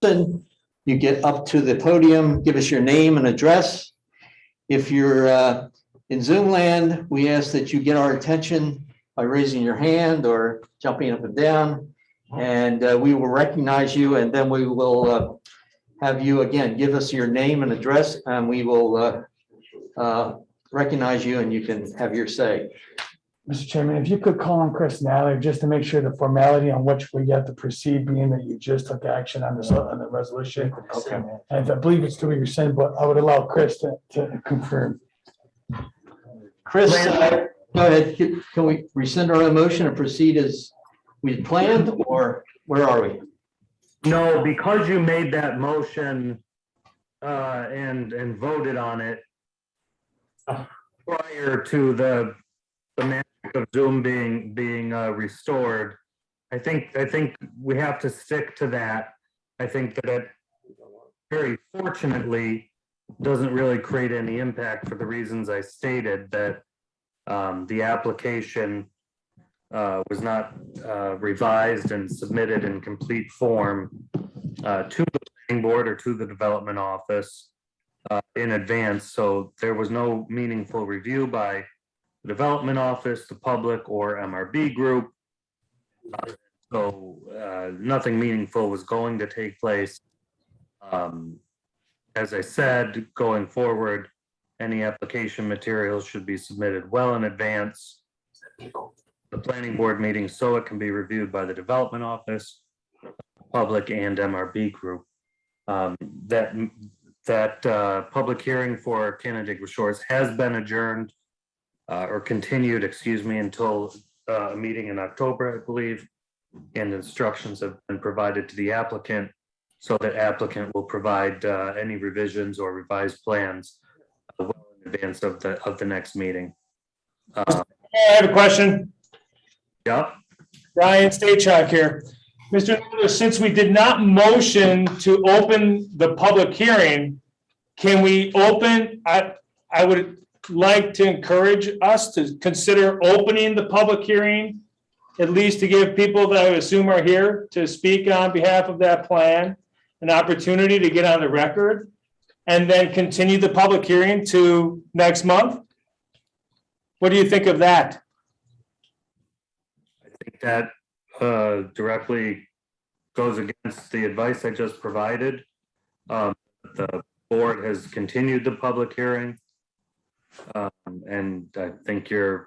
You get up to the podium, give us your name and address. If you're in Zoom land, we ask that you get our attention by raising your hand or jumping up and down, and we will recognize you, and then we will have you again give us your name and address, and we will recognize you, and you can have your say. Mr. Chairman, if you could call on Chris Naller just to make sure the formality on which we have to proceed, being that you just took action on this, on the resolution. Okay. And I believe it's to be rescinded, but I would allow Chris to confirm. Chris, go ahead. Can we rescind our motion and proceed as we planned, or where are we? No, because you made that motion and voted on it prior to the magic of Zoom being restored, I think we have to stick to that. I think that it very fortunately doesn't really create any impact for the reasons I stated, that the application was not revised and submitted in complete form to the planning board or to the development office in advance. So there was no meaningful review by the development office, the public, or MRB group. So nothing meaningful was going to take place. As I said, going forward, any application materials should be submitted well in advance the planning board meeting, so it can be reviewed by the development office, public, and MRB group. That public hearing for Canandaigua Shores has been adjourned or continued, excuse me, until a meeting in October, I believe, and instructions have been provided to the applicant, so that applicant will provide any revisions or revised plans well in advance of the next meeting. I have a question. Yeah. Ryan Stachak here. Mr. Naylor, since we did not motion to open the public hearing, can we open, I would like to encourage us to consider opening the public hearing, at least to give people that I assume are here to speak on behalf of that plan an opportunity to get on the record, and then continue the public hearing to next month. What do you think of that? I think that directly goes against the advice I just provided. The board has continued the public hearing. And I think it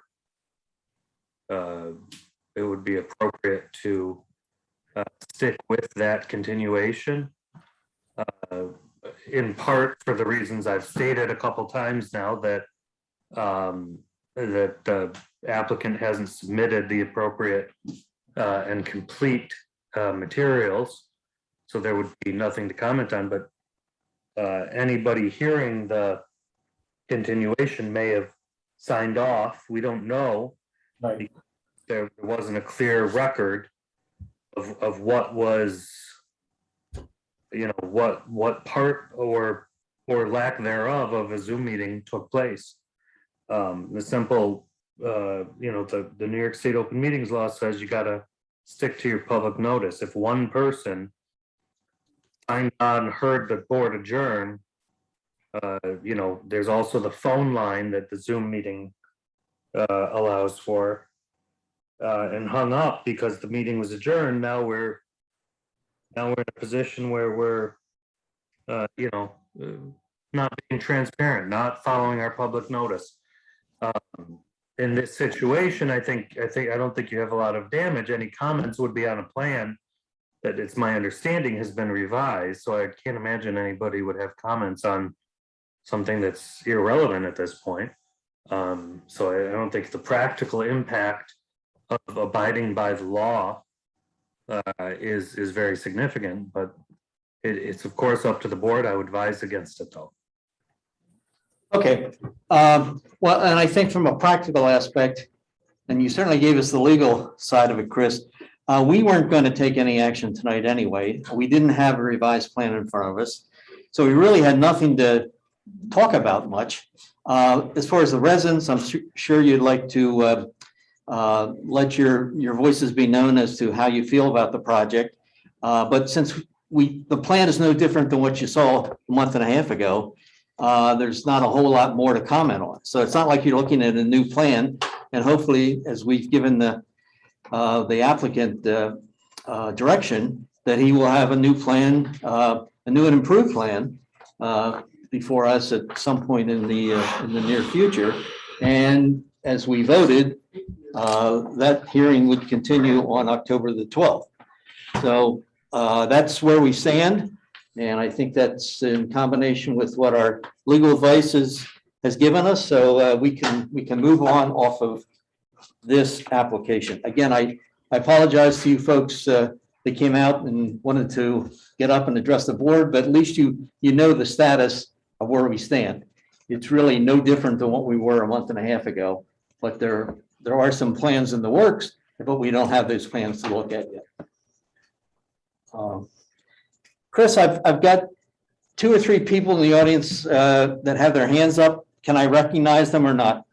would be appropriate to stick with that continuation. In part for the reasons I've stated a couple times now, that that the applicant hasn't submitted the appropriate and complete materials, so there would be nothing to comment on. But anybody hearing the continuation may have signed off. We don't know. Right. There wasn't a clear record of what was, what part or lack thereof of a Zoom meeting took place. The simple, the New York State Open Meetings Law says you got to stick to your public notice. If one person signed on, heard the board adjourn, there's also the phone line that the Zoom meeting allows for, and hung up because the meeting was adjourned. Now we're in a position where we're, not being transparent, not following our public notice. In this situation, I don't think you have a lot of damage. Any comments would be on a plan that, it's my understanding, has been revised. So I can't imagine anybody would have comments on something that's irrelevant at this point. So I don't think the practical impact of abiding by the law is very significant, but it's of course up to the board. I would advise against it though. Okay. Well, and I think from a practical aspect, and you certainly gave us the legal side of it, Chris, we weren't going to take any action tonight anyway. We didn't have a revised plan in front of us. So we really had nothing to talk about much. As far as the residents, I'm sure you'd like to let your voices be known as to how you feel about the project. But since the plan is no different than what you saw a month and a half ago, there's not a whole lot more to comment on. So it's not like you're looking at a new plan. And hopefully, as we've given the applicant direction, that he will have a new plan, a new and improved plan before us at some point in the near future. And as we voted, that hearing would continue on October the 12th. So that's where we stand. And I think that's in combination with what our legal advice has given us. So we can move on off of this application. Again, I apologize to you folks that came out and wanted to get up and address the board, but at least you know the status of where we stand. It's really no different than what we were a month and a half ago, but there are some plans in the works, but we don't have those plans to look at yet. Chris, I've got 2 or 3 people in the audience that have their hands up. Can I recognize them or not?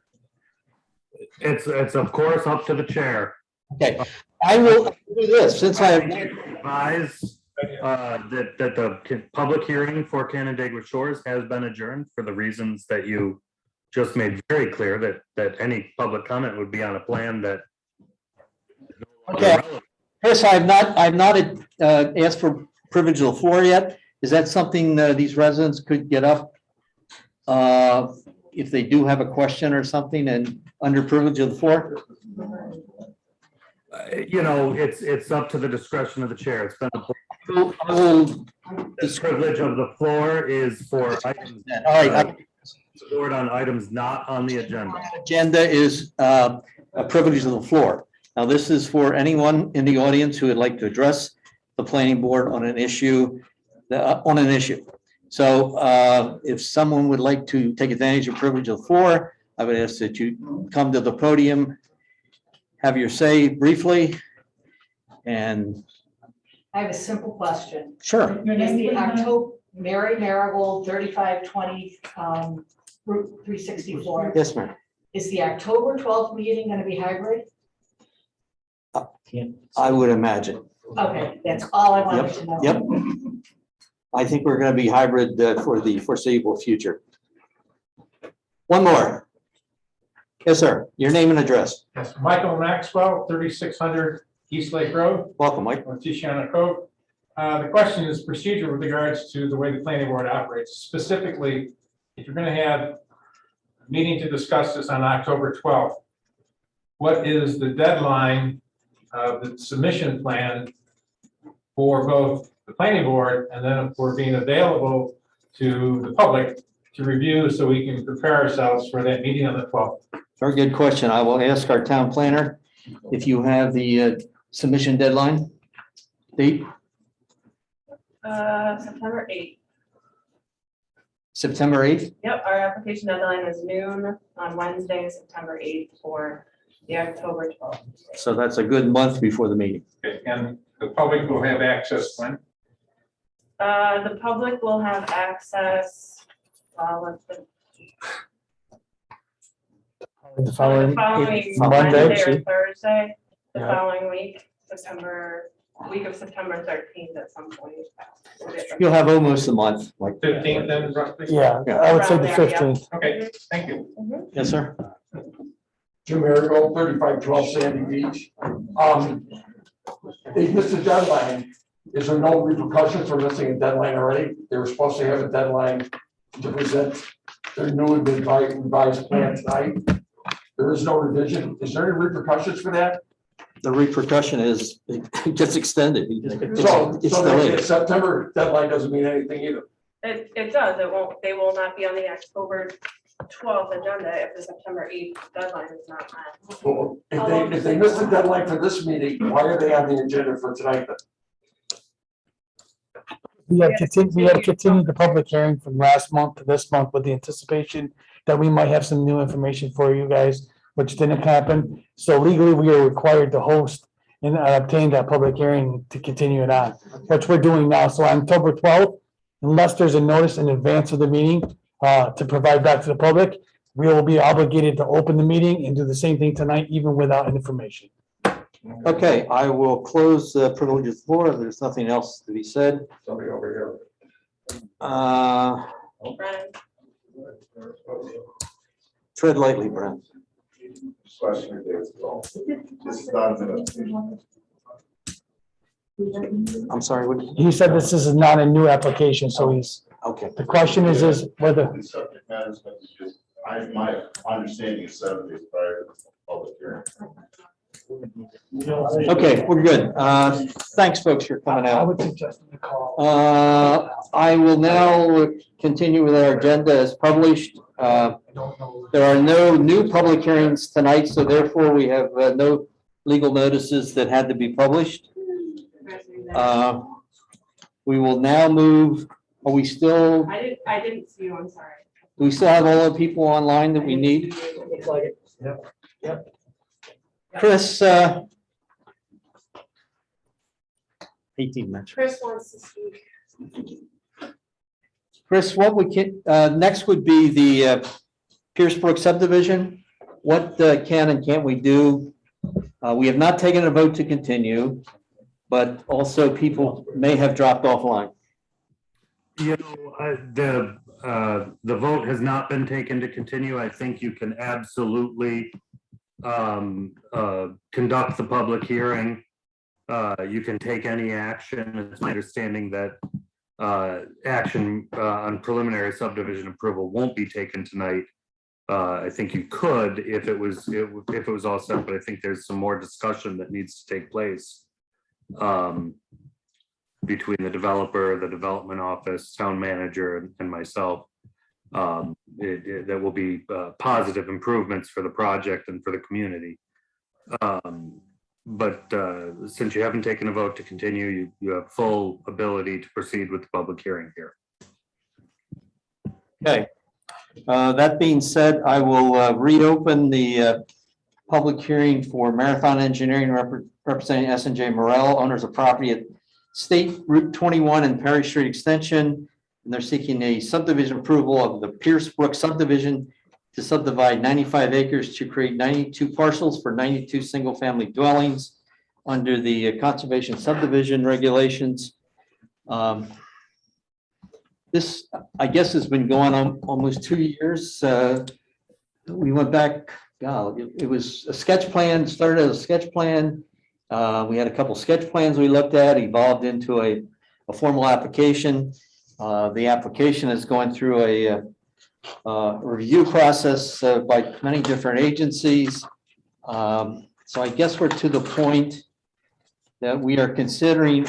It's of course up to the chair. Okay, I will do this since I Advise that the public hearing for Canandaigua Shores has been adjourned for the reasons that you just made very clear, that any public comment would be on a plan that. Okay. Chris, I've not asked for privilege of the floor yet. Is that something these residents could get up if they do have a question or something and under privilege of the floor? You know, it's up to the discretion of the chair. It's been the privilege of the floor is for items. All right. Board on items not on the agenda. Agenda is a privilege of the floor. Now, this is for anyone in the audience who would like to address the planning board on an issue. So if someone would like to take advantage of privilege of the floor, I would ask that you come to the podium, have your say briefly, and. I have a simple question. Sure. Is the October, Mary Marigold, 3520 Route 364. Yes, ma'am. Is the October 12th meeting going to be hybrid? I would imagine. Okay, that's all I wanted to know. Yep. I think we're going to be hybrid for the foreseeable future. One more. Yes, sir. Your name and address. Yes, Michael Maxwell, 3600 East Lake Road, Welcome, Mike. North Tiana Cove. The question is procedure with regards to the way the planning board operates. Specifically, if you're going to have a meeting to discuss this on October 12th, what is the deadline of the submission plan for both the planning board and then for being available to the public to review so we can prepare ourselves for that meeting on the 12th? Very good question. I will ask our town planner if you have the submission deadline date. September 8th. September 8th. Yep, our application deadline is noon on Wednesday, September 8th for the October 12th. So that's a good month before the meeting. Okay, and the public will have access when? The public will have access, The the following following Monday, Wednesday or see? Thursday, the Yeah. following week, week of September 13th at some point. You'll have almost a month, like. 15th then roughly? Yeah, I would say the Around there, yeah. 15th. Okay, thank you. Mhm. Yes, sir. Jim Marigold, 3512 Sandy Beach. They missed a deadline. Is there no repercussions for missing a deadline already? They were supposed to have a deadline to present their new and revised plan tonight. There is no revision. Is there any repercussions for that? The repercussion is it gets extended. So It's the delayed. September deadline doesn't mean anything either. It does, they will not be on the October 12th agenda if the September 8th deadline is not met. Well, if they missed the deadline for this meeting, why are they on the agenda for tonight then? We had continued the public hearing from last month to this month with the anticipation that we might have some new information for you guys, which didn't happen. So legally, we are required to host and obtain that public hearing to continue it on, which we're doing now. So on October 12th, unless there's a notice in advance of the meeting to provide back to the public, we will be obligated to open the meeting and do the same thing tonight, even without information. Okay, I will close the privilege of the floor. There's nothing else to be said. Somebody over Uh, Brennan, Tread lightly, Brent. Question is, this is not an I'm sorry, what? He said this is not a new application, so Okay, the question is whether, The subject matter is just, my understanding is 7 days prior to the public hearing. okay, we're good. Thanks, folks, for coming I out. would suggest the call. I will now continue with our agenda as published. There are no new public hearings tonight, so therefore we have no legal notices that had to be published. We will now move, are we still, I didn't see you, I'm sorry. do we still have all the people online that we need? Looks like it. Yep. Chris, 18 minutes. Chris wants to speak. Chris, what we can, next would be the Pierce Brook subdivision. What can and can't we do? We have not taken a vote to continue, but also people may have dropped offline. You know, the vote has not been taken to continue. I think you can absolutely conduct the public hearing. You can take any action. It's my understanding that action on preliminary subdivision approval won't be taken tonight. I think you could if it was all set, but I think there's some more discussion that needs to take place between the developer, the development office, town manager, and myself. That will be positive improvements for the project and for the community. But since you haven't taken a vote to continue, you have full ability to proceed with the public hearing here. Okay. That being said, I will reopen the public hearing for Marathon Engineering representing S&J Morel, owners of property at State Route 21 and Perry Street Extension. And they're seeking a subdivision approval of the Pierce Brook subdivision to subdivide 95 acres to create 92 parcels for 92 single-family dwellings under the conservation subdivision regulations. This, I guess, has been going on almost 2 years. We went back, God, it was a sketch plan, started as a sketch plan. We had a couple sketch plans we looked at, evolved into a formal application. The application is going through a review process by many different agencies. So I guess we're to the point that we are considering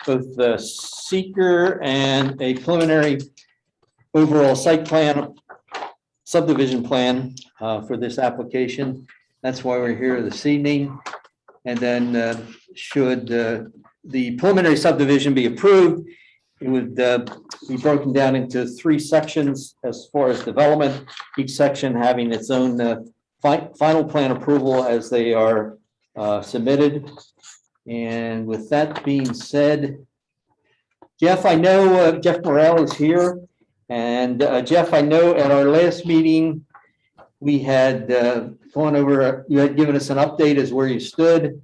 both the seeker and a preliminary overall site plan, subdivision plan for this application. That's why we're here this evening. And then should the preliminary subdivision be approved, it would be broken down into 3 sections as far as development, each section having its own final plan approval as they are submitted. And with that being said, Jeff, I know Jeff Morel is here. And Jeff, I know at our last meeting, we had gone over, you had given us an update as where you stood.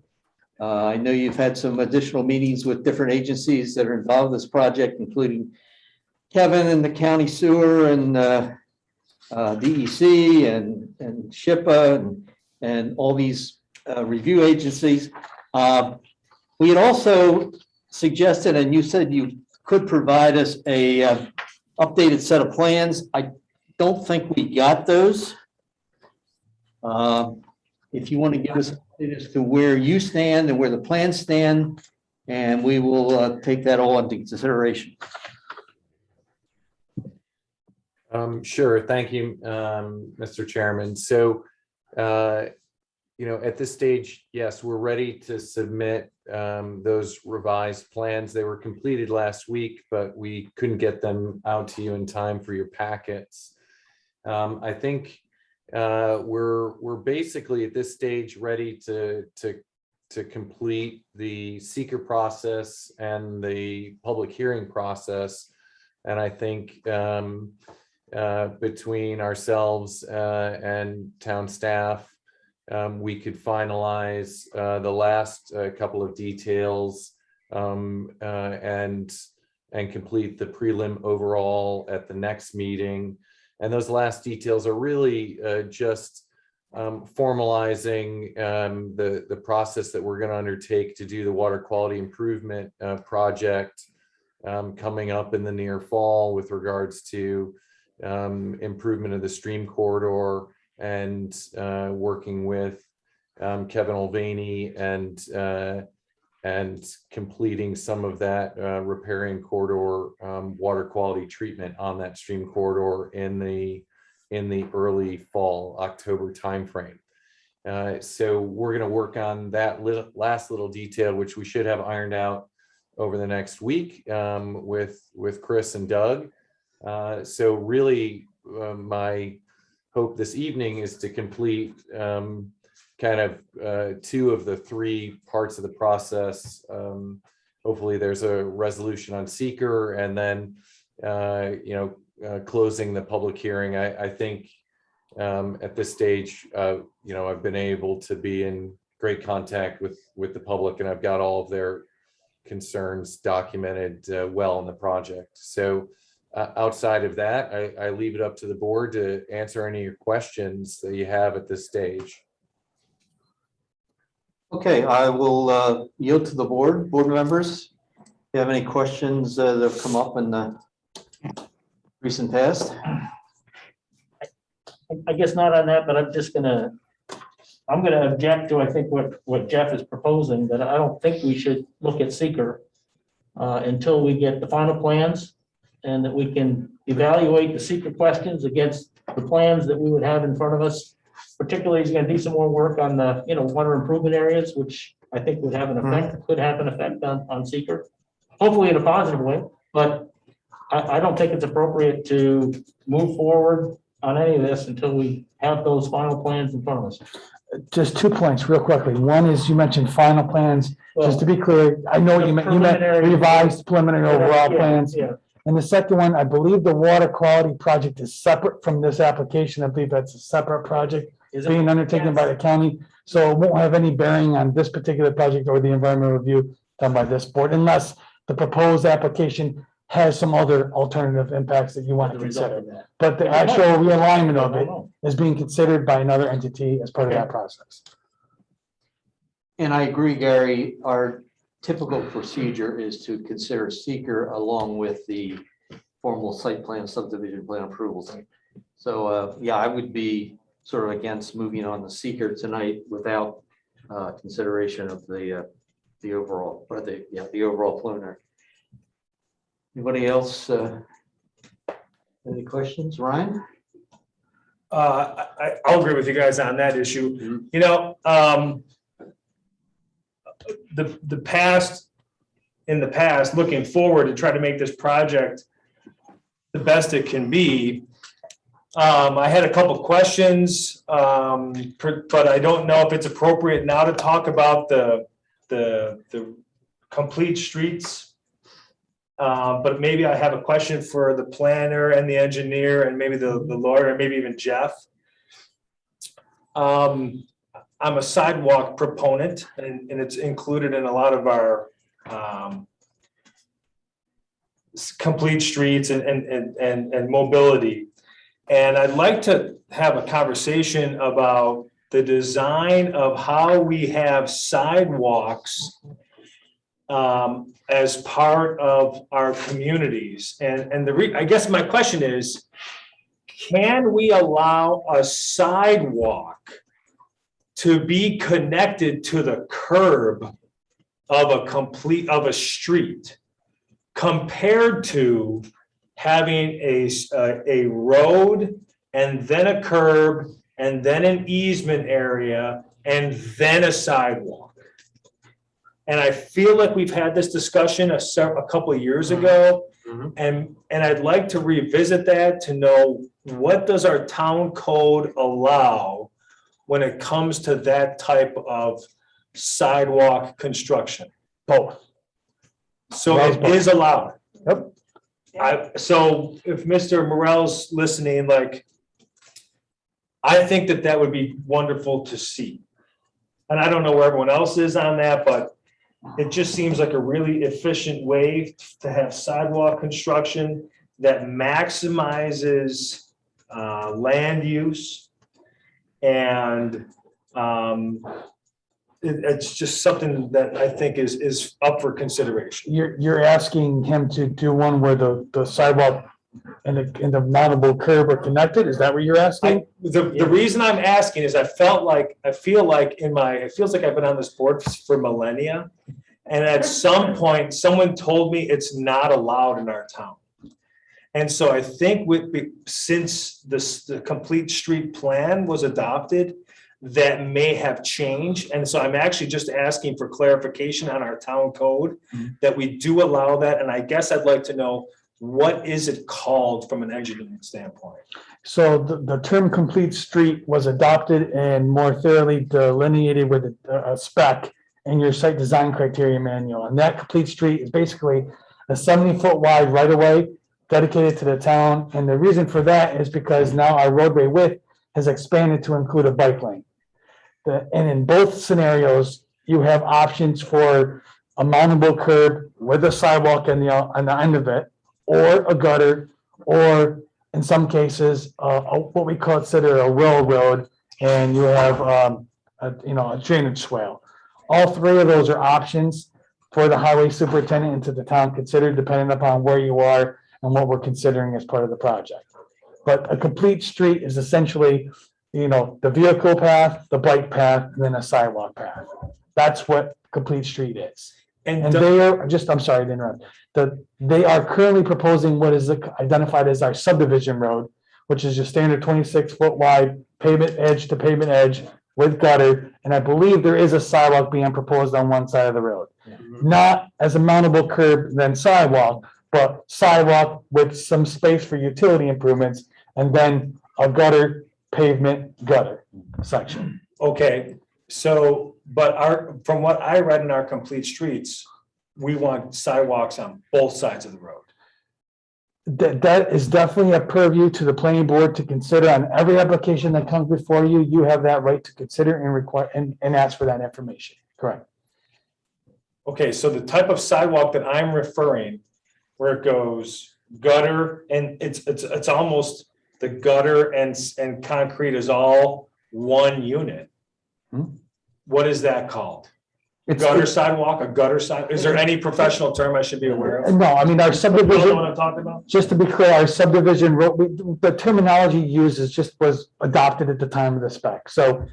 I know you've had some additional meetings with different agencies that are involved in this project, including Kevin and the county sewer and DEC and SHPA and all these review agencies. We had also suggested, and you said you could provide us a updated set of plans. I don't think we got those. If you want to give us an update as to where you stand and where the plans stand, and we will take that all into consideration. Sure. Thank you, Mr. Chairman. So, at this stage, yes, we're ready to submit those revised plans. They were completed last week, but we couldn't get them out to you in time for your packets. I think we're basically at this stage ready to complete the seeker process and the public hearing process. And I think between ourselves and town staff, we could finalize the last couple of details and complete the prelim overall at the next meeting. And those last details are really just formalizing the process that we're going to undertake to do the water quality improvement project coming up in the near fall with regards to improvement of the stream corridor and working with Kevin Mulvaney and completing some of that repairing corridor water quality treatment on that stream corridor in the early fall, October timeframe. So we're going to work on that last little detail, which we should have ironed out over the next week with Chris and Doug. So really, my hope this evening is to complete kind of 2 of the 3 parts of the process. Hopefully there's a resolution on seeker, and then closing the public hearing. I think at this stage, I've been able to be in great contact with the public, and I've got all of their concerns documented well in the project. So outside of that, I leave it up to the board to answer any of your questions that you have at this stage. Okay, I will yield to the board members. If you have any questions that have come up in the recent past? I guess not on that, but I'm gonna object to, I think, what Jeff is proposing, that I don't think we should look at seeker until we get the final plans, and that we can evaluate the seeker questions against the plans that we would have in front of us. Particularly, he's gonna do some more work on the, water improvement areas, which I think would have an effect, could have an effect on seeker, hopefully in a positive way. But I don't think it's appropriate to move forward on any of this until we have those final plans in front of us. Just 2 points real quickly. One is you mentioned final plans. Just to be clear, I know you meant revised preliminary overall plans. Yeah. And the second one, I believe the water quality project is separate from this application. I believe that's a separate project being undertaken by the county. So it won't have any bearing on this particular project or the environmental review done by this board, unless the proposed application has some other alternative impacts that you want to consider. But the actual realignment of it is being considered by another entity as part of that process. And I agree, Gary, our typical procedure is to consider seeker along with the formal site plan, subdivision plan approvals. So, yeah, I would be sort of against moving on the seeker tonight without consideration of the overall, or the overall preliminary. Anybody else? Any questions, Ryan? I'll agree with you guys on that issue. In the past, looking forward to try to make this project the best it can be. I had a couple questions, but I don't know if it's appropriate now to talk about the complete streets. But maybe I have a question for the planner and the engineer and maybe the lawyer and maybe even Jeff. I'm a sidewalk proponent, and it's included in a lot of our complete streets and mobility. And I'd like to have a conversation about the design of how we have sidewalks as part of our communities. And I guess my question is, can we allow a sidewalk to be connected to the curb of a street compared to having a road and then a curb and then an easement area and then a sidewalk? And I feel like we've had this discussion a couple of years ago, and I'd like to revisit that to know, what does our town code allow when it comes to that type of sidewalk construction? Both. So it is allowed. Yep. So if Mr. Morel's listening, like, I think that would be wonderful to see. And I don't know where everyone else is on that, but it just seems like a really efficient way to have sidewalk construction that maximizes land use. And it's just something that I think is up for consideration. You're asking him to do one where the sidewalk and the mountable curb are connected? Is that what you're asking? The reason I'm asking is it feels like I've been on this board for millennia. And at some point, someone told me it's not allowed in our town. And so I think since the complete street plan was adopted, that may have changed. And so I'm actually just asking for clarification on our town code that we do allow that. And I guess I'd like to know, what is it called from an engineering standpoint? So the term complete street was adopted and more thoroughly delineated with a spec in your site design criteria manual. And that complete street is basically a 70-foot wide right of way dedicated to the town. And the reason for that is because now our roadway width has expanded to include a bike lane. And in both scenarios, you have options for a mountable curb with a sidewalk on the end of it, or a gutter, or in some cases, what we consider a railroad, and you have a drainage swale. All three of those are options for the highway superintendent and to the town considered, depending upon where you are and what we're considering as part of the project. But a complete street is essentially, the vehicle path, the bike path, and then a sidewalk path. That's what complete street is. And they are I'm sorry to interrupt. They are currently proposing what is identified as our subdivision road, which is your standard 26-foot wide pavement edge to pavement edge with gutter. And I believe there is a sidewalk being proposed on one side of the road. Not as a mountable curb then sidewalk, but sidewalk with some space for utility improvements, and then a gutter, pavement, gutter section. Okay, so, but from what I read in our complete streets, we want sidewalks on both sides of the road. That is definitely a purview to the planning board to consider on every application that comes before you. You have that right to consider and require and ask for that information. Correct. Okay, so the type of sidewalk that I'm referring, where it goes gutter, and it's almost the gutter and concrete is all one unit. What is that called? Gutter sidewalk, a gutter side? Is there any professional term I should be aware of? No, I mean, our You know subdivision, what I'm talking about? just to be clear, our subdivision road, the terminology used was adopted at the time of the spec. So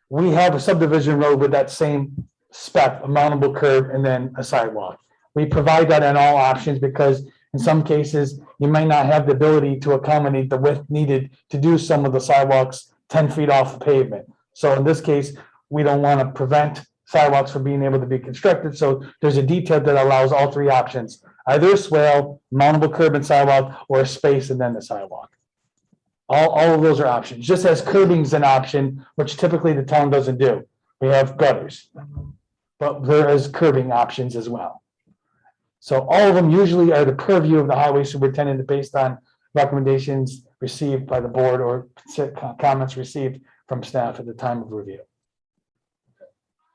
we have a subdivision road with that same spec, a mountable curb, and then a sidewalk. We provide that in all options because in some cases, you might not have the ability to accommodate the width needed to do some of the sidewalks 10 feet off the pavement. So in this case, we don't want to prevent sidewalks from being able to be constructed. So there's a detail that allows all three options, either a swale, mountable curb and sidewalk, or a space and then the sidewalk. All of those are options, just as curbing is an option, which typically the town doesn't do. We have gutters, but there is curbing options as well. So all of them usually are the purview of the highway superintendent based on recommendations received by the board or comments received from staff at the time of review.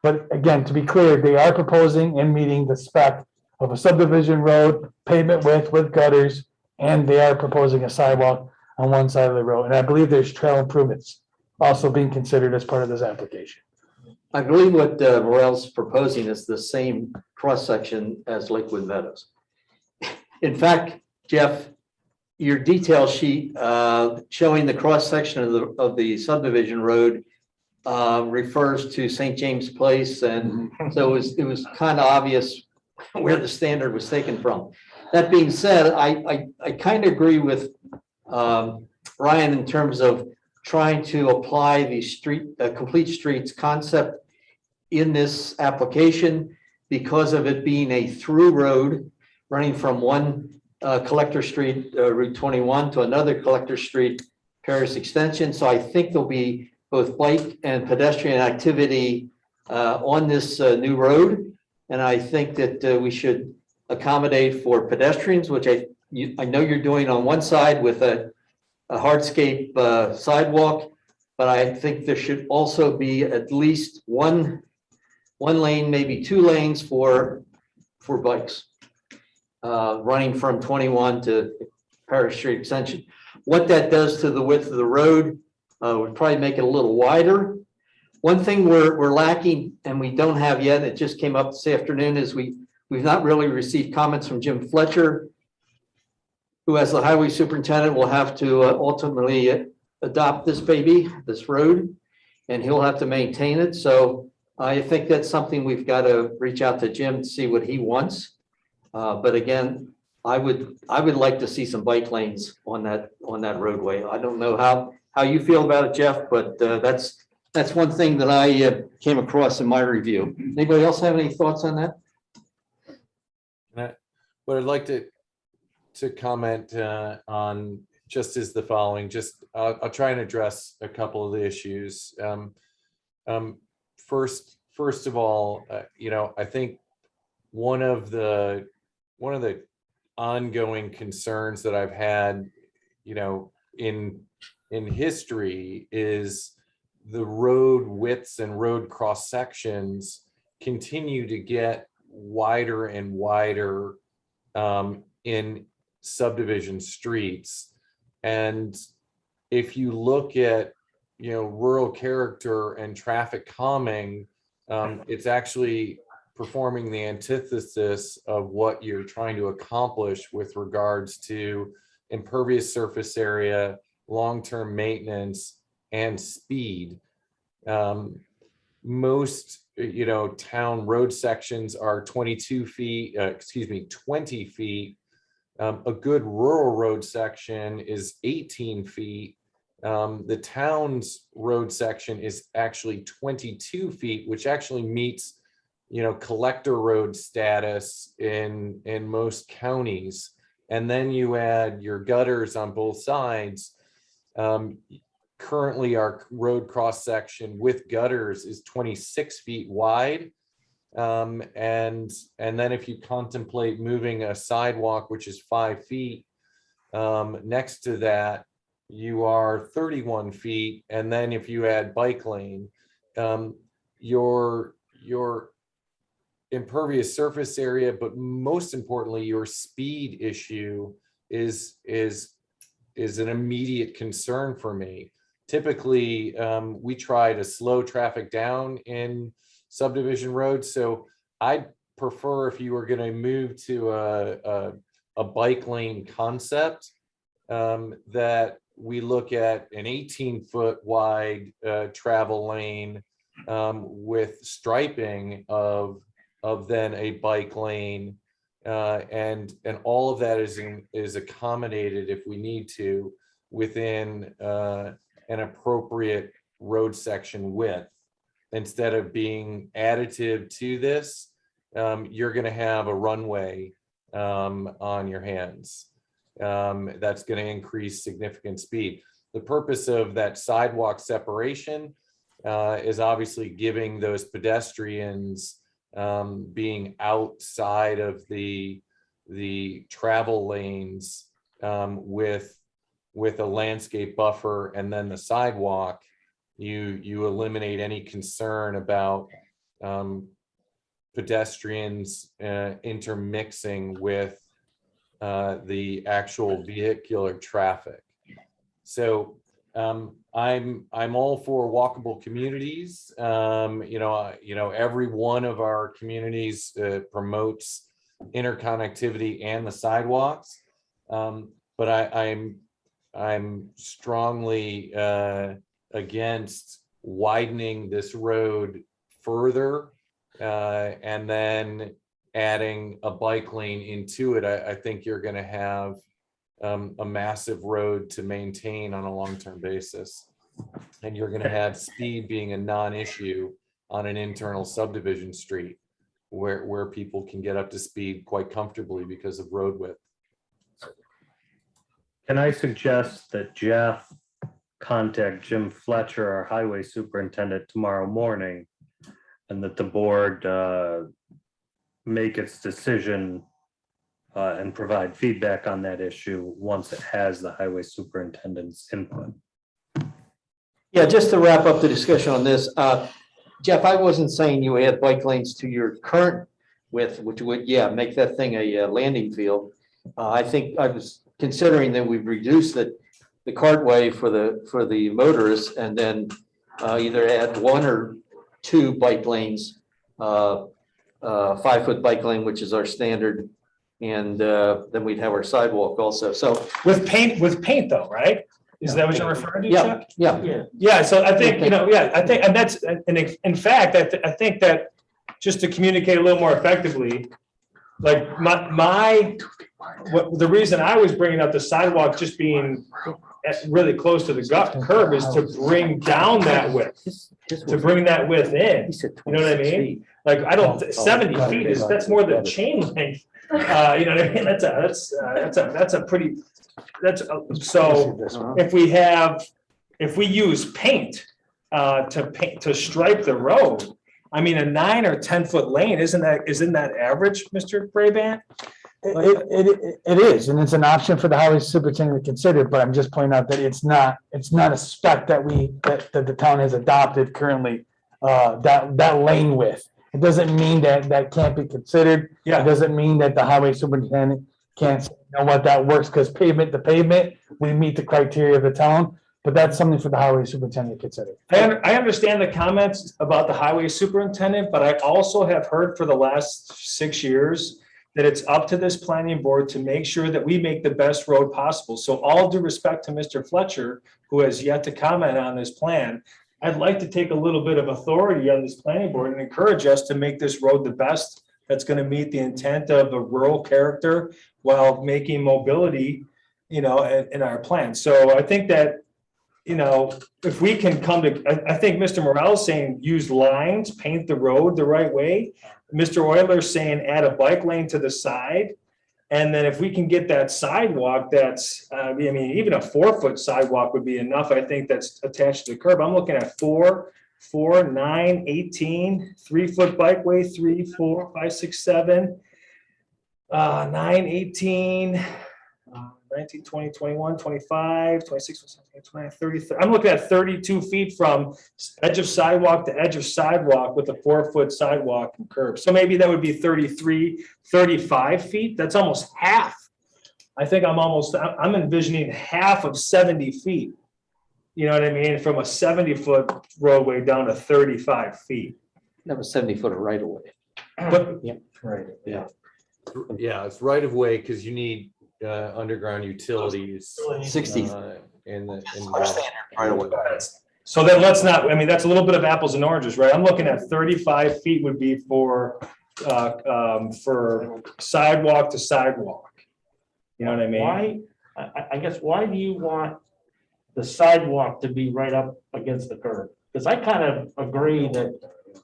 But again, to be clear, they are proposing and meeting the spec of a subdivision road, pavement width with gutters, and they are proposing a sidewalk on one side of the road. And I believe there's trail improvements also being considered as part of this application. I believe what Morel's proposing is the same cross-section as Lakewood Meadows. In fact, Jeff, your detail sheet showing the cross-section of the subdivision road refers to St. James Place, and so it was kind of obvious where the standard was taken from. That being said, I kind of agree with Ryan in terms of trying to apply the complete streets concept in this application because of it being a through road running from one collector street, Route 21, to another collector street, Paris Extension. So I think there'll be both bike and pedestrian activity on this new road. And I think that we should accommodate for pedestrians, which I know you're doing on one side with a hardscape sidewalk, but I think there should also be at least one lane, maybe 2 lanes for bikes. Running from 21 to Parish Street Extension. What that does to the width of the road would probably make it a little wider. One thing we're lacking and we don't have yet, it just came up this afternoon, is we've not really received comments from Jim Fletcher, who as the highway superintendent will have to ultimately adopt this baby, this road, and he'll have to maintain it. So I think that's something we've got to reach out to Jim to see what he wants. But again, I would like to see some bike lanes on that roadway. I don't know how you feel about it, Jeff, but that's one thing that I came across in my review. Anybody else have any thoughts on that? What I'd like to comment on just is the following. Just I'll try and address a couple of the issues. First of all, I think one of the ongoing concerns that I've had, in history is the road widths and road cross sections continue to get wider and wider in subdivision streets. And if you look at, rural character and traffic calming, it's actually performing the antithesis of what you're trying to accomplish with regards to impervious surface area, long-term maintenance, and speed. Most, town road sections are 20 feet. A good rural road section is 18 feet. The town's road section is actually 22 feet, which actually meets collector road status in most counties. And then you add your gutters on both sides. Currently our road cross section with gutters is 26 feet wide. And then if you contemplate moving a sidewalk, which is 5 feet, next to that, you are 31 feet. And then if you add bike lane, your impervious surface area, but most importantly, your speed issue is an immediate concern for me. Typically, we try to slow traffic down in subdivision roads. So I'd prefer, if you were going to move to a bike lane concept, that we look at an 18-foot wide travel lane with striping of then a bike lane, and all of that is accommodated if we need to within an appropriate road section width. Instead of being additive to this, you're going to have a runway on your hands. That's going to increase significant speed. The purpose of that sidewalk separation is obviously giving those pedestrians being outside of the travel lanes with a landscape buffer, and then the sidewalk, you eliminate any concern about pedestrians intermixing with the actual vehicular traffic. So I'm all for walkable communities. Every one of our communities promotes interconnectivity and the sidewalks, but I'm strongly against widening this road further and then adding a bike lane into it. I think you're going to have a massive road to maintain on a long-term basis, and you're going to have speed being a non-issue on an internal subdivision street where people can get up to speed quite comfortably because of road width. Can I suggest that Jeff contact Jim Fletcher, our highway superintendent, tomorrow morning, and that the board make its decision and provide feedback on that issue once it has the highway superintendent's input. Yeah, just to wrap up the discussion on this, Jeff, I wasn't saying you add bike lanes to your current width, which would, yeah, make that thing a landing field. I think I was considering that we've reduced the cartway for the motorists and then either add 1 or 2 bike lanes, 5-foot bike lane, which is our standard. And then we'd have our sidewalk also. So, With paint though, right? Is that what you're referring to, yeah, Chuck? yeah. Yeah, so I think, I think, and that's, and in fact, I think that just to communicate a little more effectively, like the reason I was bringing up the sidewalk just being really close to the curb is to bring down that width, to bring that width in. You know what I mean? Like, 70 feet that's more than chain length. You know what I mean? That's a pretty, so if we use paint to stripe the road, I mean, a 9 or 10-foot lane, isn't that average, Mr. Brabant? It is, and it's an option for the highway superintendent to consider, but I'm just pointing out that it's not a spec that the town has adopted currently, that lane width. It doesn't mean that can't be considered. Yeah. It doesn't mean that the highway superintendent can't say, you know what, that works, because pavement to pavement, we meet the criteria of the town, but that's something for the highway superintendent to consider. I understand the comments about the highway superintendent, but I also have heard for the last 6 years that it's up to this planning board to make sure that we make the best road possible. So all due respect to Mr. Fletcher, who has yet to comment on this plan, I'd like to take a little bit of authority on this planning board and encourage us to make this road the best that's going to meet the intent of a rural character while making mobility, in our plan. So I think that, if we can come to, I think Mr. Morel's saying use lines, paint the road the right way. Mr. Euler's saying add a bike lane to the side. And then if we can get that sidewalk, that's, even a 4-foot sidewalk would be enough. I think that's attached to the curb. I'm looking at 4, 9, 18, 3-foot bikeway, 3, 4, 5, 6, 7, 9, 18, 19, 20, 21, 25, 26, 29, 30. I'm looking at 32 feet from edge of sidewalk to edge of sidewalk with a 4-foot sidewalk and curb. So maybe that would be 33, 35 feet. That's almost half. I think I'm envisioning half of 70 feet. You know what I mean? From a 70-foot roadway down to 35 feet. That was 70 foot of right of way. But Right. Yeah. Yeah, it's right of way because you need underground utilities. 60. In the. Right away. so then let's not, that's a little bit of apples and oranges, right? I'm looking at 35 feet would be for sidewalk to sidewalk. You know what I mean? Why, I guess, why do you want the sidewalk to be right up against the curb? Because I kind of agree that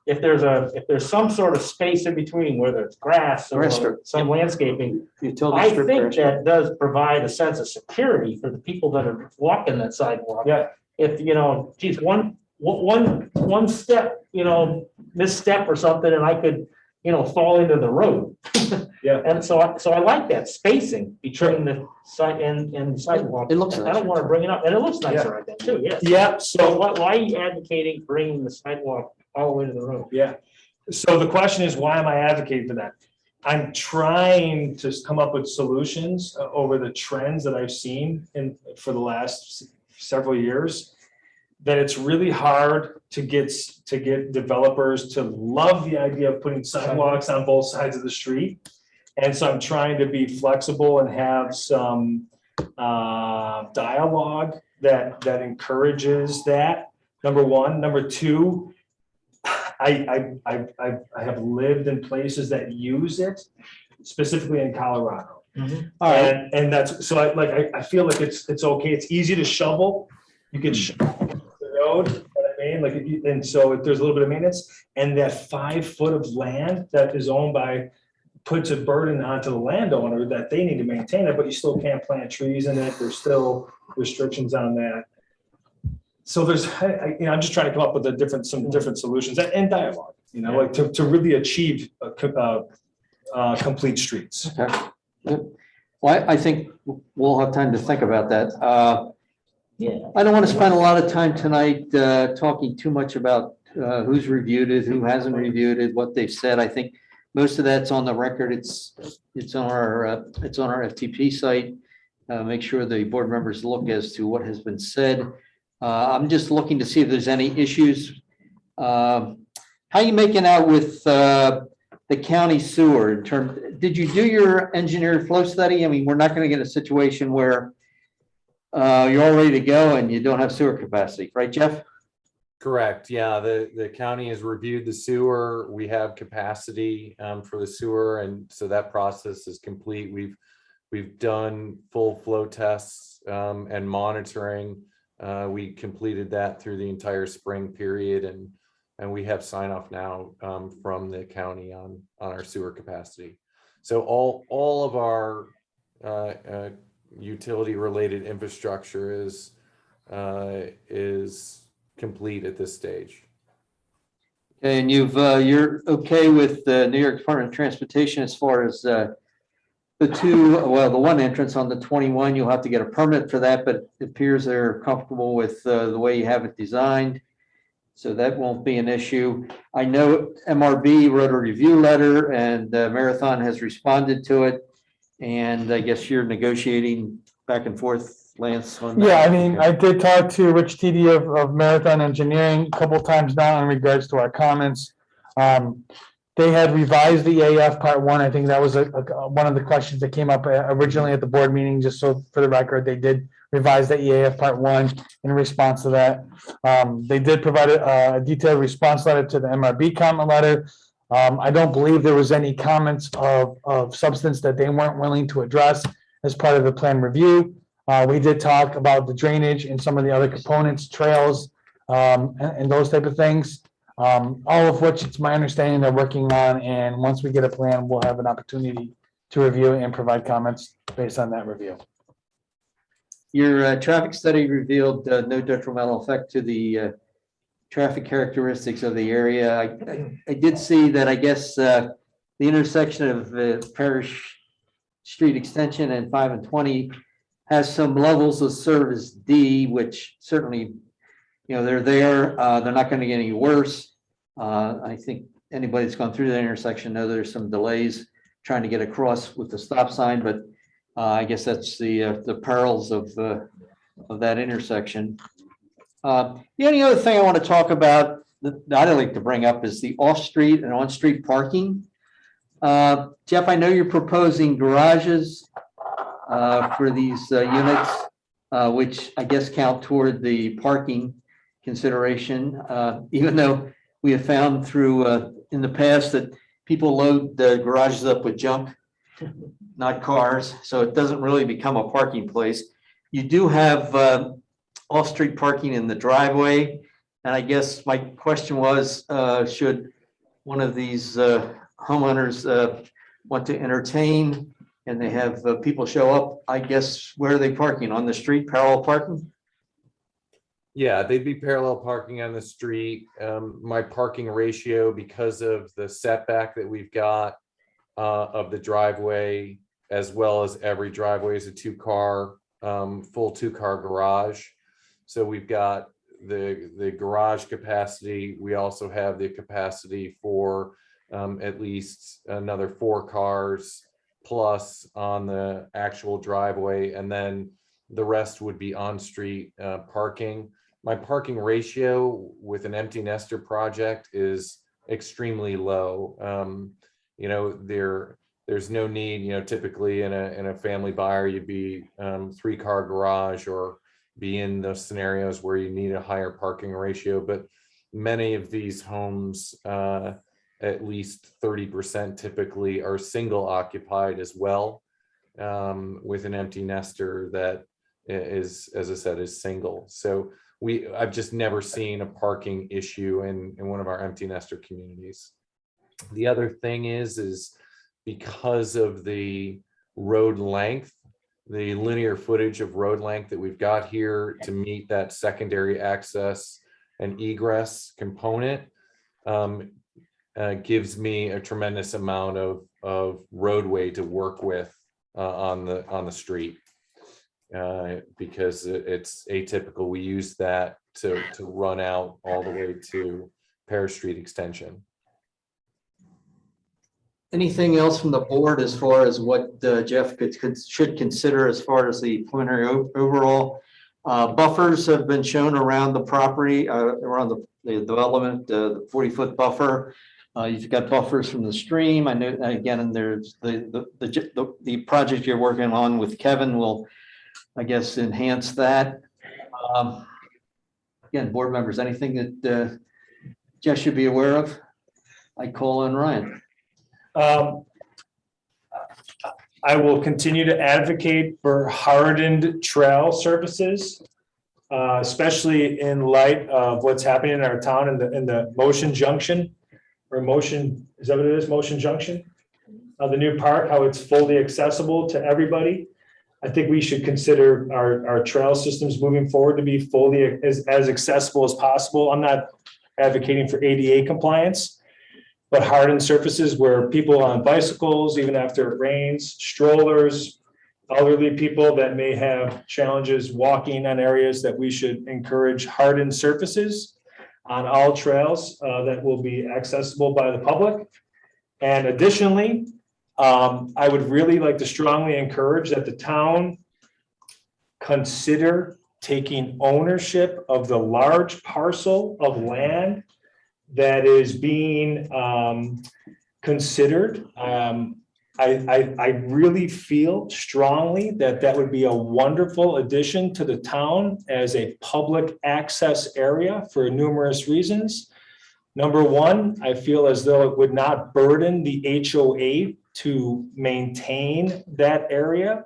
if there's some sort of space in between, whether it's grass or some landscaping, I think that does provide a sense of security for the people that are walking that sidewalk. Yeah. If, geez, one step, misstep or something, and I could, fall into the road. Yeah. And so I like that spacing between the side and the sidewalk. It looks I nice. don't want to bring it up, and it looks nicer, I think, too, yes. Yeah, So so, why are you advocating bringing the sidewalk all the way to the road? yeah. So the question is, why am I advocating for that? I'm trying to come up with solutions over the trends that I've seen for the last several years, that it's really hard to get developers to love the idea of putting sidewalks on both sides of the street. And so I'm trying to be flexible and have some dialogue that encourages that, number one. Number two, I have lived in places that use it, specifically in Colorado. All right. And that's, so I feel like it's okay. It's easy to shovel. You can shovel the road, you know what I mean? And so if there's a little bit of maintenance, and that 5 foot of land that is owned by, puts a burden onto the landowner that they need to maintain it, but you still can't plant trees in it. There's still restrictions on that. So there's, I'm just trying to come up with some different solutions and dialogue, to really achieve complete streets. Okay. Well, I think we'll have time to think about that. Yeah. I don't want to spend a lot of time tonight talking too much about who's reviewed it, who hasn't reviewed it, what they've said. I think most of that's on the record. It's on our FTP site. Make sure the board members look as to what has been said. I'm just looking to see if there's any issues. How you making out with the county sewer in terms, did you do your engineered flow study? I mean, we're not going to get a situation where you're all ready to go and you don't have sewer capacity, right, Jeff? Correct. Yeah, the county has reviewed the sewer. We have capacity for the sewer, and so that process is complete. We've done full flow tests and monitoring. We completed that through the entire spring period, and we have sign off now from the county on our sewer capacity. So all of our utility related infrastructure is complete at this stage. And you're okay with the New York Department of Transportation as far as the one entrance on the 21, you'll have to get a permit for that, but it appears they're comfortable with the way you have it designed. So that won't be an issue. I know MRB wrote a review letter and Marathon has responded to it. And I guess you're negotiating back and forth, Lance, on that. Yeah, I mean, I did talk to Rich Titi of Marathon Engineering a couple of times now in regards to our comments. They had revised the AF Part 1. I think that was one of the questions that came up originally at the board meeting, just so for the record, they did revise the EAF Part 1 in response to that. They did provide a detailed response letter to the MRB comment letter. I don't believe there was any comments of substance that they weren't willing to address as part of the plan review. We did talk about the drainage and some of the other components, trails, and those type of things. All of which it's my understanding they're working on, and once we get a plan, we'll have an opportunity to review and provide comments based on that review. Your traffic study revealed no detrimental effect to the traffic characteristics of the area. I did see that, I guess, the intersection of Parish Street Extension and 5 and 20 has some levels of service D, which certainly, they're there. They're not going to get any worse. I think anybody that's gone through that intersection knows there's some delays trying to get across with the stop sign, but I guess that's the perils of that intersection. The only other thing I want to talk about that I'd like to bring up is the off-street and on-street parking. Jeff, I know you're proposing garages for these units, which I guess count toward the parking consideration, even though we have found through in the past that people load the garages up with junk, not cars, so it doesn't really become a parking place. You do have off-street parking in the driveway, and I guess my question was, should one of these homeowners want to entertain and they have people show up, I guess, where are they parking? On the street, parallel parking? Yeah, they'd be parallel parking on the street. My parking ratio, because of the setback that we've got of the driveway, as well as every driveway is a full two-car garage. So we've got the garage capacity. We also have the capacity for at least another 4 cars plus on the actual driveway, and then the rest would be on-street parking. My parking ratio with an empty nester project is extremely low. There's no need, typically in a family buyer, you'd be 3-car garage or be in those scenarios where you need a higher parking ratio. But many of these homes, at least 30% typically, are single occupied as well, with an empty nester that is, as I said, is single. So I've just never seen a parking issue in one of our empty nester communities. The other thing is because of the road length, the linear footage of road length that we've got here to meet that secondary access and egress component, gives me a tremendous amount of roadway to work with on the street. Because it's atypical. We use that to run out all the way to Pear Street Extension. Anything else from the board as far as what Jeff should consider as far as the preliminary overall? Buffers have been shown around the property, around the development, the 40-foot buffer. You've got buffers from the stream. I know, again, and there's the project you're working on with Kevin will, I guess, enhance that. Again, board members, anything that Jeff should be aware of? I call on Ryan. I will continue to advocate for hardened trail surfaces, especially in light of what's happening in our town in the Motion Junction, or Motion, is that what it is, Motion Junction? The new park, how it's fully accessible to everybody. I think we should consider our trail systems moving forward to be fully as accessible as possible. I'm not advocating for ADA compliance, but hardened surfaces where people on bicycles, even after it rains, strollers, elderly people that may have challenges walking on areas, that we should encourage hardened surfaces on all trails that will be accessible by the public. And additionally, I would really like to strongly encourage that the town consider taking ownership of the large parcel of land that is being considered. I really feel strongly that that would be a wonderful addition to the town as a public access area for numerous reasons. Number one, I feel as though it would not burden the HOA to maintain that area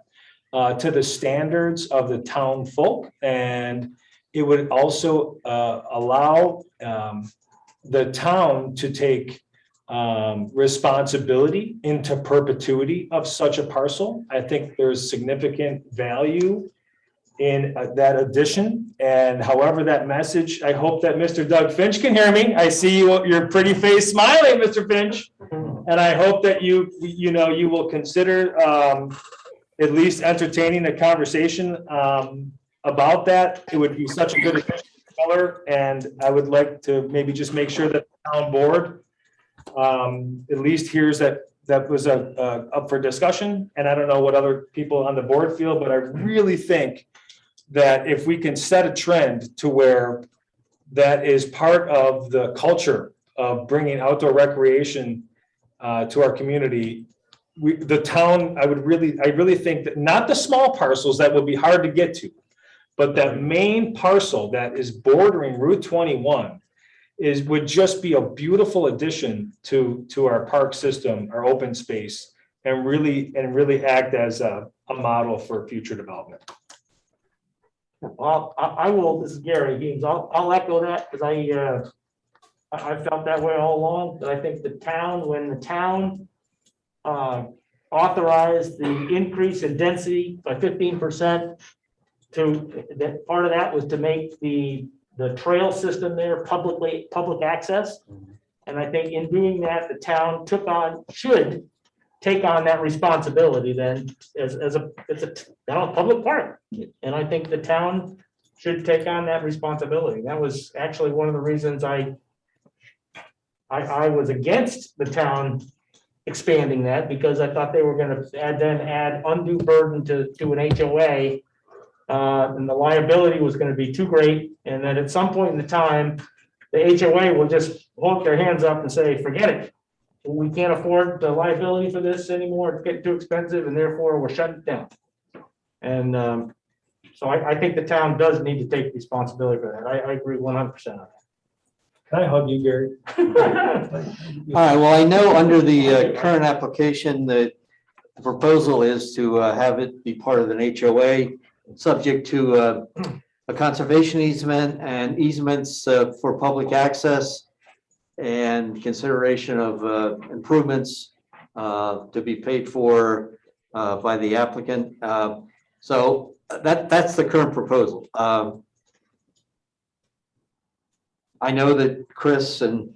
to the standards of the town folk. And it would also allow the town to take responsibility into perpetuity of such a parcel. I think there's significant value in that addition. And however that message, I hope that Mr. Doug Finch can hear me. I see you, your pretty face smiling, Mr. Finch. And I hope that you will consider at least entertaining a conversation about that. It would be such a good color, and I would like to maybe just make sure that the town board at least hears that was up for discussion. And I don't know what other people on the board feel, but I really think that if we can set a trend to where that is part of the culture of bringing outdoor recreation to our community, the town, I really think that not the small parcels that will be hard to get to, but that main parcel that is bordering Route 21 would just be a beautiful addition to our park system, our open space, and really act as a model for future development. Well, I will, this is Gary Gaines, I'll echo that, because I felt that way all along, but I think the town, when the town authorized the increase in density by 15%, that part of that was to make the trail system there public access. And I think in doing that, the town should take on that responsibility then as a public park. And I think the town should take on that responsibility. That was actually one of the reasons I was against the town expanding that, because I thought they were going to add undue burden to an HOA. And the liability was going to be too great. And then at some point in the time, the HOA will just hold their hands up and say, forget it. We can't afford the liability for this anymore. It's getting too expensive, and therefore we're shutting it down. And so I think the town does need to take responsibility for that. I agree 100% on that. Can I hug you, Gary? All right, well, I know under the current application that the proposal is to have it be part of an HOA, subject to a conservation easement and easements for public access and consideration of improvements to be paid for by the applicant. So that's the current proposal. I know that Chris and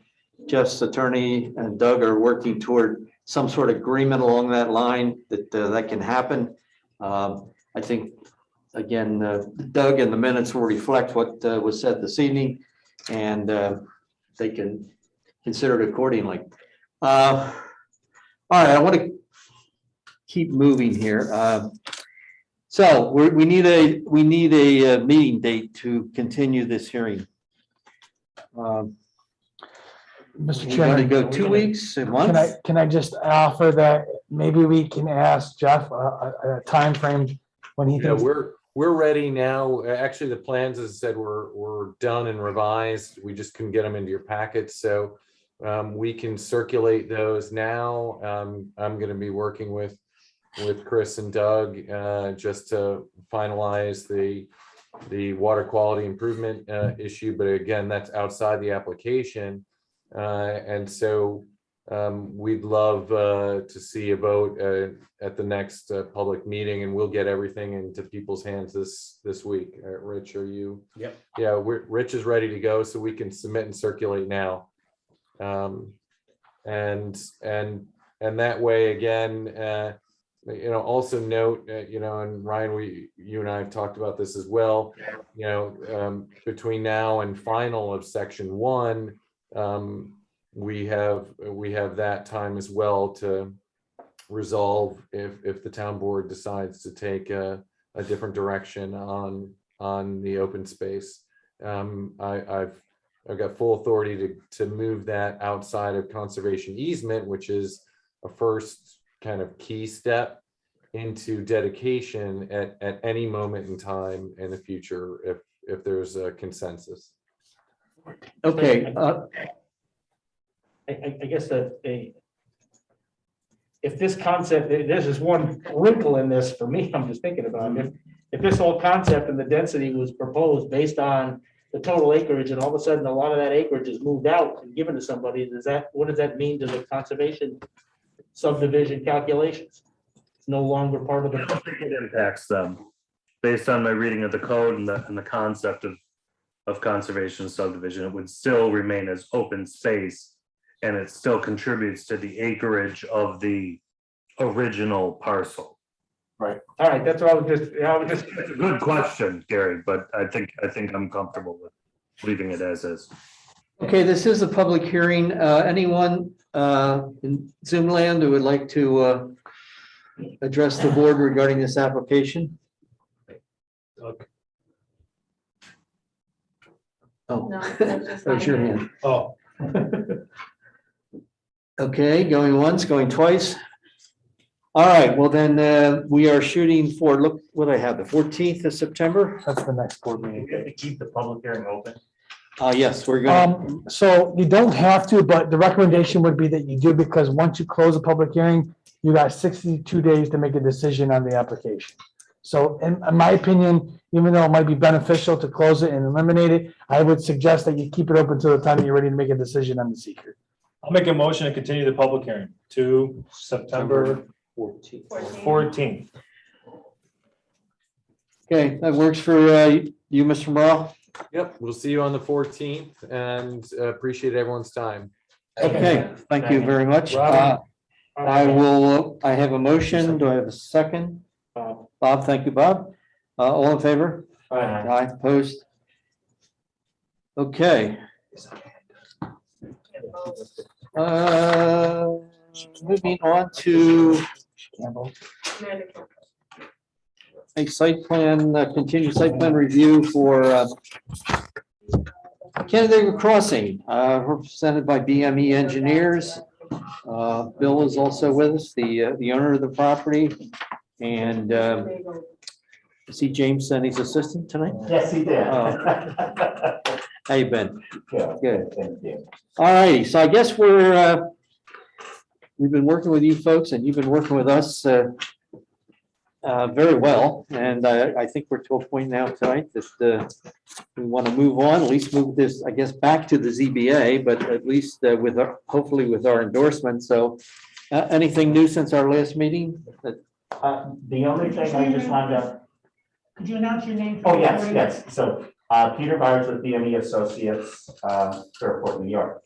Jeff's attorney and Doug are working toward some sort of agreement along that line that that can happen. I think, again, Doug and the minutes will reflect what was said this evening, and they can consider it accordingly. All right, I want to keep moving here. So we need a meeting date to continue this hearing. Mr. We want to Chairman, go 2 weeks, a month? can I just offer that maybe we can ask Jeff a timeframe when he Yeah, thinks. we're ready now. Actually, the plans, as I said, were done and revised. We just couldn't get them into your packets, so we can circulate those now. I'm going to be working with Chris and Doug just to finalize the water quality improvement issue. But again, that's outside the application, and so we'd love to see a vote at the next public meeting, and we'll get everything into people's hands this week. Rich, are you? Yep. Yeah, Rich is ready to go, so we can submit and circulate now. And that way, again, also note, and Ryan, you and I have talked about this as well. Between now and final of section 1, we have that time as well to resolve if the town board decides to take a different direction on the open space. I've got full authority to move that outside of conservation easement, which is a first kind of key step into dedication at any moment in time in the future if there's a consensus. Okay. I guess that if this concept, there's just one wrinkle in this for me, I'm just thinking about it. If this whole concept and the density was proposed based on the total acreage, and all of a sudden a lot of that acreage is moved out and given to somebody, what does that mean to the conservation subdivision calculations? It's no longer part of I don't think it impacts them, based on my reading of the code and the concept of conservation subdivision. It would still remain as open space, and it still contributes to the acreage of the original parcel. Right. All right, that's what I was just. It's a good question, Gary, but I think I'm comfortable with leaving it as is. Okay, this is a public hearing. Anyone in Zoom land who would like to address the board regarding this application? Oh, No, that's just raise your my hand. Oh. Okay, going once, going twice. All right, well then, we are shooting for, look what I have, the 14th of September. That's the next board meeting. We have to keep the public hearing open. Yes, we're going. So you don't have to, but the recommendation would be that you do, because once you close a public hearing, you got 62 days to make a decision on the application. So in my opinion, even though it might be beneficial to close it and eliminate it, I would suggest that you keep it open until the time that you're ready to make a decision on the seeker. I'll make a motion to continue the public hearing to September 14th. Okay, that works for you, Mr. Morrell? Yep, we'll see you on the 14th, and appreciate everyone's time. Okay, thank you very much. Robin? I have a motion. Do I have a second? Bob, thank you, Bob. All in favor? Aye, opposed? Okay. Moving on to a site plan, continued site plan review for Canandaigua Crossing, represented by BME Engineers. Bill is also with us, the owner of the property, and see James and his assistant tonight. Yes, he did. How you been? Yeah. Good. Thank you. All righty, so I guess we've been working with you folks, and you've been working with us very well, and I think we're to a point now tonight that we want to move on, at least move this, I guess, back to the ZBA, but at least with hopefully with our endorsement. So anything new since our last meeing? The only thing I just wanted to. Could you announce your name? Oh, yes. So Peter Byers with BME Associates, Fairport, New York.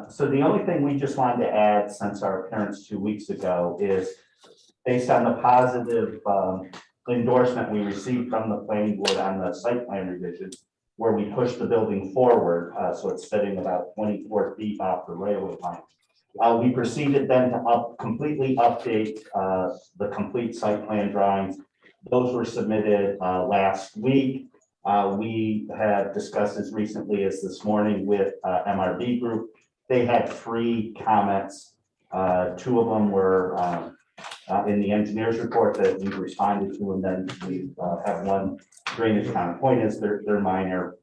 So the only thing we just wanted to add since our appearance 2 weeks ago is based on the positive endorsement we received from the planning board on the site plan revision, where we pushed the building forward, so it's sitting about 24 feet off the railway line. We proceeded then to completely update the complete site plan drawings. Those were submitted last week. We have discussed as recently as this morning with MRB Group. They had 3 comments. 2 of them were in the engineer's report that we responded to, and then we have 1 drainage comment. Point is, they're minor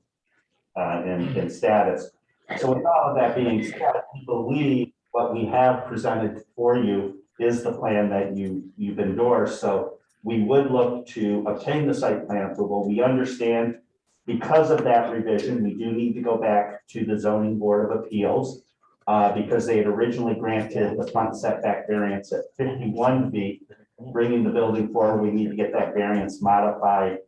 in status. So with all of that being said, we believe what we have presented for you is the plan that you've endorsed. So we would look to obtain the site plan approval. We understand because of that revision, we do need to go back to the zoning board of appeals because they had originally granted the front setback variance at 51 feet. Bringing the building forward, we need to get that variance modified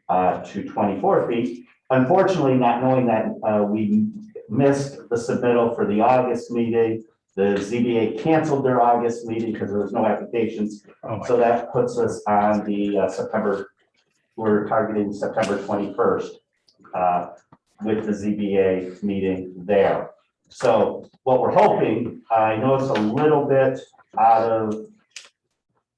to 24 feet. Unfortunately, not knowing that we missed the submittal for the August meeting. The ZBA canceled their August meeting because there was no applications. So that puts us on the September, we're targeting September 21st with the ZBA meeting there. So what we're hoping, I know it's a little bit out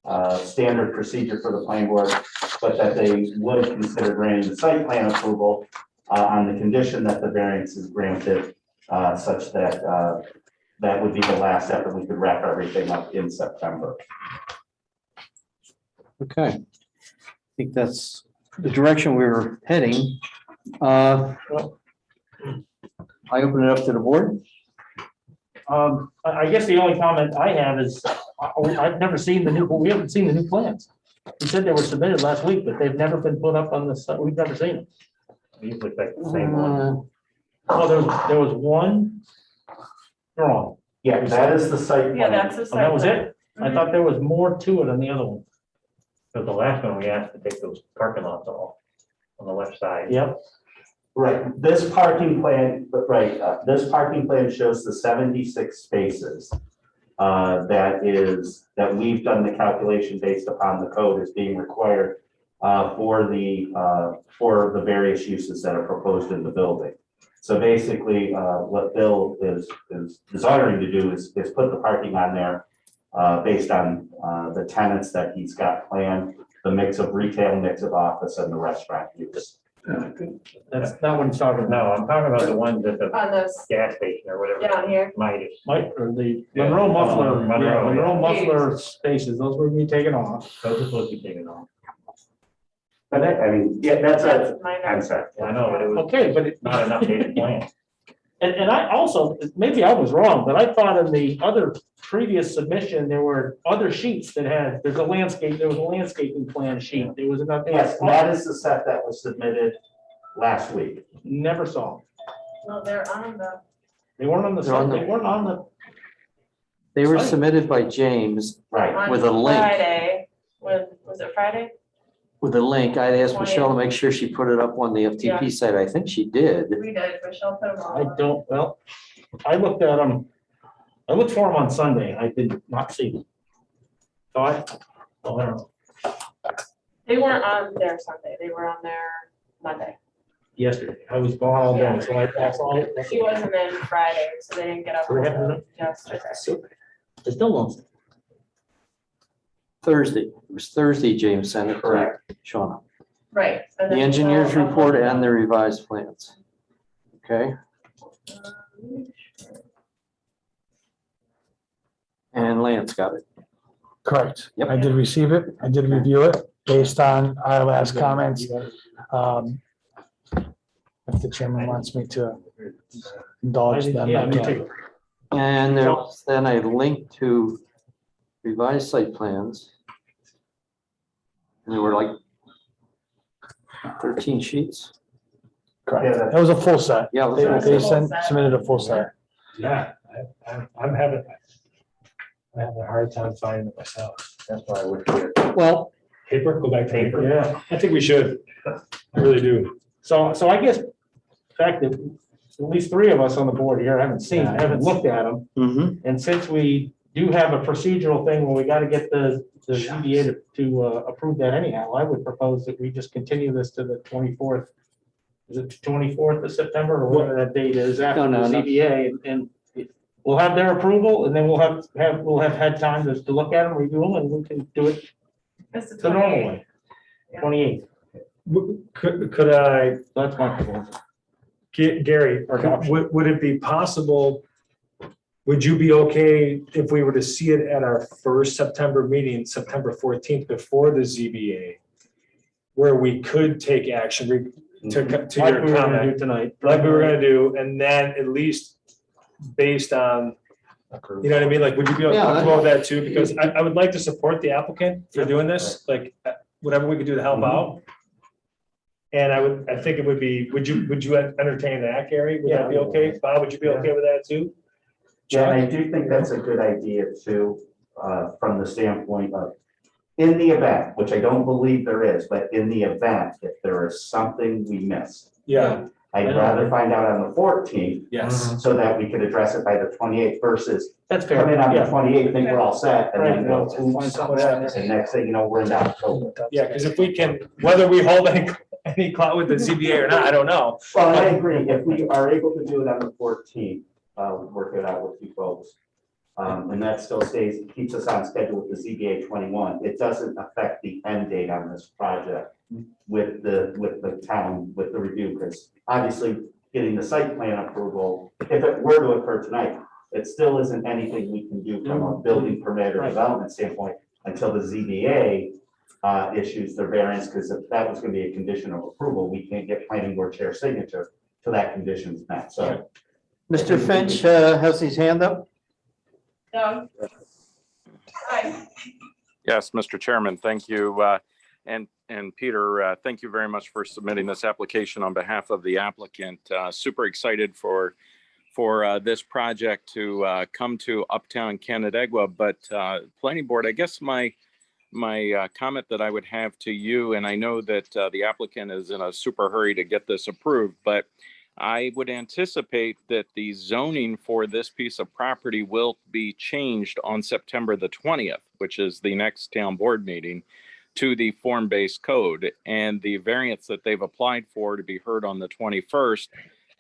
of standard procedure for the planning board, but that they would consider granting the site plan approval on the condition that the variance is granted such that that would be the last step, and we could wrap everything up in September. Okay. I think that's the direction we were heading. I open it up to the board. I guess the only comment I have is, I've never seen we haven't seen the new plans. You said they were submitted last week, but they've never been put up on the site. We've never seen them. You look like the same one. Oh, there was one drawing. Yeah, that is the site. Yeah, plan. that's the And site. that was it? I Mhm. thought there was more to it than the other one. So the last one, we asked to take those parking lots off on the left side. Yep. Right, this parking plan, this parking plan shows the 76 spaces. That we've done the calculation based upon the code as being required for the various uses that are proposed in the building. So basically, what Bill is desiring to do is put the parking on there based on the tenants that he's got planned, the mix of retail, mix of office, and the restaurant use. That's not what I'm talking about. No, I'm talking about the ones at the On this, gas station or whatever. down here. Midas. Mike, or the Yeah. Monroe muffler, Monroe, yeah. Monroe muffler spaces, those were being taken off. Those are supposed to be taken off. But I mean, yeah, that's a my note. concept. I know, but it was Okay, but it, not an updated plan. and I also, maybe I was wrong, but I thought in the other previous submission, there were other sheets that had, there was a landscaping plan sheet. There was another. Yes, that is the set that was submitted last week. Never saw. 'em. No, they're on the, They weren't on the, They're on site. They weren't on the, They were Site. submitted by James Right. on With a link. Friday, was it Friday? with a link. I asked Michelle to make sure she put it up on the FTP site. I think she did. We did, Michelle put them I on. don't, well, I looked at them. I looked for them on Sunday. I did not see them. So I don't know. They weren't on there Sunday, they were on there Monday. Yesterday, I was gone all day, so that's all. She wasn't in Friday, so they didn't get up So they haven't until been yesterday. They still don't. Thursday. It was Thursday, James sent it. Correct. Shauna. Right. and The then engineer's Michelle- report and the revised plans. Okay, and Lance got it. Correct. Yep. I did receive it. I did review it based on our last comments. If the chairman wants me to indulge them, Yeah, I me can. too. And there was then a link to revised site plans. And there were like 13 sheets. Correct. That was a full set. Yeah, it was They a- submitted a full set. Yeah, I'm having a hard time finding it myself. That's why I wish we had. well, Paper, go back to paper. Yeah. I think we should. I really do. So I guess, the fact that at least three of us on the board here haven't seen, haven't looked at them. Mhm. And since we do have a procedural thing where we got to get the ZBA to approve that anyhow, I would propose that we just continue this to the 24th. Is it 24th of September or whatever that date is after the No. ZBA? And we'll have their approval and then we'll have had time to look at them, review them, and we can do it It's the the normal 28th. way. 28th, Could I, that's my proposal. Gary, would it be possible, would you be okay if we were to see it at our first September meeting, September 14th, before the ZBA? Where we could take action to Like your we were gonna comment, do tonight. like we were gonna do, and then at least based on, you know what I mean? Like, would you be Yeah, comfortable with that too? Because I would like to support the applicant for doing this, like, whatever we could do to help out. And I think it would be, would you entertain that, Gary? Would that be okay? Bob, would you be okay with that too? Yeah, and I do think that's a good idea too, from the standpoint of, in the event, which I don't believe there is, but in the event, if there is something we missed, Yeah, I'd rather find out on the 14th yes. so that we could address it by the 28th versus That's fair. come in on the Yeah. 28th, think we're all set, and then Right, go, no, find oops, something down there. and next thing you know, we're in October. Yeah, because if we can, whether we hold any clout with the ZBA or not, I don't know. Well, I agree, if we are able to do it on the 14th, we'll work it out with you folks. And that still keeps us on schedule with the ZBA 21. It doesn't affect the end date on this project with the town, with the review, because obviously getting the site plan approval, if it were to occur tonight, it still isn't anything we can do from a building permit or Right. development standpoint until the ZBA issues their variance, because if that was gonna be a condition of approval, we can't get planning board chair signature till that condition's met, so. Mr. Finch has his hand up. Doug? Hi. Yes, Mr. Chairman, thank you. And Peter, thank you very much for submitting this application on behalf of the applicant. Super excited for this project to come to Uptown Canandaigua. But Planning Board, I guess my comment that I would have to you, and I know that the applicant is in a super hurry to get this approved, but I would anticipate that the zoning for this piece of property will be changed on September the 20th, which is the next town board meeting, to the form-based code. And the variance that they've applied for to be heard on the 21st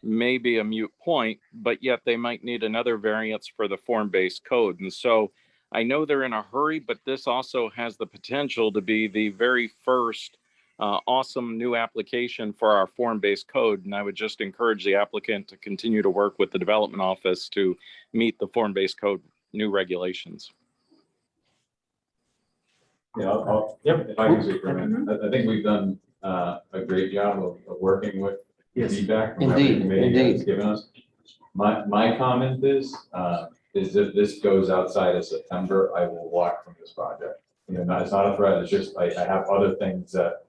may be a moot point, but yet they might need another variance for the form-based code. And so I know they're in a hurry, but this also has the potential to be the very first awesome new application for our form-based code. And I would just encourage the applicant to continue to work with the development office to meet the form-based code new regulations. Yeah, if I can speak for a minute, I think we've done a great job of working with feedback. from every Indeed, committee has indeed. given us. My comment is if this goes outside of September, I will walk from this project. You know, it's not a threat, it's just, I have other things that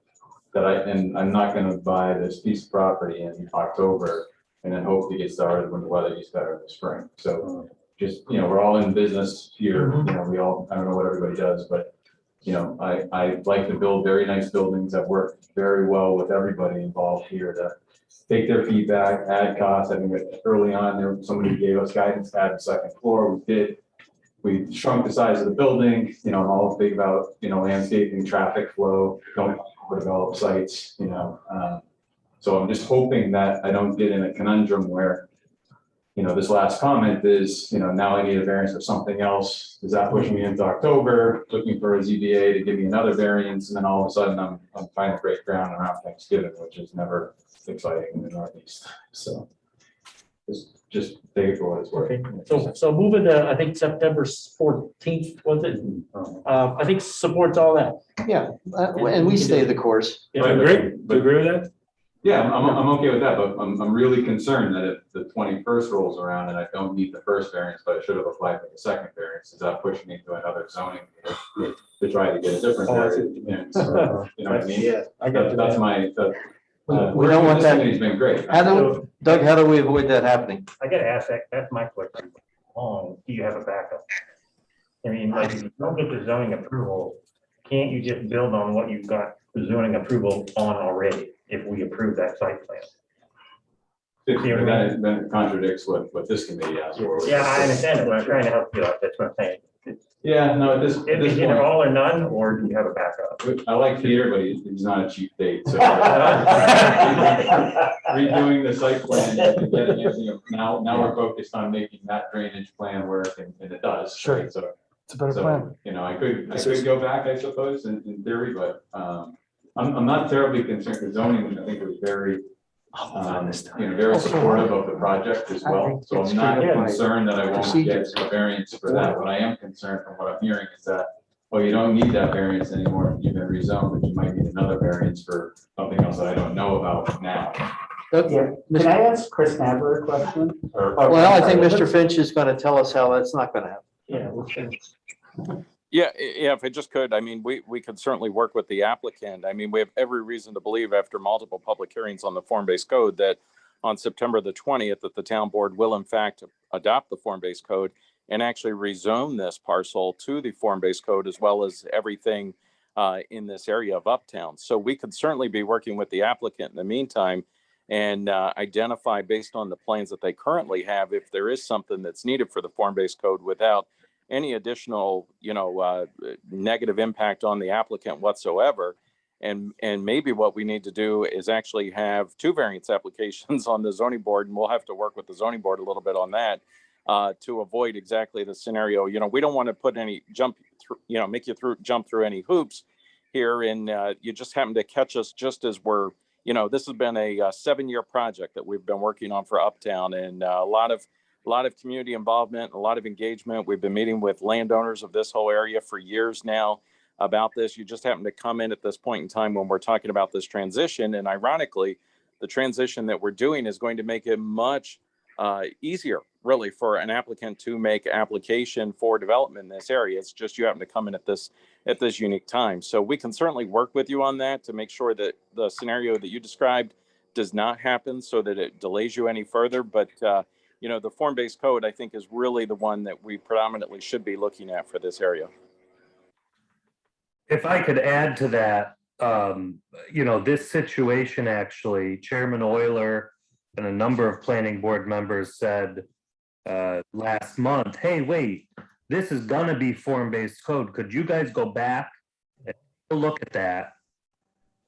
and I'm not gonna buy this piece of property in October and then hope to get started when the weather gets better in the spring. So just, you know, we're all in business here, you know, we all, I don't know what everybody does, but you know, I like to build very nice buildings that work very well with everybody involved here to take their feedback, add costs. I think that early on there, somebody gave us guidance, add a second floor, we did. We shrunk the size of the building, you know, I'm all big about, you know, landscaping, traffic flow, don't overdevelop sites, you know. So I'm just hoping that I don't get in a conundrum where, you know, this last comment is, you know, now I need a variance for something else. Does that push me into October, looking for a ZBA to give me another variance? And then all of a sudden I'm trying to break ground around Thanksgiving, which is never exciting in the Northeast. So just take it for what it's worth. Okay, so moving to, I think September 14th, was it? I think supports all that. Yeah, and we stay the course. Yeah. Do you agree with that? Yeah, I'm okay with that, but I'm really concerned that if the 21st rolls around and I don't meet the first variance, but I should have applied for the second variance, does that push me into another zoning to try to get a different variance? You know what I mean? Yeah, I got you. That's my, We don't want that. He's been great. Doug, how do we avoid that happening? I gotta ask that, that's my question. Do you have a backup? I mean, like, if you don't get the zoning approval, can't you just build on what you've got the zoning approval on already, if we approve that site plan? Then it contradicts what this committee asked for. Yeah, I understand it, but I'm trying to help you out, that's what I'm saying. Yeah, no, at this It'd be either point, all or none, or do you have a backup? I like Peter, but he's not a cheap date, so. Redoing the site plan, and getting it, now we're focused on making that drainage plan work, and it does. Sure. right? So, It's a better plan. I could go back, I suppose, in theory, but, I'm not terribly concerned, because zoning, I think, was very, very supportive of the project as well. So I'm not concerned that I won't get a variance for that. What I am concerned from what I'm hearing is that, well, you don't need that variance anymore. You've been rezoned, but you might need another variance for something else that I don't know about now. Yeah, can I ask Chris Nabber a question? Well, I think Mr. Finch is gonna tell us how that's not gonna happen. Yeah. we'll finish. Yeah, if I just could, I mean, we could certainly work with the applicant. I mean, we have every reason to believe after multiple public hearings on the form-based code that on September the 20th, that the town board will in fact adopt the form-based code and actually rezone this parcel to the form-based code as well as everything in this area of Uptown. So we could certainly be working with the applicant in the meantime and identify based on the plans that they currently have, if there is something that's needed for the form-based code without any additional, negative impact on the applicant whatsoever. And maybe what we need to do is actually have 2 variance applications on the zoning board, and we'll have to work with the zoning board a little bit on that to avoid exactly the scenario. We don't want to put any jump through any hoops here, and you just happen to catch us just as we're, this has been a 7-year project that we've been working on for Uptown, and a lot of community involvement, a lot of engagement. We've been meeting with landowners of this whole area for years now about this. You just happen to come in at this point in time when we're talking about this transition. And ironically, the transition that we're doing is going to make it much easier, really, for an applicant to make application for development in this area. It's just you happen to come in at this unique time. So we can certainly work with you on that to make sure that the scenario that you described does not happen so that it delays you any further. But the form-based code, I think, is really the one that we predominantly should be looking at for this area. If I could add to that, this situation, actually, Chairman Euler and a number of planning board members said last month, hey, wait, this is gonna be form-based code. Could you guys go back and look at that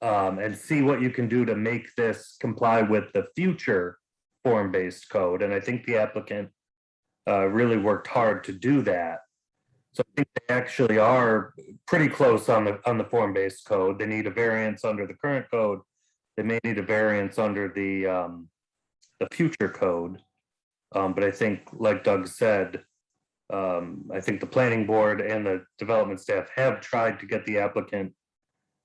and see what you can do to make this comply with the future form-based code? And I think the applicant really worked hard to do that. So I think they actually are pretty close on the form-based code. They need a variance under the current code. They may need a variance under the future code. But I think, like Doug said, I think the planning board and the development staff have tried to get the applicant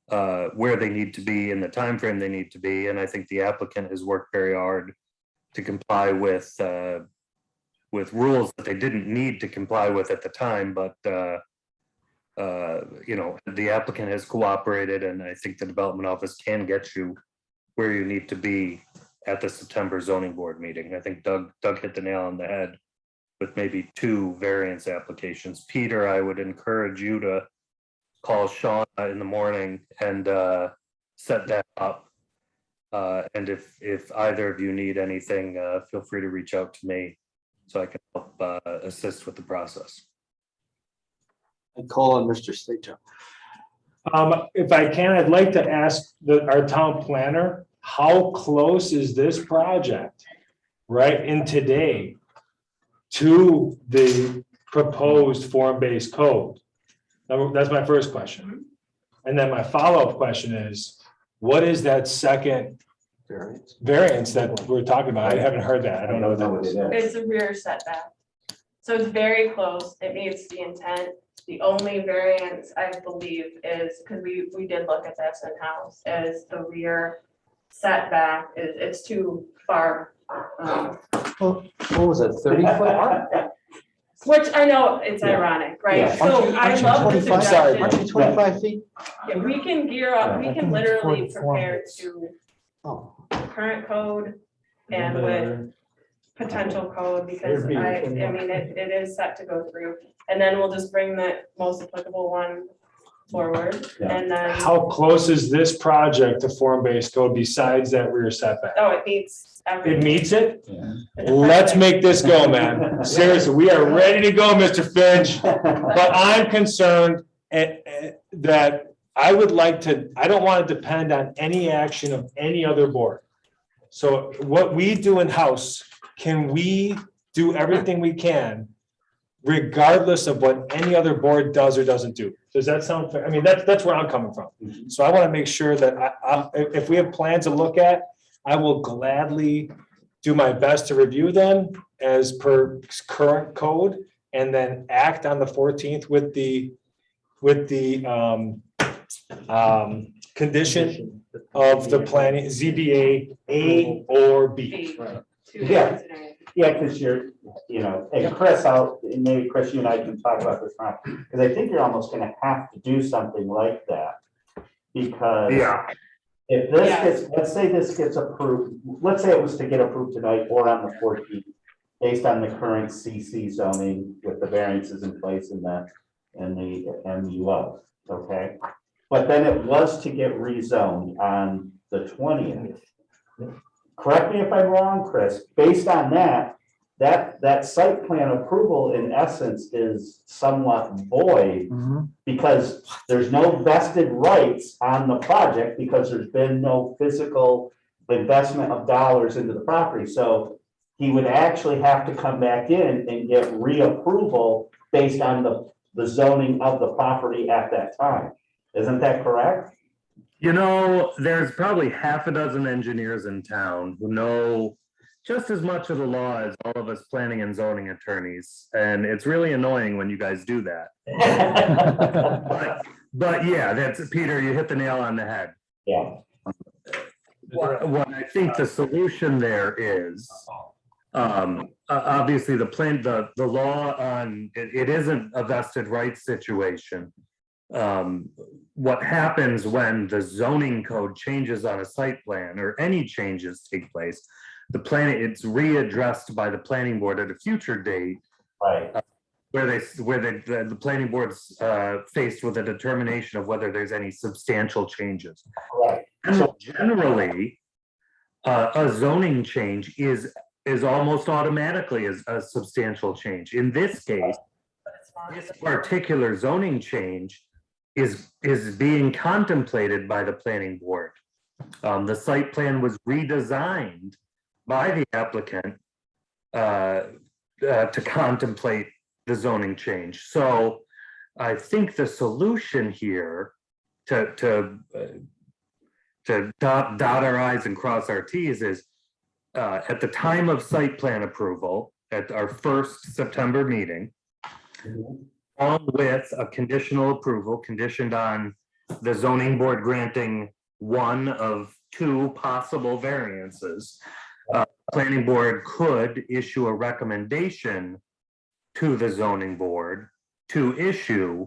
where they need to be in the timeframe they need to be. And I think the applicant has worked very hard to comply with rules that they didn't need to comply with at the time, but the applicant has cooperated, and I think the development office can get you where you need to be at the September zoning board meeting. I think Doug hit the nail on the head with maybe 2 variance applications. Peter, I would encourage you to call Sean in the morning and set that up. And if either of you need anything, feel free to reach out to me so I can help assist with the process. I call on Mr. Stacho. If I can, I'd like to ask our town planner, how close is this project right in today to the proposed form-based code? That's my first question. And then my follow-up question is, what is that second variance that we're talking about? I haven't heard that. I don't know what that is. It's a rear setback. So it's very close. It meets the intent. The only variance, I believe, is, because we did look at this in-house, is the rear setback. It's too far. What was it, 30 foot? Which I know it's ironic, right? Yeah. So I love the suggestion. Aren't you 25 feet? Yeah, we can gear up, we can literally prepare to the current code and with potential code, because it is set to go through. And then we'll just bring the most applicable one forward, and then, How close is this project to form-based code besides that rear setback? oh, it meets It everything. meets it? Let's make this go, man. Seriously, we are ready to go, Mr. Finch. But I'm concerned that I would like to, I don't want to depend on any action of any other board. So what we do in-house, can we do everything we can regardless of what any other board does or doesn't do? Does that sound fair? I mean, that's where I'm coming from. So I want to make sure that if we have plans to look at, I will gladly do my best to review them as per current code and then act on the 14th with the condition of the planning, ZBA A or B. Yeah. Yeah, because you're, you know, and Chris, and maybe Chris, you and I can talk about this now, because I think you're almost gonna have to do something like that. Because if this gets, let's say this gets approved, let's say it was to get approved tonight or on the 14th, based on the current CC zoning with the variances in place in the MUO, okay? But then it was to get rezoned on the 20th. Correct me if I'm wrong, Chris, based on that site plan approval in essence is somewhat void because there's no vested rights on the project because there's been no physical investment of dollars into the property. So he would actually have to come back in and get reapproval based on the zoning of the property at that time. Isn't that correct? You know, there's probably half a dozen engineers in town who know just as much of the law as all of us planning and zoning attorneys. And it's really annoying when you guys do that. But yeah, that's, Peter, you hit the nail on the head. Yeah. What I think the solution there is, obviously the law on, it isn't a vested rights situation. What happens when the zoning code changes on a site plan or any changes take place, it's readdressed by the planning board at a future date. Right. Where the planning board's faced with a determination of whether there's any substantial changes. Right. So generally, a zoning change is almost automatically a substantial change. In this case, this particular zoning change is being contemplated by the planning board. The site plan was redesigned by the applicant to contemplate the zoning change. So I think the solution here to dot our I's and cross our T's is at the time of site plan approval at our first September meeting, along with a conditional approval conditioned on the zoning board granting one of two possible variances, planning board could issue a recommendation to the zoning board to issue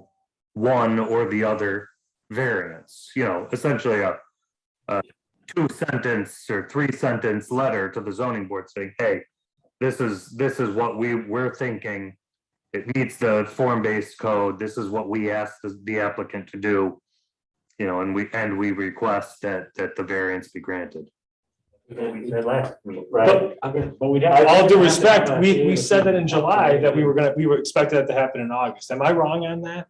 one or the other variance, you know, essentially a 2-sentence or 3-sentence letter to the zoning board saying, hey, this is what we're thinking. It meets the form-based code. This is what we asked the applicant to do, you know, and we request that the variance be granted. Right. But we, all due respect, we said that in July that we were expecting that to happen in August. Am I wrong on that?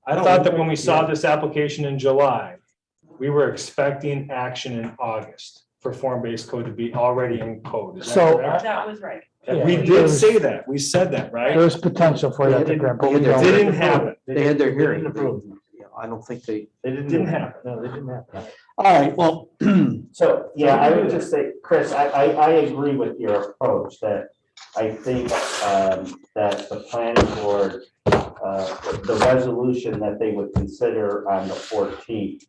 I thought that when we saw this application in July, we were expecting action in August for form-based code to be already in code. Is that So- correct? That was right. We did say that. We said that, right? There's potential for that to grant, but we It don't. didn't happen. They had their hearing. Didn't approve. I don't think they. Didn't happen. No, they didn't happen. All right, well, So, yeah, I would just say, Chris, I agree with your approach that I think that the planning board, the resolution that they would consider on the 14th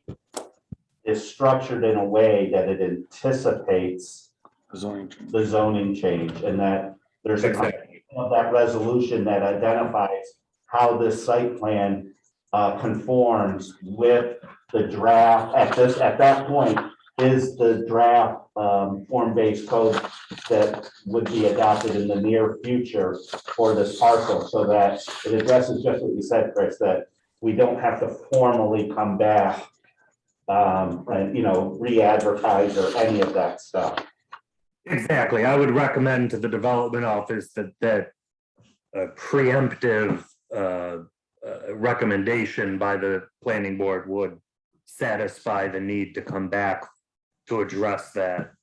is structured in a way that it anticipates the zoning change and that there's a component of that resolution that identifies how this site plan conforms with the draft at that point is the draft form-based code that would be adopted in the near future for this parcel so that it addresses just what you said, Chris, that we don't have to formally come back, and, re-advertise or any of that stuff. Exactly. I would recommend to the development office that a preemptive recommendation by the planning board would satisfy the need to come back to address that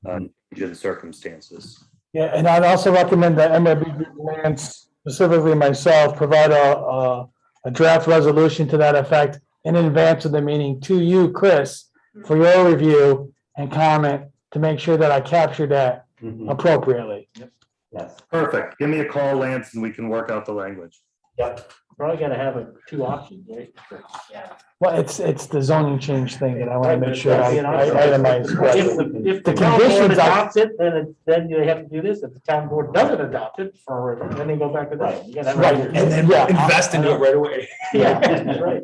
in circumstances. Yeah, and I'd also recommend that MRB Group Lance, specifically myself, provide a draft resolution to that effect in advance of the meeting to you, Chris, for your review and comment to make sure that I capture that appropriately. Yes. Perfect. Give me a call, Lance, and we can work out the language. Yep. Probably gotta have two options, right? Well, it's the zoning change thing that I want to make sure I Right, itemize. If correctly. if The the town board conditions I- adopts it, then they have to do this. If the town board doesn't adopt it, then they go back to that. You gotta have- Right, and then Yeah. invest into it right away. Yeah, that's right.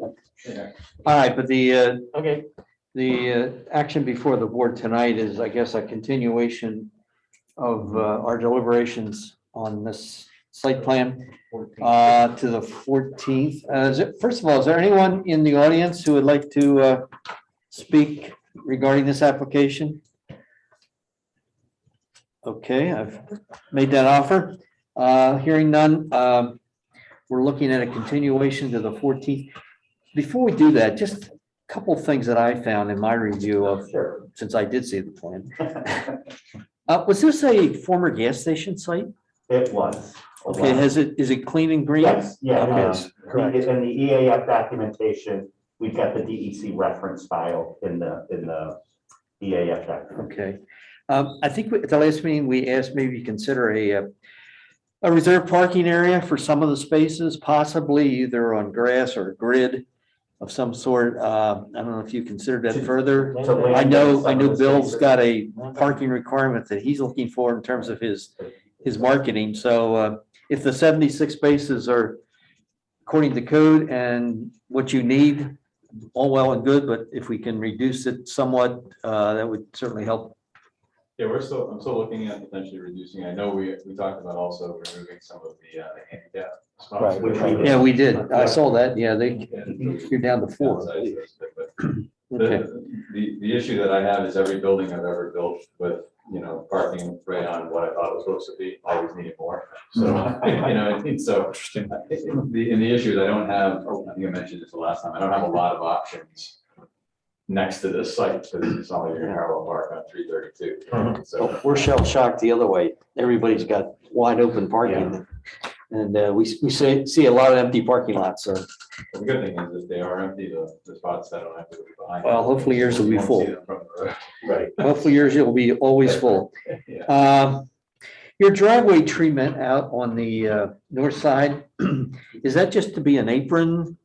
All right, but Okay, the action before the board tonight is, I guess, a continuation of our deliberations on this site plan to the 14th. First of all, is there anyone in the audience who would like to speak regarding this application? Okay, I've made that offer. Hearing none, we're looking at a continuation to the 14th. Before we do that, just a couple of things that I found in my review of, since I did see the plan. Was this a former gas station site? It was. Okay, is it clean and green? Yes, yeah. Okay. In the EAF documentation, we've got the DEC reference file in the EAF document. Okay. I think at the last meeting, we asked maybe consider a reserved parking area for some of the spaces, possibly either on grass or grid of some sort. I don't know if you considered that further. I know Bill's got a parking requirement that he's looking for in terms of his marketing. So if the 76 spaces are according to code and what you need, all well and good, but if we can reduce it somewhat, that would certainly help. Yeah, I'm still looking at potentially reducing. I know we talked about also removing some of the handicap spots. Right. Yeah, we did. I saw that. Yeah, you're down to 4. Okay. The issue that I have is every building I've ever built with, parking right on what I thought it was supposed to be, always needed more. So, so the issue is I don't have, I think I mentioned this the last time, I don't have a lot of options next to this site, because it's not like you're parallel park on 332. So We're shell shocked the other way. Everybody's got wide open parking. And we see a lot of empty parking lots, so. the good thing is if they are empty, the spots that don't have to be behind. Well, hopefully yours will be You won't full. see them from the road. Right. Hopefully yours will be always full. Yeah. Your driveway treatment out on the north side, is that just to be an apron?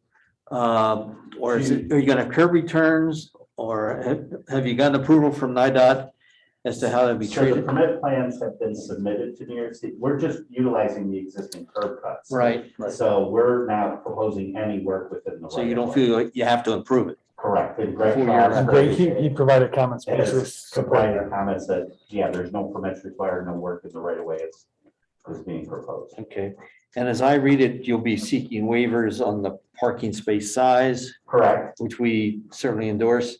Or are you gonna have curb returns, or have you gotten approval from NIDOT as to how to be So the treated? permit plans have been submitted to New York State. We're just utilizing the existing curb cuts. Right. So we're not proposing any work within the. So you right don't of way. feel like you have to improve it? Correct. And Greg Before Cross- And Greg, he provided comments. Has provided comments that, yeah, there's no permits required, no work in the right of way is being proposed. Okay, and as I read it, you'll be seeking waivers on the parking space size, Correct. which we certainly endorse.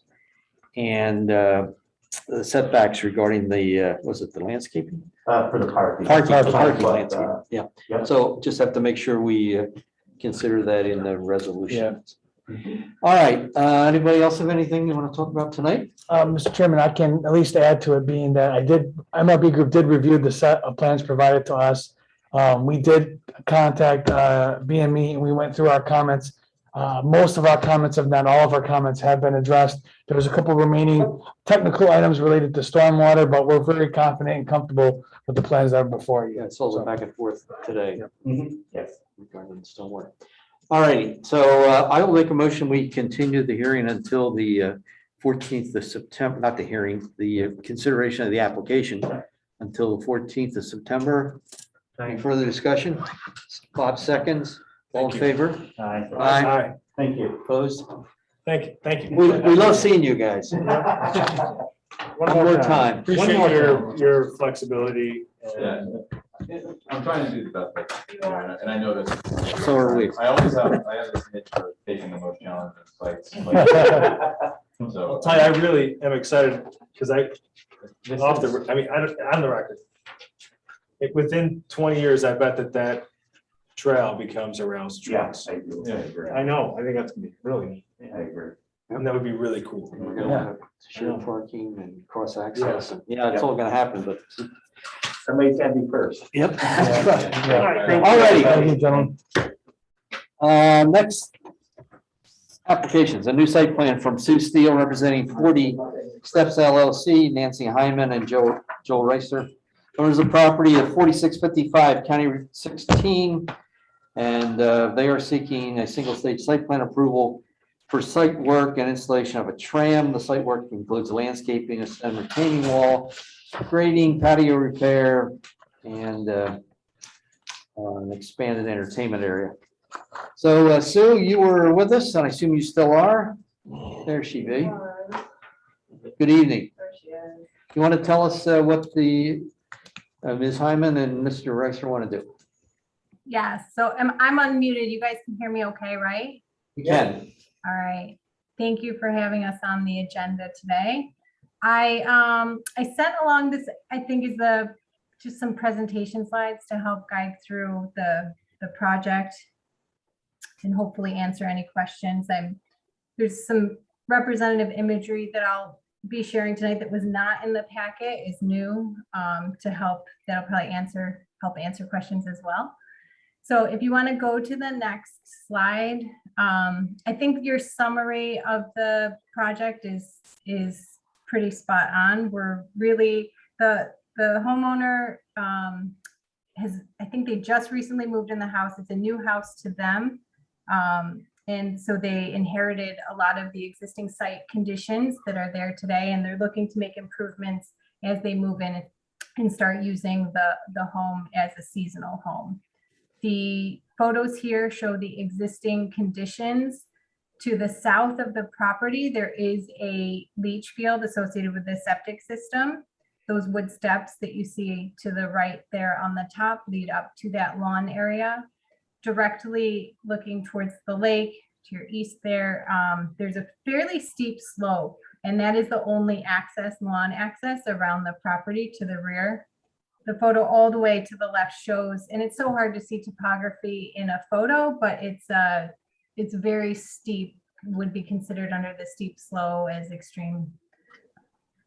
And the setbacks regarding the, was it the landscaping? For the parking. Parking But, landscape, yeah. yep. So just have to make sure we consider that in the resolution. All right, anybody else have anything you want to talk about tonight? Mr. Chairman, I can at least add to it, being that MLB Group did review the set of plans provided to us. We did contact BME and we went through our comments. Most of our comments, if not all of our comments, have been addressed. There was a couple remaining technical items related to stormwater, but we're very confident and comfortable with the plans that are before you. Yeah, it's all back and forth today. Yes. Regarding the stormwater. All righty, so I will make a motion, we continue the hearing until the 14th of September, not the hearing, the consideration of the application until the 14th of September. Any further discussion? Bob seconds, all in favor? Aye. Aye. Thank you. Opposed? Thank you. We love seeing you guys. One more time. Appreciate your flexibility. Yeah. I'm trying to do the best I can, and I know this. So are we. I have this itch for taking the most challenging sites. So. I'll tell you, I really am excited because on the record. Within 20 years, I bet that trail becomes a Rouse Trail. Yes, I agree. I know, I think that's gonna be really neat. I agree. And that would be really cool. We're gonna have shared parking and cross access. And yeah, it's all gonna happen, but. Somebody's gotta be first. Yep. Yeah. All righty. Thank you, gentlemen. Next applications, a new site plan from Sue Steele representing 40 Steps LLC, Nancy Hyman and Joel Reister. Owners of property of 4655 County Route 16. And they are seeking a single stage site plan approval for site work and installation of a tram. The site work includes landscaping, a retaining wall, grading, patio repair, and an expanded entertainment area. So Sue, you were with us, and I assume you still are. There she be. Good evening. There she is. You want to tell us what the Ms. Hyman and Mr. Reister want to do? Yes, so I'm unmuted. You guys can hear me okay, right? You can. All right. Thank you for having us on the agenda today. I sent along this, I think is just some presentation slides to help guide through the project and hopefully answer any questions. There's some representative imagery that I'll be sharing tonight that was not in the packet, is new that'll probably help answer questions as well. So if you want to go to the next slide, I think your summary of the project is pretty spot on. We're really, the homeowner I think they just recently moved in the house. It's a new house to them. And so they inherited a lot of the existing site conditions that are there today, and they're looking to make improvements as they move in and start using the home as a seasonal home. The photos here show the existing conditions. To the south of the property, there is a leach field associated with the septic system. Those wood steps that you see to the right there on the top lead up to that lawn area. Directly looking towards the lake to your east there, there's a fairly steep slope, and that is the only lawn access around the property to the rear. The photo all the way to the left shows, and it's so hard to see topography in a photo, but it's very steep, would be considered under the steep slope as extreme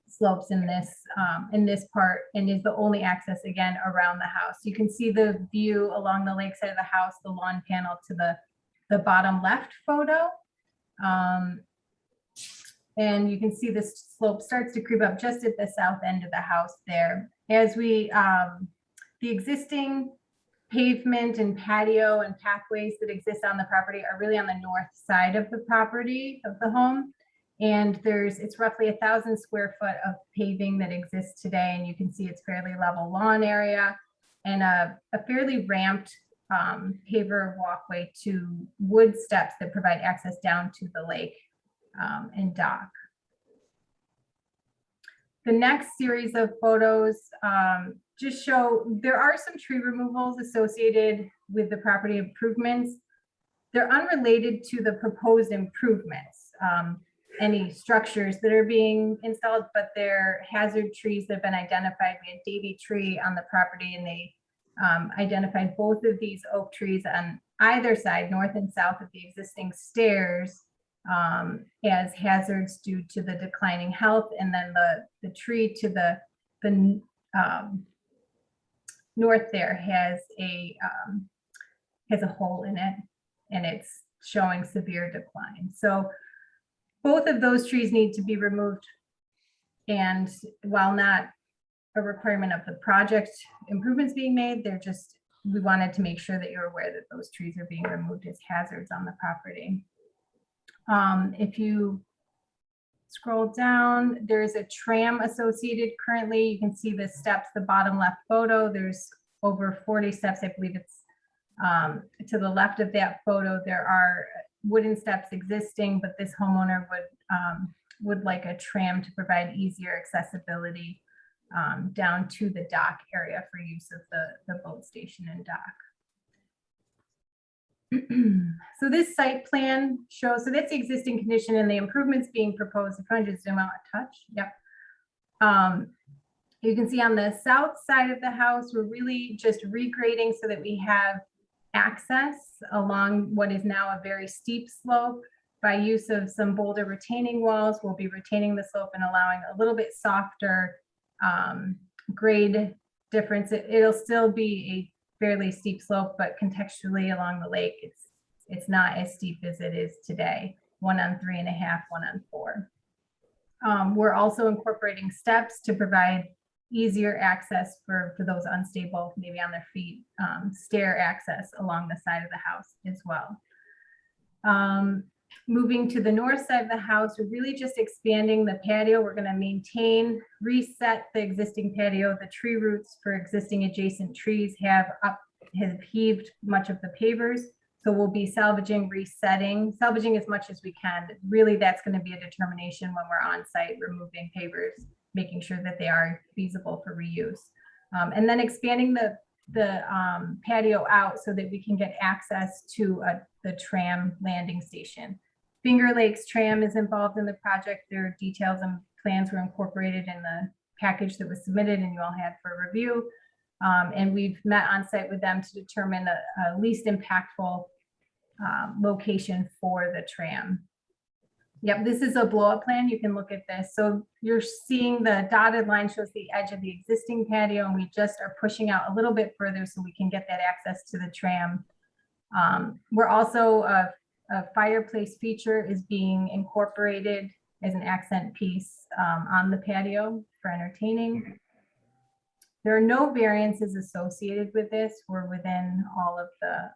slopes in this part, and is the only access again around the house. You can see the view along the lakeside of the house, the lawn panel to the bottom left photo. And you can see this slope starts to creep up just at the south end of the house there. As the existing pavement and patio and pathways that exist on the property are really on the north side of the property of the home. And it's roughly 1,000 square foot of paving that exists today. And you can see it's fairly level lawn area and a fairly ramped paver walkway to wood steps that provide access down to the lake and dock. The next series of photos just show there are some tree removals associated with the property improvements. They're unrelated to the proposed improvements, any structures that are being installed, but they're hazard trees that have been identified. We had Davy tree on the property, and they identified both of these oak trees on either side, north and south of the existing stairs, as hazards due to the declining health. And then the tree to the north there has a hole in it, and it's showing severe decline. So both of those trees need to be removed. And while not a requirement of the project improvements being made, we wanted to make sure that you're aware that those trees are being removed as hazards on the property. If you scroll down, there's a tram associated currently. You can see the steps, the bottom left photo. There's over 40 steps. I believe it's to the left of that photo. There are wooden steps existing, but this homeowner would would like a tram to provide easier accessibility down to the dock area for use of the boat station and dock. So this site plan shows, so that's the existing condition and the improvements being proposed. If I just zoom out a touch, yep. You can see on the south side of the house, we're really just regrading so that we have access along what is now a very steep slope. By use of some boulder retaining walls, we'll be retaining the slope and allowing a little bit softer grade difference. It'll still be a fairly steep slope, but contextually along the lake, it's not as steep as it is today. 1 on 3.5, 1 on 4. We're also incorporating steps to provide easier access for those unstable, maybe on their feet, stair access along the side of the house as well. Moving to the north side of the house, we're really just expanding the patio. We're going to maintain, reset the existing patio. The tree roots for existing adjacent trees have heaved much of the pavers. So we'll be salvaging as much as we can. Really, that's going to be a determination when we're on site, removing pavers, making sure that they are feasible for reuse. And then expanding the patio out so that we can get access to the tram landing station. Finger Lakes Tram is involved in the project. Their details and plans were incorporated in the package that was submitted and you all had for review. And we've met on site with them to determine a least impactful location for the tram. Yep, this is a blow-up plan. You can look at this. So you're seeing the dotted line shows the edge of the existing patio, and we just are pushing out a little bit further so we can get that access to the tram. We're also, a fireplace feature is being incorporated as an accent piece on the patio for entertaining. There are no variances associated with this. We're within all of the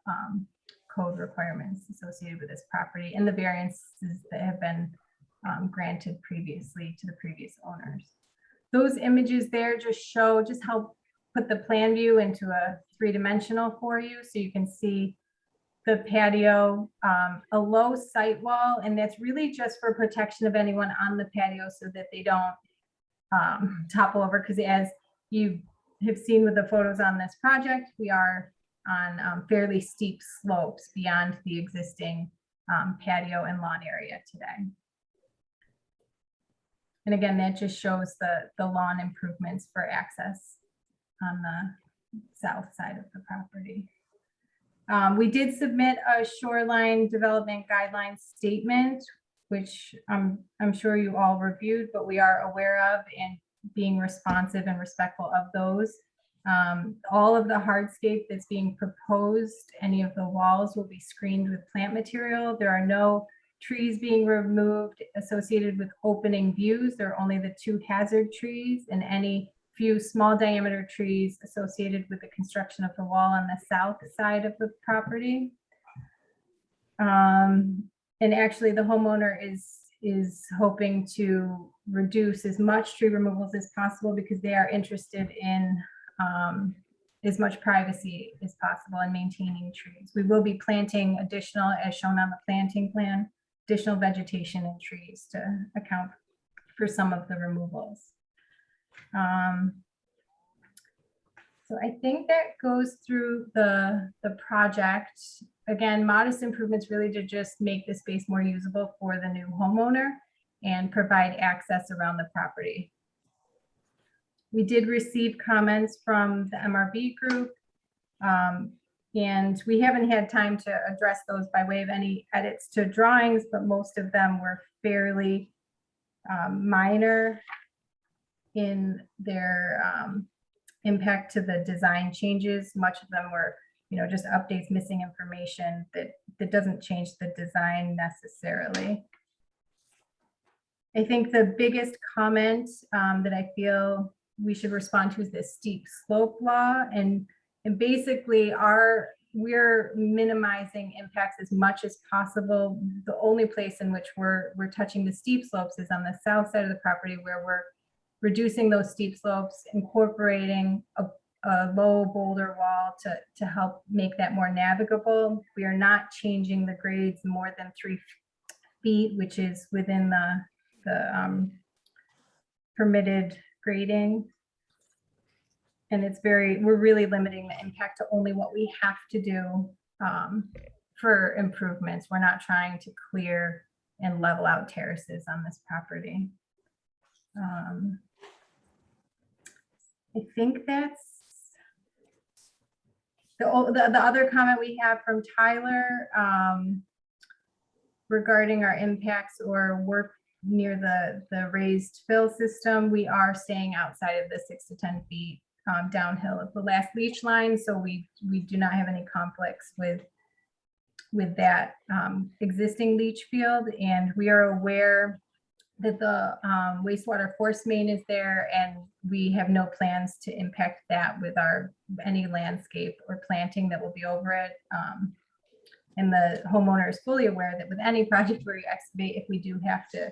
code requirements associated with this property and the variances that have been granted previously to the previous owners. Those images there just help put the plan view into a 3-dimensional for you, so you can see the patio, a low site wall, and that's really just for protection of anyone on the patio so that they don't topple over, because as you have seen with the photos on this project, we are on fairly steep slopes beyond the existing patio and lawn area today. And again, that just shows the lawn improvements for access on the south side of the property. We did submit a shoreline development guidelines statement, which I'm sure you all reviewed, but we are aware of and being responsive and respectful of those. All of the hardscape that's being proposed, any of the walls will be screened with plant material. There are no trees being removed associated with opening views. There are only the 2 hazard trees and any few small diameter trees associated with the construction of the wall on the south side of the property. And actually the homeowner is hoping to reduce as much tree removals as possible because they are interested in as much privacy as possible and maintaining trees. We will be planting additional, as shown on the planting plan, additional vegetation and trees to account for some of the removals. So I think that goes through the project. Again, modest improvements really to just make the space more usable for the new homeowner and provide access around the property. We did receive comments from the MRB group, and we haven't had time to address those by way of any edits to drawings, but most of them were fairly minor in their impact to the design changes. Much of them were, just updates, missing information that doesn't change the design necessarily. I think the biggest comment that I feel we should respond to is the steep slope law, and basically we're minimizing impacts as much as possible. The only place in which we're touching the steep slopes is on the south side of the property, where we're reducing those steep slopes, incorporating a low boulder wall to help make that more navigable. We are not changing the grades more than 3 feet, which is within permitted grading. And we're really limiting the impact to only what we have to do for improvements. We're not trying to clear and level out terraces on this property. I think that's the other comment we have from Tyler regarding our impacts or work near the raised fill system. We are staying outside of the 6 to 10 feet downhill of the last leach line, so we do not have any conflicts with that existing leach field, and we are aware that the wastewater force main is there, and we have no plans to impact that with any landscape or planting that will be over it. And the homeowner is fully aware that with any project where you excavate, if we do have to,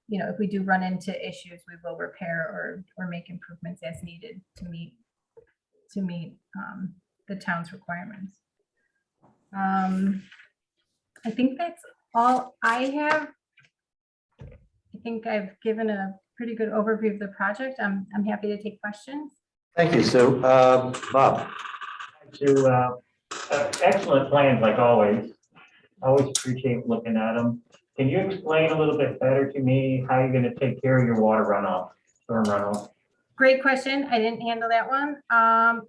if we do run into issues, we will repair or make improvements as needed to meet the town's requirements. I think that's all I have. I think I've given a pretty good overview of the project. I'm happy to take questions. Thank you. So, Bob. Excellent plans, like always. Always appreciate looking at them. Can you explain a little bit better to me how you're going to take care of your water runoff, storm runoff? Great question. I didn't handle that one.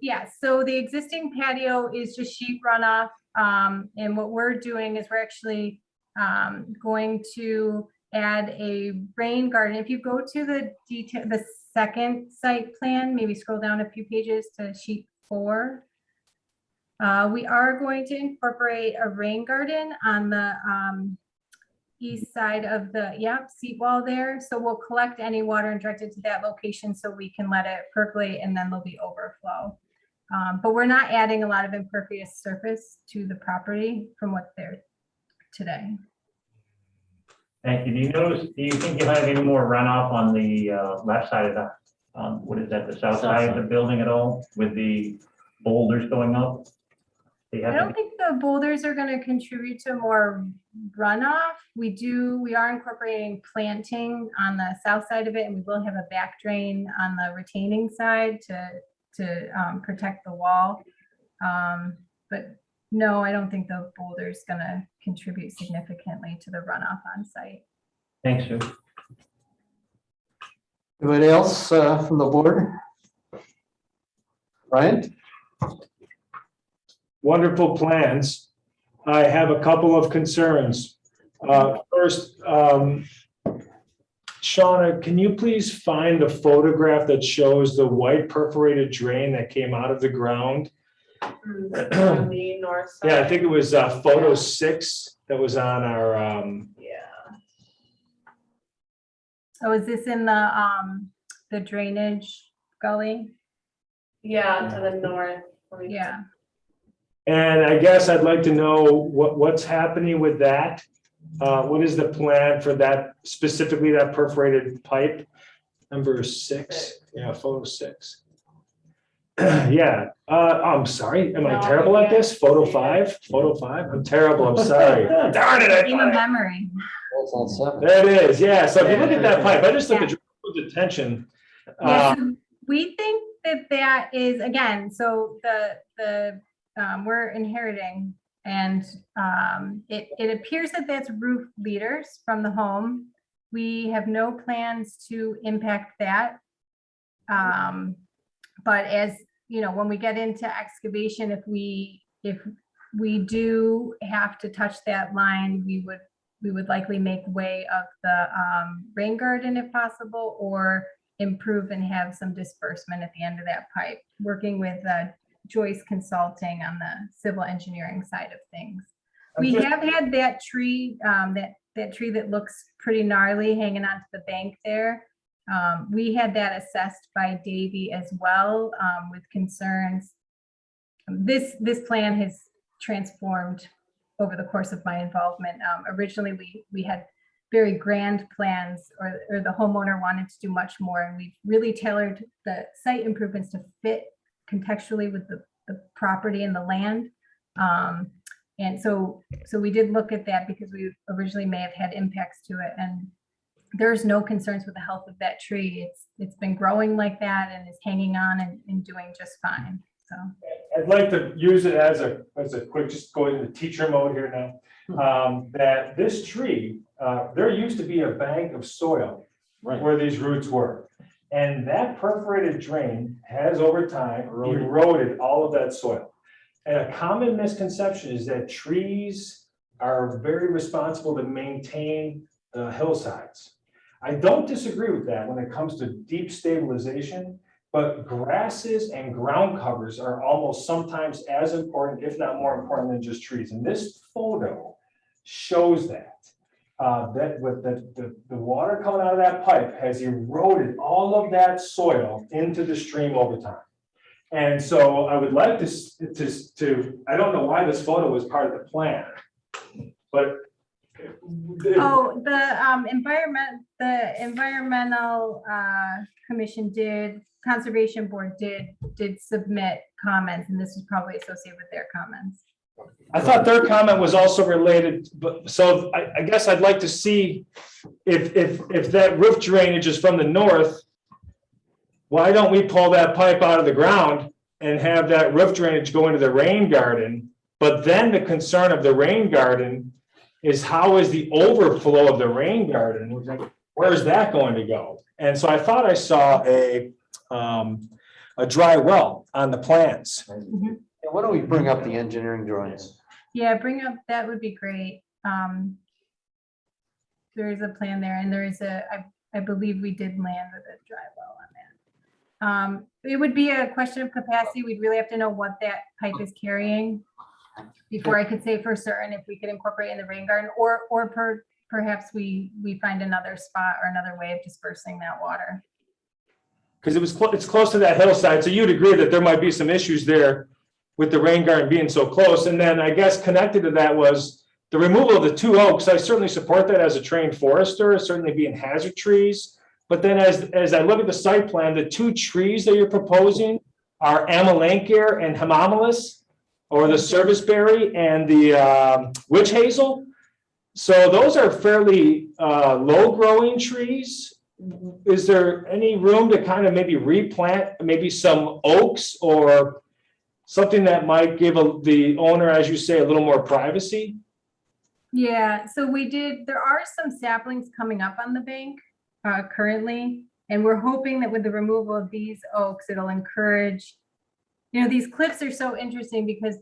Yeah, so the existing patio is just sheet runoff. And what we're doing is we're actually going to add a rain garden. If you go to the second site plan, maybe scroll down a few pages to sheet 4. We are going to incorporate a rain garden on the east side of the seat wall there. So we'll collect any water and direct it to that location so we can let it percolate, and then there'll be overflow. But we're not adding a lot of impervious surface to the property from what's there today. Thank you. Do you think you'll have any more runoff on the left side of the, the south side of the building at all with the boulders going up? I don't think the boulders are going to contribute to more runoff. We are incorporating planting on the south side of it, and we will have a back drain on the retaining side to protect the wall. But no, I don't think the boulder is going to contribute significantly to the runoff on site. Thanks, Sue. Anybody else from the board? Ryan? Wonderful plans. I have a couple of concerns. First, Shauna, can you please find the photograph that shows the white perforated drain that came out of the ground? On the north side. Yeah, I think it was photo 6 that was on our. Oh, is this in the drainage gully? Yeah, to the north. Yeah. And I guess I'd like to know what's happening with that. What is the plan for that, specifically that perforated pipe? Number 6, yeah, photo 6. Yeah, I'm sorry, am I terrible at this? Photo 5, I'm terrible, I'm sorry. Darn it. Game of memory. There it is, yeah, so if you look at that pipe, I just look at your attention. Yeah, so we think that is, again, so we're inheriting, and it appears that that's roof leaders from the home. We have no plans to impact that. But as you know, when we get into excavation, if we do have to touch that line, we would likely make way of the rain garden if possible, or improve and have some disbursement at the end of that pipe, working with Joyce Consulting on the civil engineering side of things. We have had that tree, that tree that looks pretty gnarly hanging onto the bank there. We had that assessed by Davey as well, with concerns. This plan has transformed over the course of my involvement. Originally, we had very grand plans, or the homeowner wanted to do much more, and we've really tailored the site improvements to fit contextually with the property and the land. And so we did look at that because we originally may have had impacts to it, and there's no concerns with the health of that tree. It's been growing like that and is hanging on and doing just fine, so. I'd like to use it as a quick, just go into teacher mode here now. That this tree, there used to be a bank of soil where these roots were. And that perforated drain has over time eroded all of that soil. And a common misconception is that trees are very responsible to maintain the hillsides. I don't disagree with that when it comes to deep stabilization, but grasses and ground covers are almost sometimes as important, if not more important than just trees. And this photo shows that. That with the water coming out of that pipe has eroded all of that soil into the stream over time. And so I would like to I don't know why this photo was part of the plan, but. Oh, the environmental commission conservation board did submit comments, and this was probably associated with their comments. I thought their comment was also related, but so I guess I'd like to see if that roof drainage is from the north, why don't we pull that pipe out of the ground and have that roof drainage go into the rain garden? But then the concern of the rain garden is how is the overflow of the rain garden? Where is that going to go? And so I thought I saw a dry well on the plans. Mm-hmm. Why don't we bring up the engineering drawings? Yeah, bring up, that would be great. There is a plan there, and there is I believe we did land with a dry well on that. It would be a question of capacity. We'd really have to know what that pipe is carrying before I could say for certain if we could incorporate in the rain garden, or perhaps we find another spot or another way of dispersing that water. Because it's close to that hillside, so you'd agree that there might be some issues there with the rain garden being so close. And then I guess connected to that was the removal of the 2 oaks. I certainly support that as a trained forester, certainly being hazard trees. But then as I look at the site plan, the 2 trees that you're proposing are Amelanchier and Hemamelis, or the serviceberry and the witch hazel. So those are fairly low growing trees. Is there any room to kind of maybe replant maybe some oaks or something that might give the owner, as you say, a little more privacy? Yeah, so there are some saplings coming up on the bank currently, and we're hoping that with the removal of these oaks, it'll encourage, these cliffs are so interesting because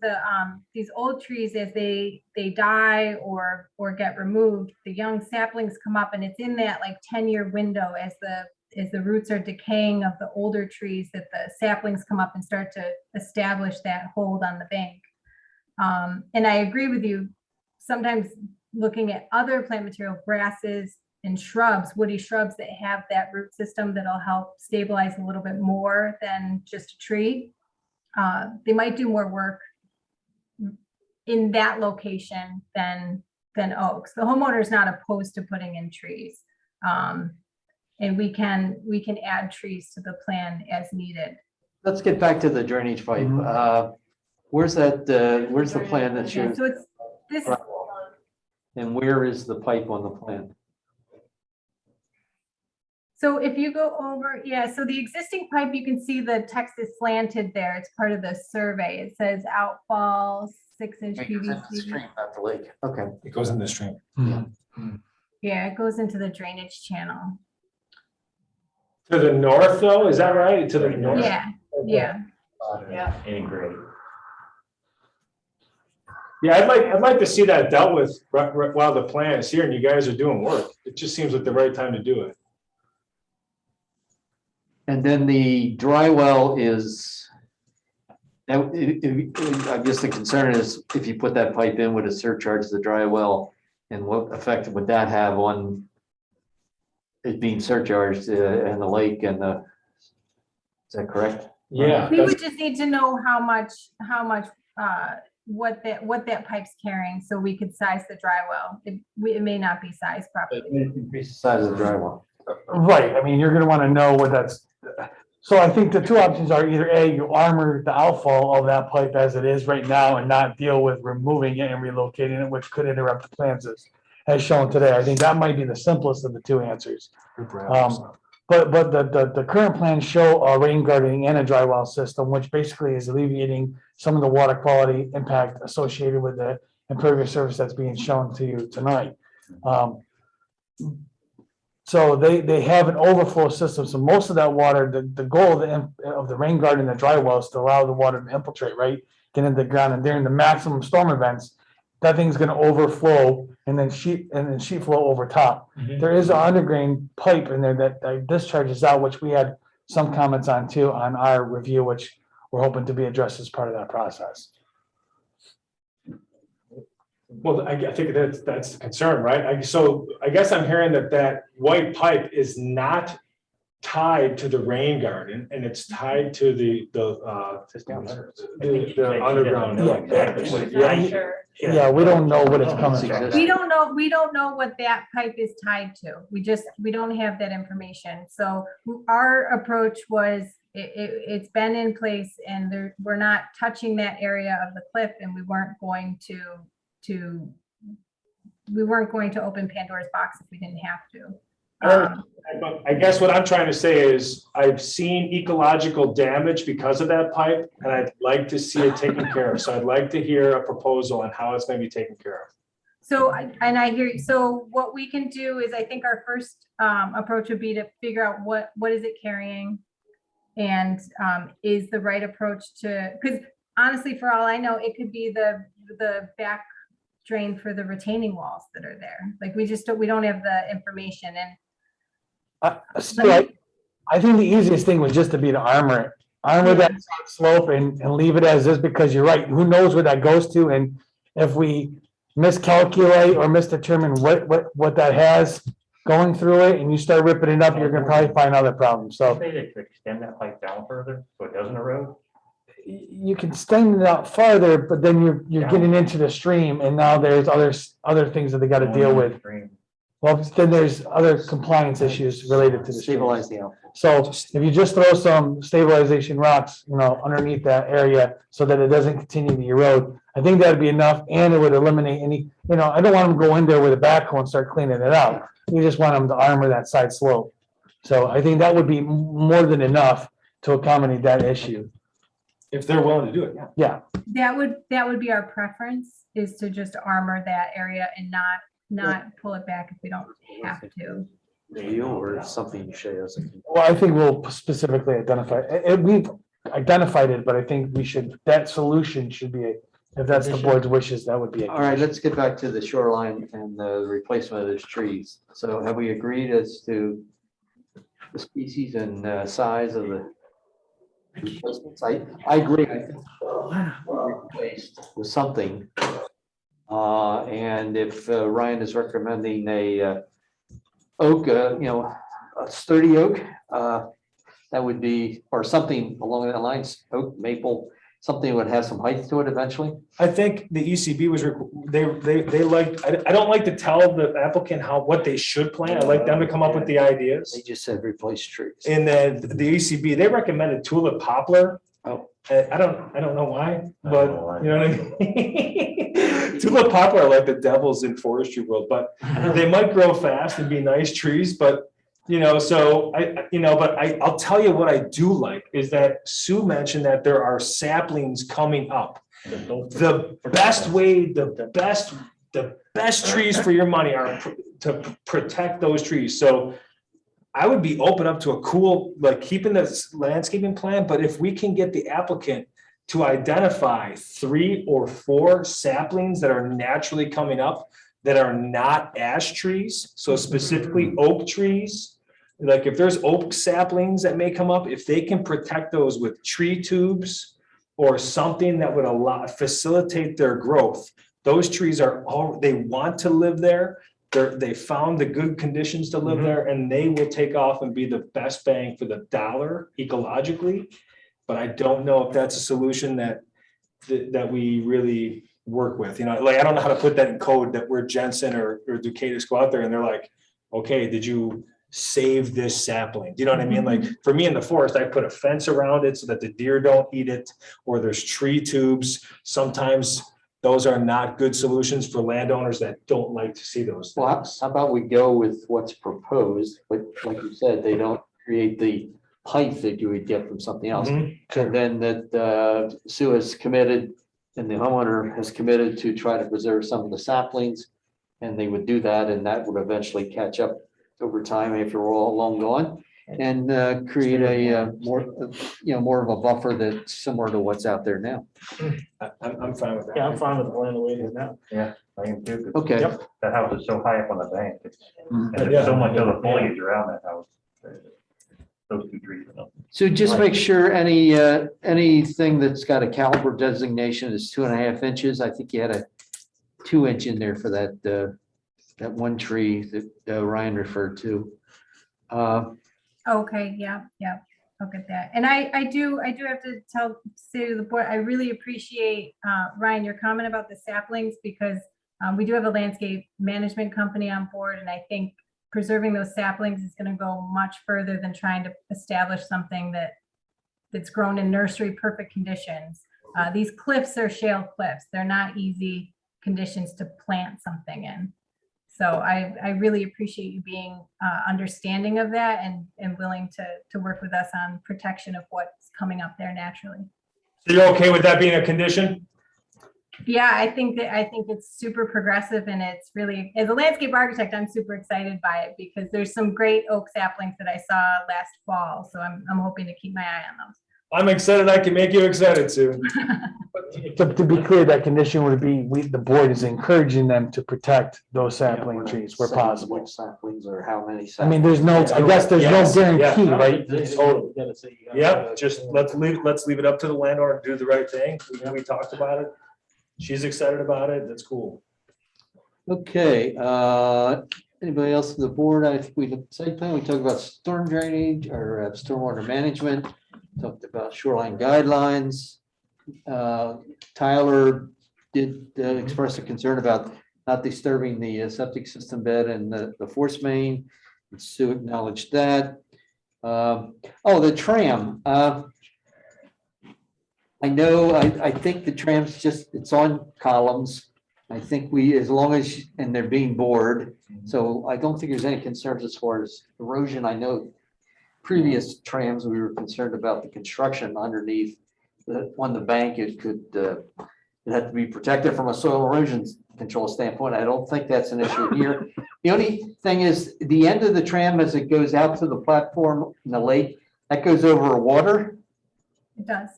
these old trees, as they die or get removed, the young saplings come up, and it's in that like 10-year window as the roots are decaying of the older trees that the saplings come up and start to establish that hold on the bank. And I agree with you. Sometimes looking at other plant material, grasses and shrubs, woody shrubs that have that root system that'll help stabilize a little bit more than just a tree. They might do more work in that location than oaks. The homeowner is not opposed to putting in trees. And we can add trees to the plan as needed. Let's get back to the drainage pipe. Where's the plan that Yeah, shows? so it's this. And where is the pipe on the plan? So if you go over, so the existing pipe, you can see the text is slanted there. It's part of the survey. It says outfall 6-inch PVC. Not the lake. Okay. It goes in the stream. Yeah, it goes into the drainage channel. To the north, though, is that right? To the north? Yeah, yeah. Integrated. Yeah, I'd like to see that dealt with while the plan is here and you guys are doing work. It just seems like the right time to do it. And then the dry well is, I guess the concern is if you put that pipe in, would it surcharge the dry well? And what effect would that have on it being surcharged and the lake and is that correct? Yeah. We would just need to know how much, what that pipe's carrying, so we could size the dry well. It may not be sized properly. Increase the size of the dry well. Right, I mean, you're gonna wanna know what that's, so I think the 2 options are either A, you armor the outfall of that pipe as it is right now and not deal with removing it and relocating it, which could interrupt the plans. as shown today. I think that might be the simplest of the two answers. But the current plans show a rain gardening and a dry well system, which basically is alleviating some of the water quality impact associated with the impervious surface that's being shown to you tonight. So they have an overflow system. So most of that water, the goal of the rain garden and the dry well is to allow the water to infiltrate, right? Get into the ground, and during the maximum storm events, that thing's gonna overflow and then sheet flow over top. There is an underground pipe in there that discharges out, which we had some comments on too, on our review, which we're hoping to be addressed as part of that process. Well, I think that's the concern, right? So I guess I'm hearing that white pipe is not tied to the rain garden, and it's tied to the underground. Yeah, we don't know what it's coming from. We don't know what that pipe is tied to. We don't have that information. So our approach was, it's been in place and we're not touching that area of the cliff, and we weren't going to open Pandora's box if we didn't have to. I guess what I'm trying to say is I've seen ecological damage because of that pipe, and I'd like to see it taken care of. So I'd like to hear a proposal on how it's going to be taken care of. So, I hear you. So what we can do is, I think our first approach would be to figure out what is it carrying, and is the right approach to, because honestly, for all I know, it could be the back drain for the retaining walls that are there. Like we don't have the information. And I think the easiest thing was just to be to armor that slope and leave it as is, because you're right. Who knows where that goes to? And if we miscalculate or misdetermine what that has going through it, and you start ripping it up, you're gonna probably find other problems. So Say to extend that pipe down further so it doesn't erode. you can extend it out farther, but then you're getting into the stream, and now there's other things that they got to deal with. Well, then there's other compliance issues related to the stream. Stabilize the outflow. So if you just throw some stabilization rocks, underneath that area so that it doesn't continue to erode, I think that'd be enough, and it would eliminate any, I don't want them to go in there with a backhoe and start cleaning it out. We just want them to armor that side slope. So I think that would be more than enough to accommodate that issue. If they're willing to do it, yeah. that would be our preference, is to just armor that area and not pull it back if we don't have to. Or something you share us. Well, I think we'll specifically identify it. We've identified it, but I think that solution should be, if that's the board's wishes, that would be. All right, let's get back to the shoreline and the replacement of those trees. So have we agreed as to the species and size of the replacements? I agree. I think replaced with something. And if Ryan is recommending a oak, a sturdy oak, that would be, or something along that lines, oak, maple, something that would have some height to it eventually. I think the ECB was, they like, I don't like to tell the applicant what they should plant. I like them to come up with the ideas. They just said replace trees. And then the ECB, they recommended tulip poplar. Oh. I don't know why, but you know what I mean? Tulip poplar are like the devils in forestry world, but they might grow fast and be nice trees, but so I'll tell you what I do like is that Sue mentioned that there are saplings coming up. The best trees for your money are to protect those trees. So I would be open up to a cool, like keeping this landscaping plan, but if we can get the applicant to identify 3 or 4 saplings that are naturally coming up that are not ash trees, so specifically oak trees, like if there's oak saplings that may come up, if they can protect those with tree tubes or something that would facilitate their growth, those trees they want to live there. They found the good conditions to live there, and they will take off and be the best bang for the dollar ecologically. But I don't know if that's a solution that we really work with. I don't know how to put that in code that we're Jensen or Ducatus go out there and they're like, okay, did you save this sapling? Do you know what I mean? Like for me in the forest, I put a fence around it so that the deer don't eat it, or there's tree tubes. Sometimes those are not good solutions for landowners that don't like to see those Well, things. how about we go with what's proposed, but like you said, they don't create the height that you would get from something else. Mhm. And then that Sue has committed and the homeowner has committed to try to preserve some of the saplings. And they would do that and that would eventually catch up over time after we're all long gone. And create a more, more of a buffer that's similar to what's out there now. I'm fine with that. Yeah, I'm fine with the land the way it is now. Yeah, I am too. 'cause Okay. That house is so high up on the bank. And Yeah. there's so much other foliage around that house. Those two trees. So just make sure anything that's got a caliber designation is 2.5 inches. I think you had a 2 inch in there for that one tree that Ryan referred to. Okay, yeah, I'll get that. And I do have to say to the board, I really appreciate, Ryan, your comment about the saplings, because we do have a landscape management company on board, and I think preserving those saplings is gonna go much further than trying to establish something that's grown in nursery perfect conditions. These cliffs are shale cliffs. They're not easy conditions to plant something in. So I really appreciate you being understanding of that and willing to work with us on protection of what's coming up there naturally. So you're okay with that being a condition? Yeah, I think it's super progressive, and it's really, as a landscape architect, I'm super excited by it because there's some great oak saplings that I saw last fall. So I'm hoping to keep my eye on those. I'm excited. I can make you excited, Sue. To be clear, that condition would be, the board is encouraging them to protect those sapling trees where possible. Which saplings or how many. I mean, there's no, I guess there's no Yes, yeah. guarantee, right? Totally. Gotta say you gotta- Yep, just let's leave it up to the landowner and do the right thing. We talked about it. She's excited about it. That's cool. Okay, anybody else on the board? I think we looked at site plan, we talked about storm drainage or stormwater management, talked about shoreline guidelines. Tyler did express a concern about not disturbing the septic system bed and the force main. Sue acknowledged that. The tram. I know, I think the tram's it's on columns. I think as long as, and they're being bored, so I don't think there's any concerns as far as erosion. I know previous trams, we were concerned about the construction underneath on the bank. It had to be protected from a soil erosion control standpoint. I don't think that's an issue here. The only thing is the end of the tram as it goes out to the platform in the lake, that goes over water. It does.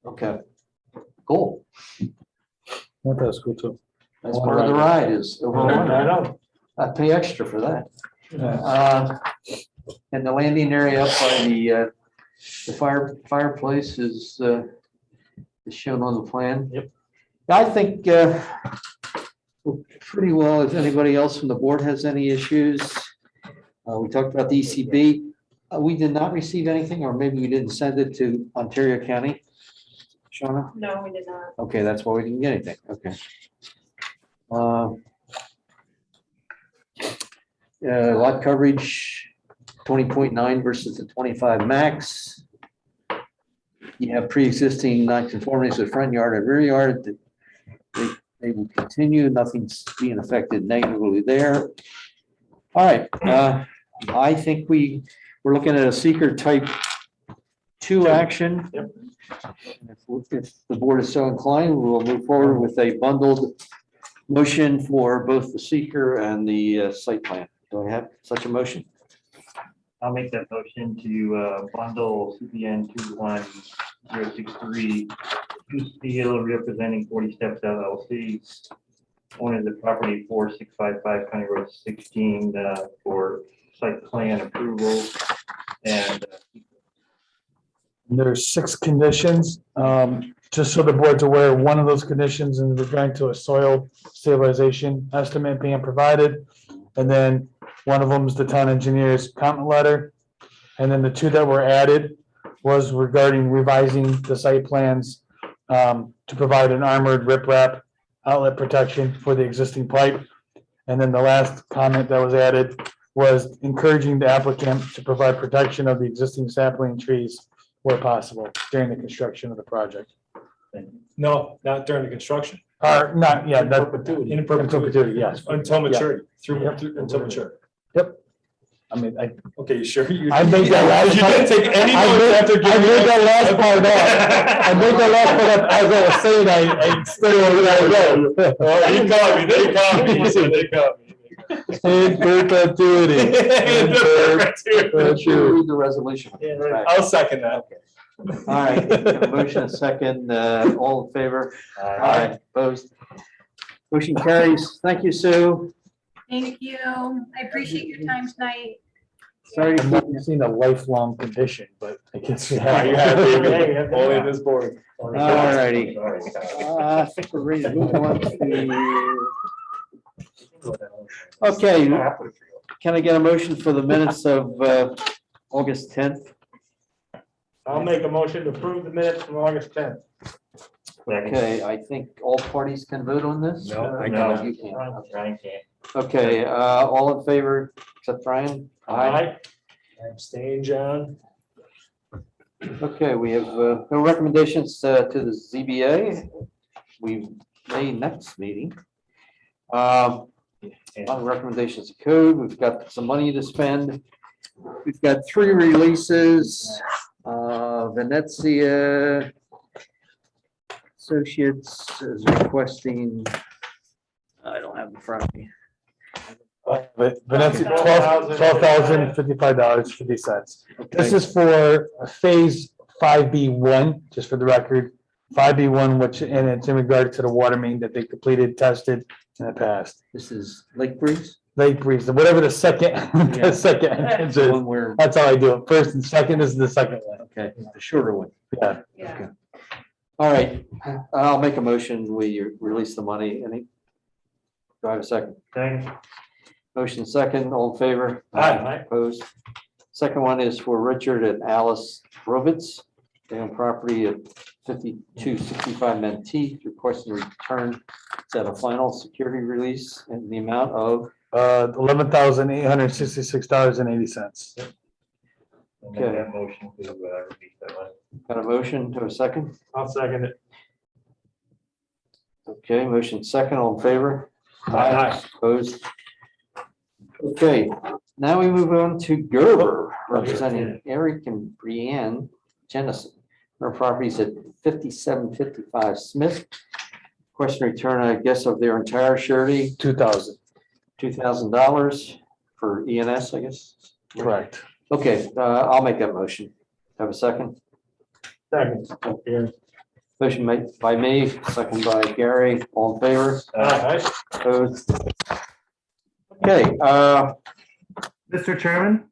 Okay, cool. That's cool too. That's part of the ride is over water. I know. I pay extra for that. And the landing area up by the fireplace is shown on the plan. Yep. I think pretty well. If anybody else from the board has any issues, we talked about the ECB. We did not receive anything, or maybe we didn't send it to Ontario County. Shauna? No, we did not. Okay, that's why we didn't get anything. Okay. Lot coverage, 20.9 versus the 25 max. You have pre-existing non-conformities with front yard and rear yard. They will continue. Nothing's being affected negatively there. All right. I think we're looking at a seeker type 2 action. Yep. If the board is so inclined, we will move forward with a bundled motion for both the seeker and the site plan. Do I have such a motion? I'll make that motion to bundle CPN 21063 Steel representing 40 Steps LLC. Owner the property 4655 County Road 16 for site plan approval. And There's 6 conditions. Just so the board's aware, one of those conditions is regarding to a soil stabilization estimate being provided. And then one of them is the town engineer's comment letter. And then the 2 that were added was regarding revising the site plans to provide an armored riprap outlet protection for the existing pipe. And then the last comment that was added was encouraging the applicant to provide protection of the existing sapling trees where possible during the construction of the project. No, not during the construction. Or not, yeah, that. In perpetuity. Yes. Until maturity, Yep. until maturity. I mean, Okay, you sure? You I made that last You part. didn't take any I notes made- after I giving made us- that last part up. I made that last part up as I was saying, I stayed over there. Oh, you caught me, they caught me, you said they caught me. In perpetuity. In perpetuity. Read the resolution. Yeah, right. I'll second that. All right, a motion, a second, all in favor? Aye. Opposed? Motion carries. Thank you, Sue. Thank you. I appreciate your time tonight. Sorry to I've keep never seen a lifelong condition, but I guess we Yeah, you have. have, baby. Only this board. All righty. I think we're ready to move on to. Okay, can I get a motion for the minutes of August 10th? I'll make a motion to approve the minutes from August 10th. Okay, I think all parties can vote on this? No, I No, can't. you can't. Brian can't. Okay, all in favor, except Brian? Aye. Abstain, John. Okay, we have no recommendations to the ZBA. We may next meeting. On recommendations of code, we've got some money to spend. We've got 3 releases. Venezia Associates is requesting, I don't have it in front of me. Vanessa, $12,055.50. This Okay. is for phase 5B1, just for the record. 5B1, which, and it's in regard to the water main that they completed, tested, in the past. This is Lake Breeze. Lake Breeze, whatever the second, Yeah. the second entrance The is. one where, That's how I do it. First and second is the second one. okay, the shorter one. Yeah. Yeah. All right, I'll make a motion. We release the money. Any? Do I have a second? Thanks. Motion second, all in favor? Aye. Opposed? Second one is for Richard and Alice Rovitz. They own property at 5265 Mentee, requesting return. It's at a final security release in the amount of, $11,866.80. I'll make that motion to release that one. got a motion to a second? I'll second it. Okay, motion second, all in favor? Aye. Opposed? Okay, now we move on to Gerber, representing Eric and Brianne Jennison. Her properties at 5755 Smith. Question return, I guess, of their entire surety, $2,000. $2,000 for ENS, I guess. Correct. Okay, I'll make that motion. Have a second? Second. Motion made by me, second by Gary, all in favor? Aye. Opposed? Okay, Mr. Chairman?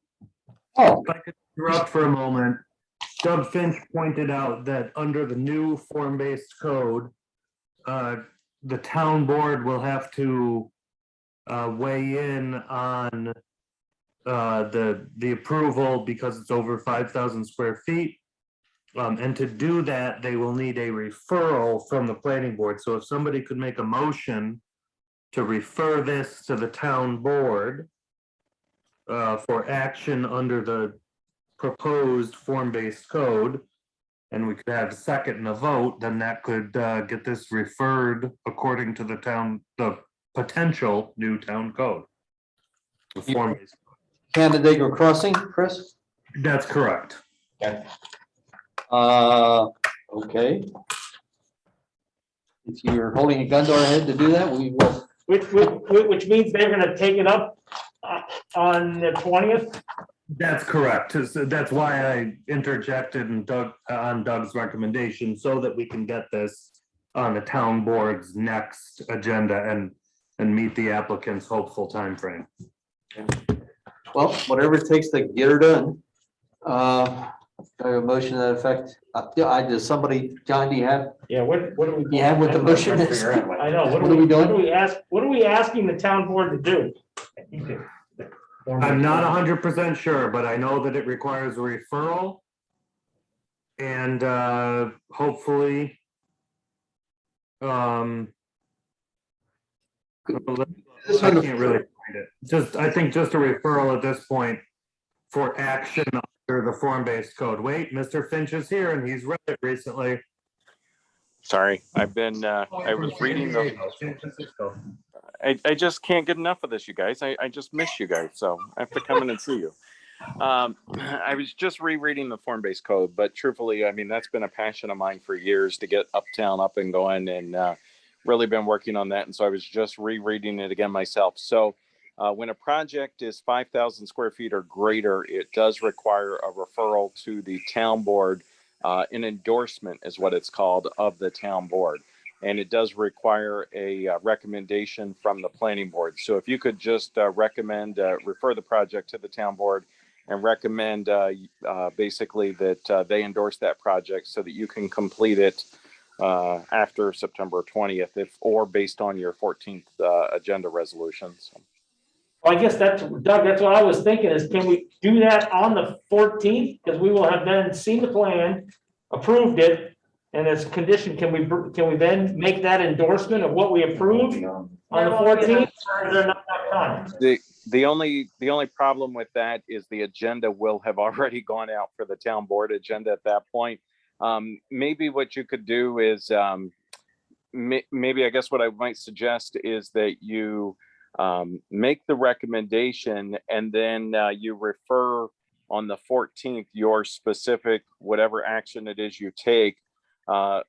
oh, If I could interrupt for a moment, Doug Finch pointed out that under the new form-based code, the town board will have to weigh in on the approval because it's over 5,000 square feet. And to do that, they will need a referral from the planning board. So if somebody could make a motion to refer this to the town board for action under the proposed form-based code, and we could have a second and a vote, then that could get this referred according to the potential new town code. The form-based. Canandaigua Crossing, Chris? That's correct. Okay. If you're holding a gun to our head to do that, we will. Which means they're gonna take it up on the 20th? That's correct. That's why I interjected and on Doug's recommendation, so that we can get this on the town board's next agenda and meet the applicant's hopeful timeframe. Well, whatever it takes to get her done. A motion to that effect. Does somebody, John, do you have? Yeah, what do we? You have what the motion is? I know, What are we doing? What are we asking the town board to do? I'm not 100% sure, but I know that it requires a referral. And hopefully. I can't really find it. I think just a referral at this point for action under the form-based code. Wait, Mr. Finch is here and he's read it recently. Sorry, I've been, I was reading the, San Francisco. I just can't get enough of this, you guys. I just miss you guys, so I have to come in and see you. I was just rereading the form-based code, but truthfully, I mean, that's been a passion of mine for years to get Uptown up and going, and really been working on that. And so I was just rereading it again myself. So when a project is 5,000 square feet or greater, it does require a referral to the town board. An endorsement is what it's called of the town board. And it does require a recommendation from the planning board. So if you could just recommend, refer the project to the town board and recommend basically that they endorse that project so that you can complete it after September 20th, or based on your 14th agenda resolutions. Well, I guess that's, Doug, that's what I was thinking is, can we do that on the 14th? Because we will have then seen the plan, approved it, and as a condition, can we then make that endorsement of what we approved on the 14th? Or is there not enough time? The only problem with that is the agenda will have already gone out for the town board agenda at that point. Maybe what you could do is, maybe I guess what I might suggest is that you make the recommendation and then you refer on the 14th your specific, whatever action it is you take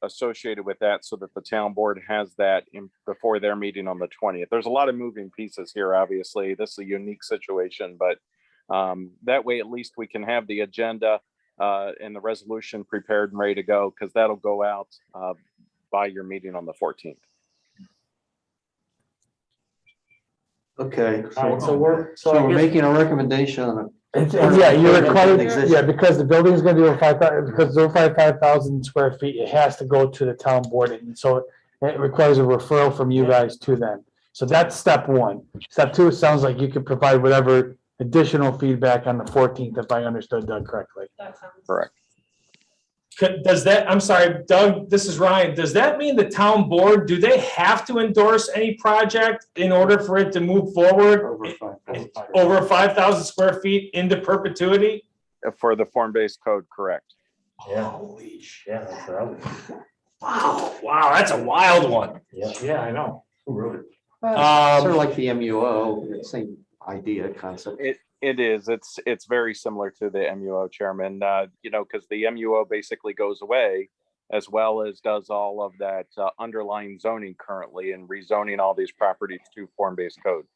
associated with that, so that the town board has that before their meeting on the 20th. There's a lot of moving pieces here, obviously. This is a unique situation, but that way at least we can have the agenda and the resolution prepared and ready to go, because that'll go out by your meeting on the 14th. Okay. All right, so we're, So I we're guess- making a recommendation on Yeah, you're required, Existing. yeah, because the building's gonna do a 5,000, because it's over 5,000 square feet, it has to go to the town board, and so it requires a referral from you guys to them. So that's step one. Step two, it sounds like you could provide whatever additional feedback on the 14th, if I understood Doug correctly. That sounds. Correct. Does that, I'm sorry, Doug, this is Ryan. Does that mean the town board, do they have to endorse any project in order for it to move forward over 5,000 square feet into perpetuity? For the form-based code, correct. Yeah. Holy shit. Yeah, that's what I was. Wow, that's a wild one. Yeah, I know. Who wrote it? Sort of like the MUO, same idea, concept. It is. It's very similar to the MUO, Chairman. Because the MUO basically goes away, as well as does all of that underlying zoning currently and rezoning all these properties to form-based code.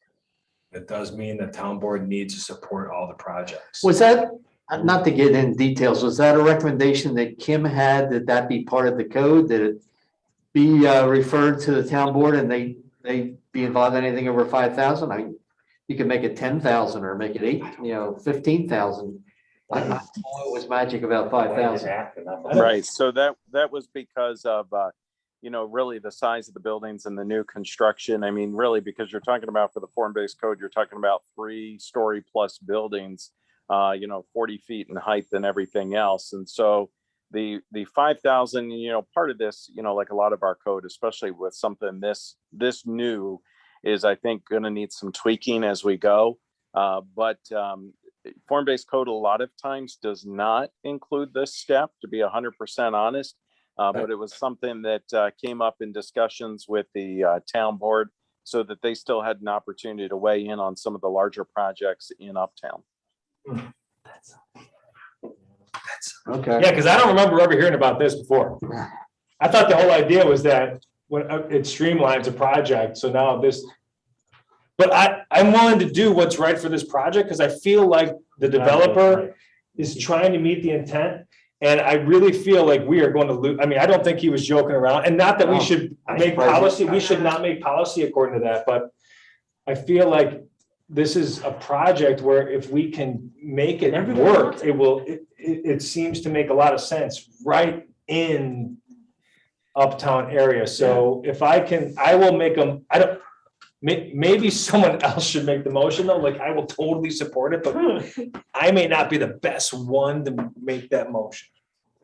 It does mean the town board needs to support all the projects. Was that, not to get in details, was that a recommendation that Kim had, that that be part of the code, that it be referred to the town board and they be involved in anything over 5,000? I mean, you could make it 10,000 or make it 15,000. I don't know what was magic about 5,000. Right. So that was because of, really the size of the buildings and the new construction. I mean, really, because you're talking about, for the form-based code, you're talking about 3-story plus buildings, 40 feet in height and everything else. And so the 5,000, part of this, like a lot of our code, especially with something this new, is I think going to need some tweaking as we go. But form-based code a lot of times does not include this step, to be 100% honest. But it was something that came up in discussions with the town board, so that they still had an opportunity to weigh in on some of the larger projects in Uptown. Okay. Yeah, because I don't remember ever hearing about this before. I thought the whole idea was that when it streamlines a project, so now this. But I'm willing to do what's right for this project, because I feel like the developer is trying to meet the intent. And I really feel like we are going to lose. I mean, I don't think he was joking around, and not that we should make policy. We should not make policy according to that, but I feel like this is a project where if we can make it work, it seems to make a lot of sense right in Uptown area. So if I can, I will make them, maybe someone else should make the motion though. Like, I will totally support it, but I may not be the best one to make that motion.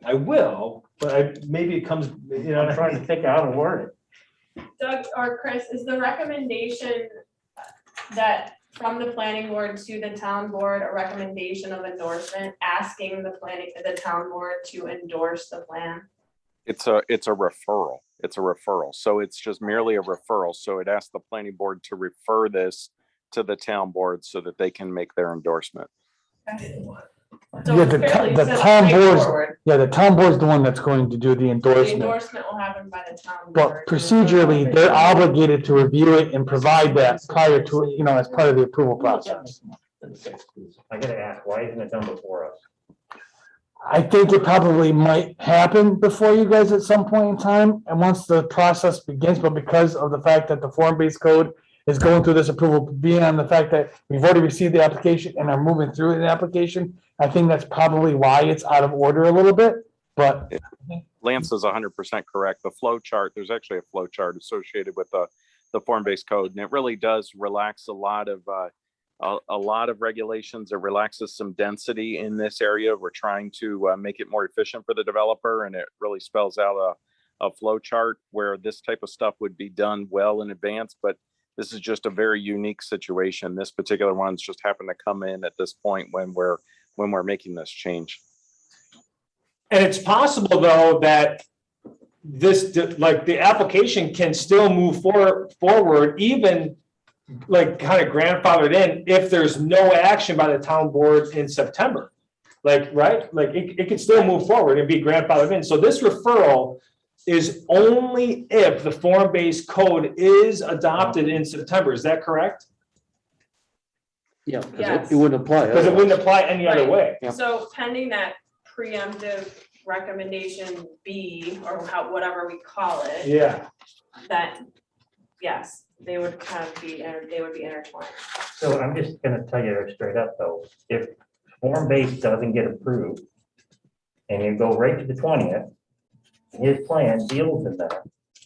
I will, but maybe it comes, I'm trying to think how to word it. Doug or Chris, is the recommendation that from the planning board to the town board, a recommendation of endorsement, asking the town board to endorse the plan? It's a referral. It's a referral. So it's just merely a referral. So it asks the planning board to refer this to the town board so that they can make their endorsement. So Yeah, it's fairly the town board's, straightforward. yeah, the town board's the one that's going to do the The endorsement. endorsement will happen by the town But board. procedurally, they're obligated to review it and provide that prior to, as part of the approval process. I gotta ask, why isn't it done before us? I think it probably might happen before you guys at some point in time, and once the process begins, but because of the fact that the form-based code is going through this approval, being on the fact that we've already received the application and are moving through the application, I think that's probably why it's out of order a little bit, but. Lance is 100% correct. The flow chart, there's actually a flow chart associated with the form-based code, and it really does relax a lot of regulations. It relaxes some density in this area. We're trying to make it more efficient for the developer, and it really spells out a flow chart where this type of stuff would be done well in advance, but this is just a very unique situation. This particular one's just happened to come in at this point when we're making this change. And it's possible though that this, like the application can still move forward, even like kind of grandfathered in if there's no action by the town board in September. Like, right? Like it could still move forward and be grandfathered in. So this referral is only if the form-based code is adopted in September. Is that correct? Yeah, because Yes. it wouldn't apply. Because it wouldn't apply any other way. So pending that preemptive recommendation B, or whatever we call it. Yeah. That, yes, they would be intertwined. So I'm just gonna tell you straight up though, if form-based doesn't get approved and you go right to the 20th, his plan deals in that.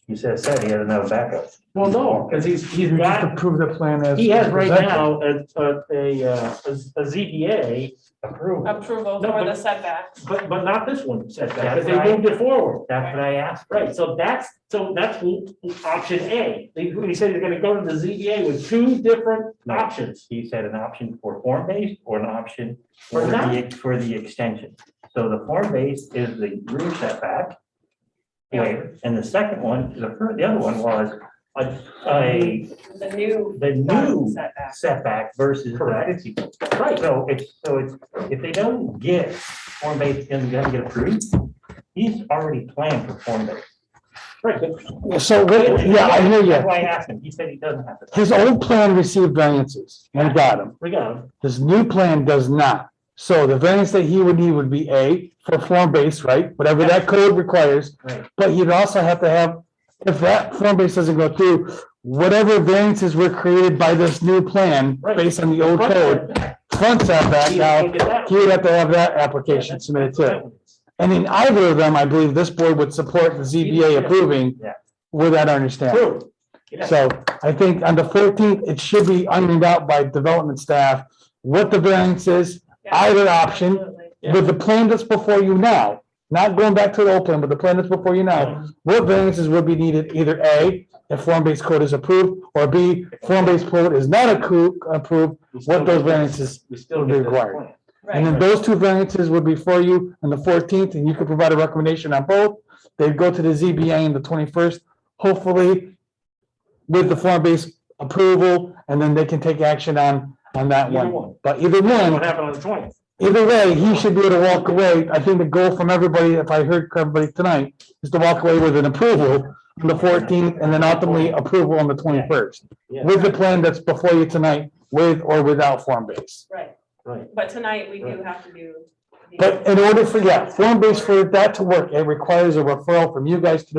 He said he had another backup. Well, no, because he's Just got, approve the plan as. he has right presented. now a ZBA approval. Approval No, for but- the setbacks. But not this one setback, That's because they right. moved it forward. That's what I asked. Right, so that's option A. He said he's gonna go to the ZBA with two different options. He said an option for form-based or an option For that? for the extension. So the form-based is the rear setback. waiver, and the second one, the other one was The new the new setback. setback versus the Correct. 50. Right, so it's, if they don't get form-based and doesn't get approved, he's already planned for form-based. Right, but So, yeah, I hear That's you. why I asked him, he said he doesn't have to. His old plan received variances and got them. we got him. His new plan does not. So the variance that he would need would be A, for form-based, right? Whatever that code requires. Right. But he'd also have to have, if that form-based doesn't go through, whatever variances were created by this new plan, Right. based on the old code, front setback, now, he would have to have that application submitted too. And in either of them, I believe this board would support the ZBA approving Yeah. with that understanding. True. Yeah. So I think on the 14th, it should be ironed out by development staff what the variance is, either option, Absolutely. with the plan that's before you now, not going back to the old plan, but the plan that's before you now, what variances would be needed, either A, if form-based code is approved, or B, form-based code is not approved, what those variances We still would be get this required. plan. And then those two variances would be for you on the 14th, and you could provide a recommendation on both. They'd go to the ZBA on the 21st, hopefully with the form-based approval, and then they can take action on that Either one. one. But either What one, happened on the 20th? either way, he should be able to walk away. I think the goal from everybody, if I heard everybody tonight, is to walk away with an approval on the 14th and then ultimately approval on the 21st. Yeah. With the plan that's before you tonight, with or without form-based. Right, Right. but tonight we do have to do. the- But in order for, yeah, form-based for that to work, it requires a referral from you guys to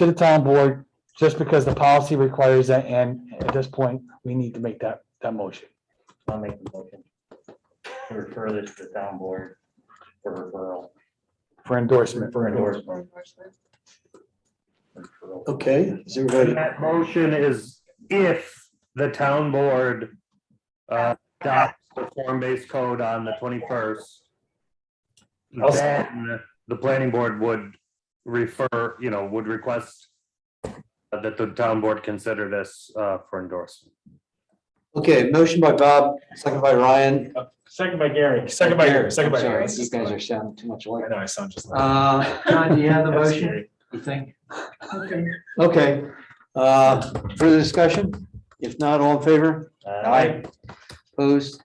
the town board, just because the policy requires that, and at this point, we need to make that motion. I'll make the motion to refer this to the town board for referral. For endorsement. For endorsement. Okay, is everybody, That motion is if the town board adopts the form-based code on the 21st, then the planning board would refer, would request that the town board consider this for endorsement. Okay, motion by Bob, second by Ryan. Second by Gary. Second by Gary, second by I'm sorry, Gary. These guys are sounding too much alike. I know, I sound just like. John, do you have the That's motion, Gary. you think? Okay, further discussion? If not, all in favor? Aye. Opposed?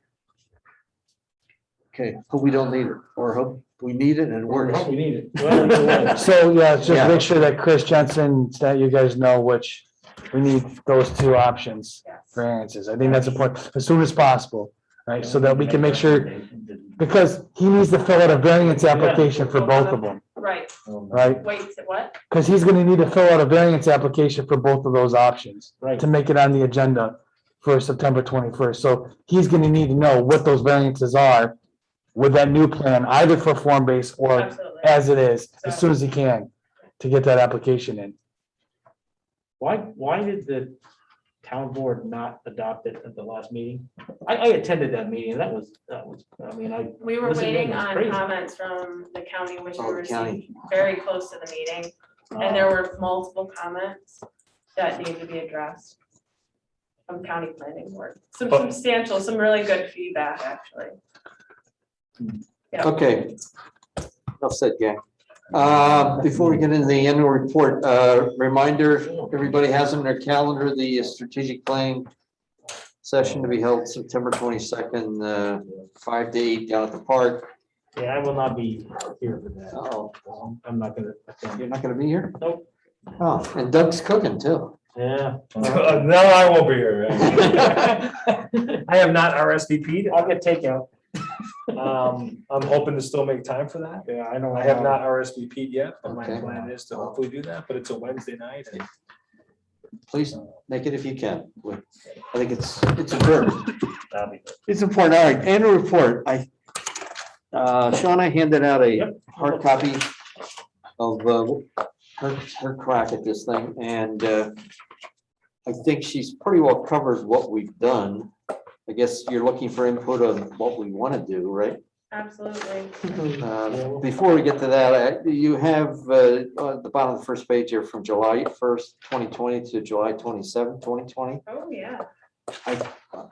Okay, hope we don't need it, or hope we need it and it works. We need it. Well, either way. So, yeah, just Yeah. make sure that Chris Jensen, that you guys know which, we need those two options, Yes. variances. I think that's important, as soon as possible, right? So that we can make sure, because he needs to fill out a variance application for both of them, Right, right? wait, what? Because he's gonna need to fill out a variance application for both of those options Right. to make it on the agenda for September 21st. So he's gonna need to know what those variances are with that new plan, either for form base or Absolutely. as it is, as soon as he can, to get that application in. Why did the town board not adopt it at the last meeting? I attended that meeting, that was, I mean, We were listened in, waiting it was on crazy. comments from the county, which we Oh, the county. received very close to the meeting. And there were multiple comments that needed to be addressed from county planning board. Some substantial, some really good feedback, actually. Yeah. Okay. Enough said, gang. Before we get into the annual report, reminder, everybody has in their calendar the strategic planning session to be held September 22nd, 5 to 8 down at the park. Yeah, I will not be here for that. Oh, I'm not gonna attend. you're not gonna be here? Nope. Oh, and Doug's cooking too. Yeah. No, I won't be here. I have not RSVP'd. I'll get takeout. I'm hoping to still make time for that. Yeah, I know. I have not RSVP'd yet, but my Okay. plan is to hopefully do that, but it's a Wednesday night. and Please make it if you can. I think it's important. That'll be good. It's important. All right, annual report. Shauna handed out a hard copy of her crack at this thing, and I think she's pretty well covered what we've done. I guess you're looking for input on what we want to do, right? Absolutely. Before we get to that, you have on the bottom of the first page here from July 1st, 2020 to July 27th, 2020. Oh, yeah.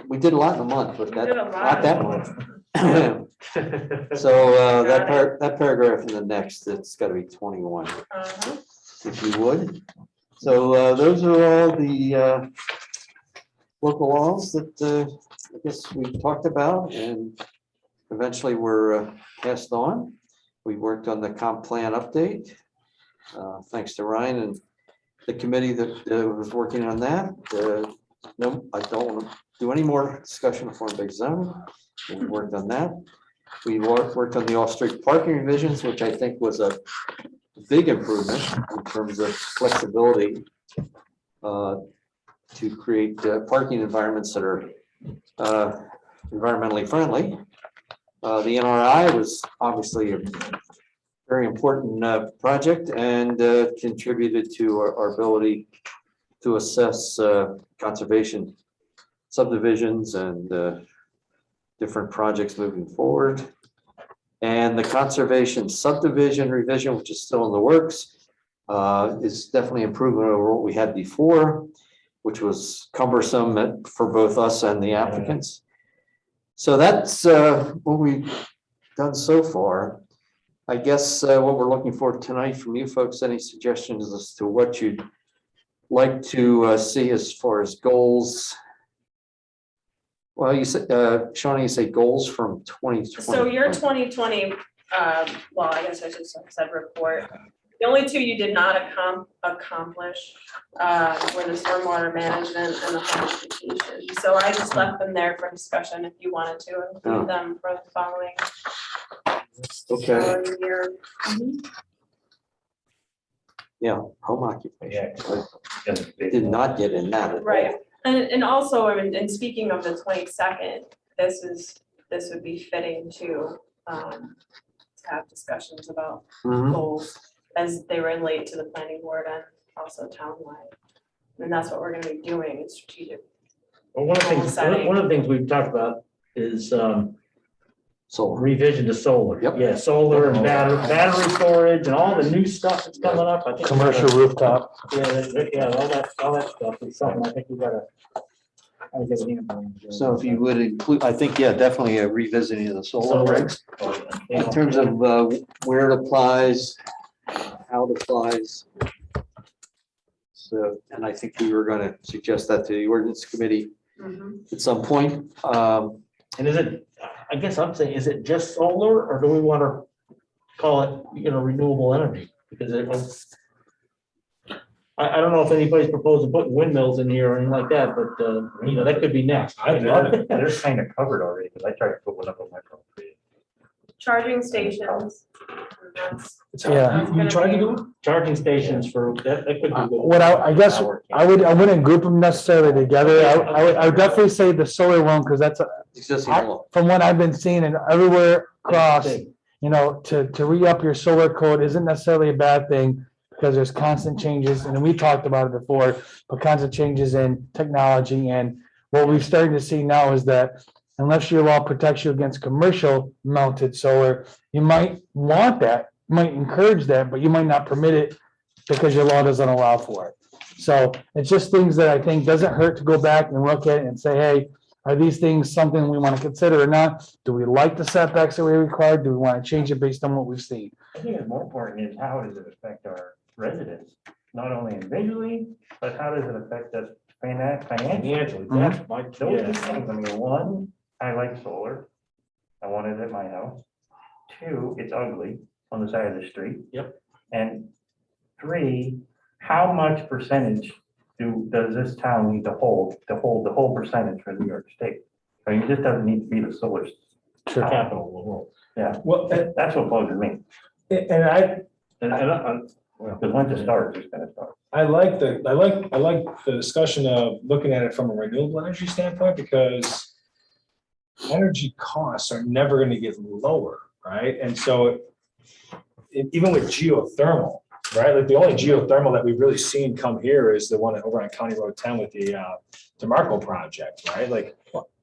We did a lot in a month, but We did a lot. not that month. So that paragraph in the next, it's got to be 21, Uh-huh. if you would. So those are all the local laws that I guess we talked about and eventually were passed on. We worked on the comp plan update. Thanks to Ryan and the committee that was working on that. No, I don't want to do any more discussion of form-based zoning. We worked on that. We worked on the off-street parking revisions, which I think was a big improvement in terms of flexibility to create parking environments that are environmentally friendly. The NRI was obviously a very important project and contributed to our ability to assess conservation subdivisions and different projects moving forward. And the conservation subdivision revision, which is still in the works, is definitely improvement over what we had before, which was cumbersome for both us and the applicants. So that's what we've done so far. I guess what we're looking for tonight from you folks, any suggestions as to what you'd like to see as far as goals? Well, you said, Shawnee, you say goals from 2020. So your 2020, well, I guess I should have said report. The only two you did not accomplish were the stormwater management and the home occupation. So I just left them there for discussion if you wanted to include them for the following Okay, year. yeah, home occupation. Yeah. Did not get in that at all. Right, and also, I mean, and speaking of the 22nd, this would be fitting to have discussions about Mhm. goals as they relate to the planning board and also townwide. And that's what we're gonna be doing in strategic. Well, one of the Goal things, setting. one of the things we've talked about is Solar. revision to solar. Yep. Yeah, solar and battery storage and all the new stuff that's coming up. I think. Commercial rooftop. Yeah, all that stuff is something I think we gotta So if you would include, I think, yeah, definitely a revisiting of the solar regs. In terms of where it applies, how it applies. So, and I think we were gonna suggest that to the ordinance committee at some point. And is it, I guess I'm saying, is it just solar or do we want to call it, renewable energy? Because it was. I don't know if anybody's proposed to put windmills in here or anything like that, but, that could be next. I love it. They're kind of covered already, because I tried to put one up on my property. Charging stations. That's- Yeah. You tried to do it? Charging stations for, that could be. good. What I guess I wouldn't group them necessarily together. I would definitely say the solar one, because that's, Existing law. from what I've been seeing and everywhere across, to re-up your solar code isn't necessarily a bad thing, because there's constant changes, and we talked about it before, but constant changes in technology. And what we've started to see now is that unless your law protects you against commercial mounted solar, you might want that, might encourage that, but you might not permit it because your law doesn't allow for it. So it's just things that I think doesn't hurt to go back and look at and say, hey, are these things something we want to consider or not? Do we like the setbacks that we require? Do we want to change it based on what we've seen? I think it's more important is how does it affect our residents? Not only individually, but how does it affect us financially? That's my, Those two things, I mean, one, I like solar. I want it at my house. Two, it's ugly on the side of the street. Yep. And three, how much percentage does this town need to hold the whole percentage for New York State? I mean, it just doesn't need to be the solar. capital of the world. Yeah, Well, that's what bugs me. and I, Because once it starts, it's gonna start. I like the discussion of looking at it from a renewable energy standpoint, because energy costs are never gonna get lower, right? And so even with geothermal, right? Like the only geothermal that we've really seen come here is the one over on County Road 10 with the DeMarco project, right? Like,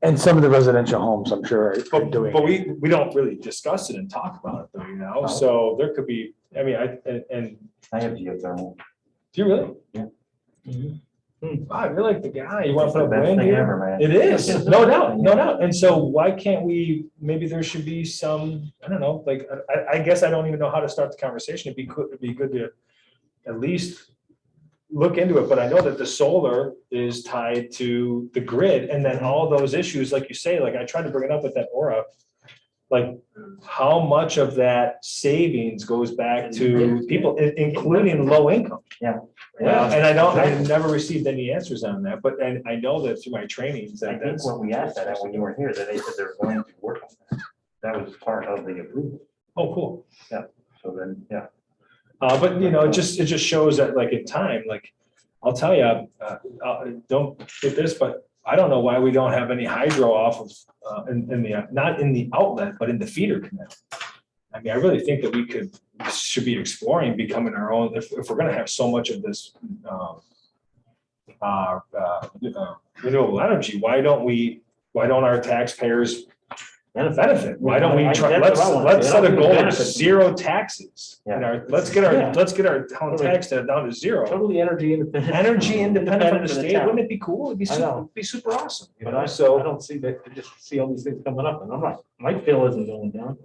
And some of the residential homes, I'm sure, are but doing. we don't really discuss it and talk about it though, you know? So there could be, I mean, I have geothermal. do you really? Yeah. Wow, you're like the guy. You want It's to the put a best wind thing here? ever, man. It is, no doubt, no doubt. And so why can't we, maybe there should be some, I don't know, like, I guess I don't even know how to start the conversation. It'd be good to at least look into it, but I know that the solar is tied to the grid, and then all those issues, like you say, like I tried to bring it up with that Aura. Like, how much of that savings goes back to people, including low income? Yeah. Yeah, and I never received any answers on that, but I know that through my trainings I that think that's. when we asked that, when you were here, that they said they're going to work on that. That was part of the approval. Oh, cool. Yeah, so then, yeah. But you know, it just shows that like in time, like, I'll tell you, don't get this, but I don't know why we don't have any hydro off of, in the, not in the outlet, but in the feeder canal. I mean, I really think that we should be exploring becoming our own, if we're gonna have so much of this renewable energy, why don't our taxpayers benefit? Why don't we try, let's set a goal of zero taxes. Let's get our town tax down to zero. Totally energy independent. Energy independent from the Independent state, town. wouldn't it be cool? It'd be I know. super awesome. You But know, I so. don't see that, I just see all these things coming up and I'm like, my bill isn't going down.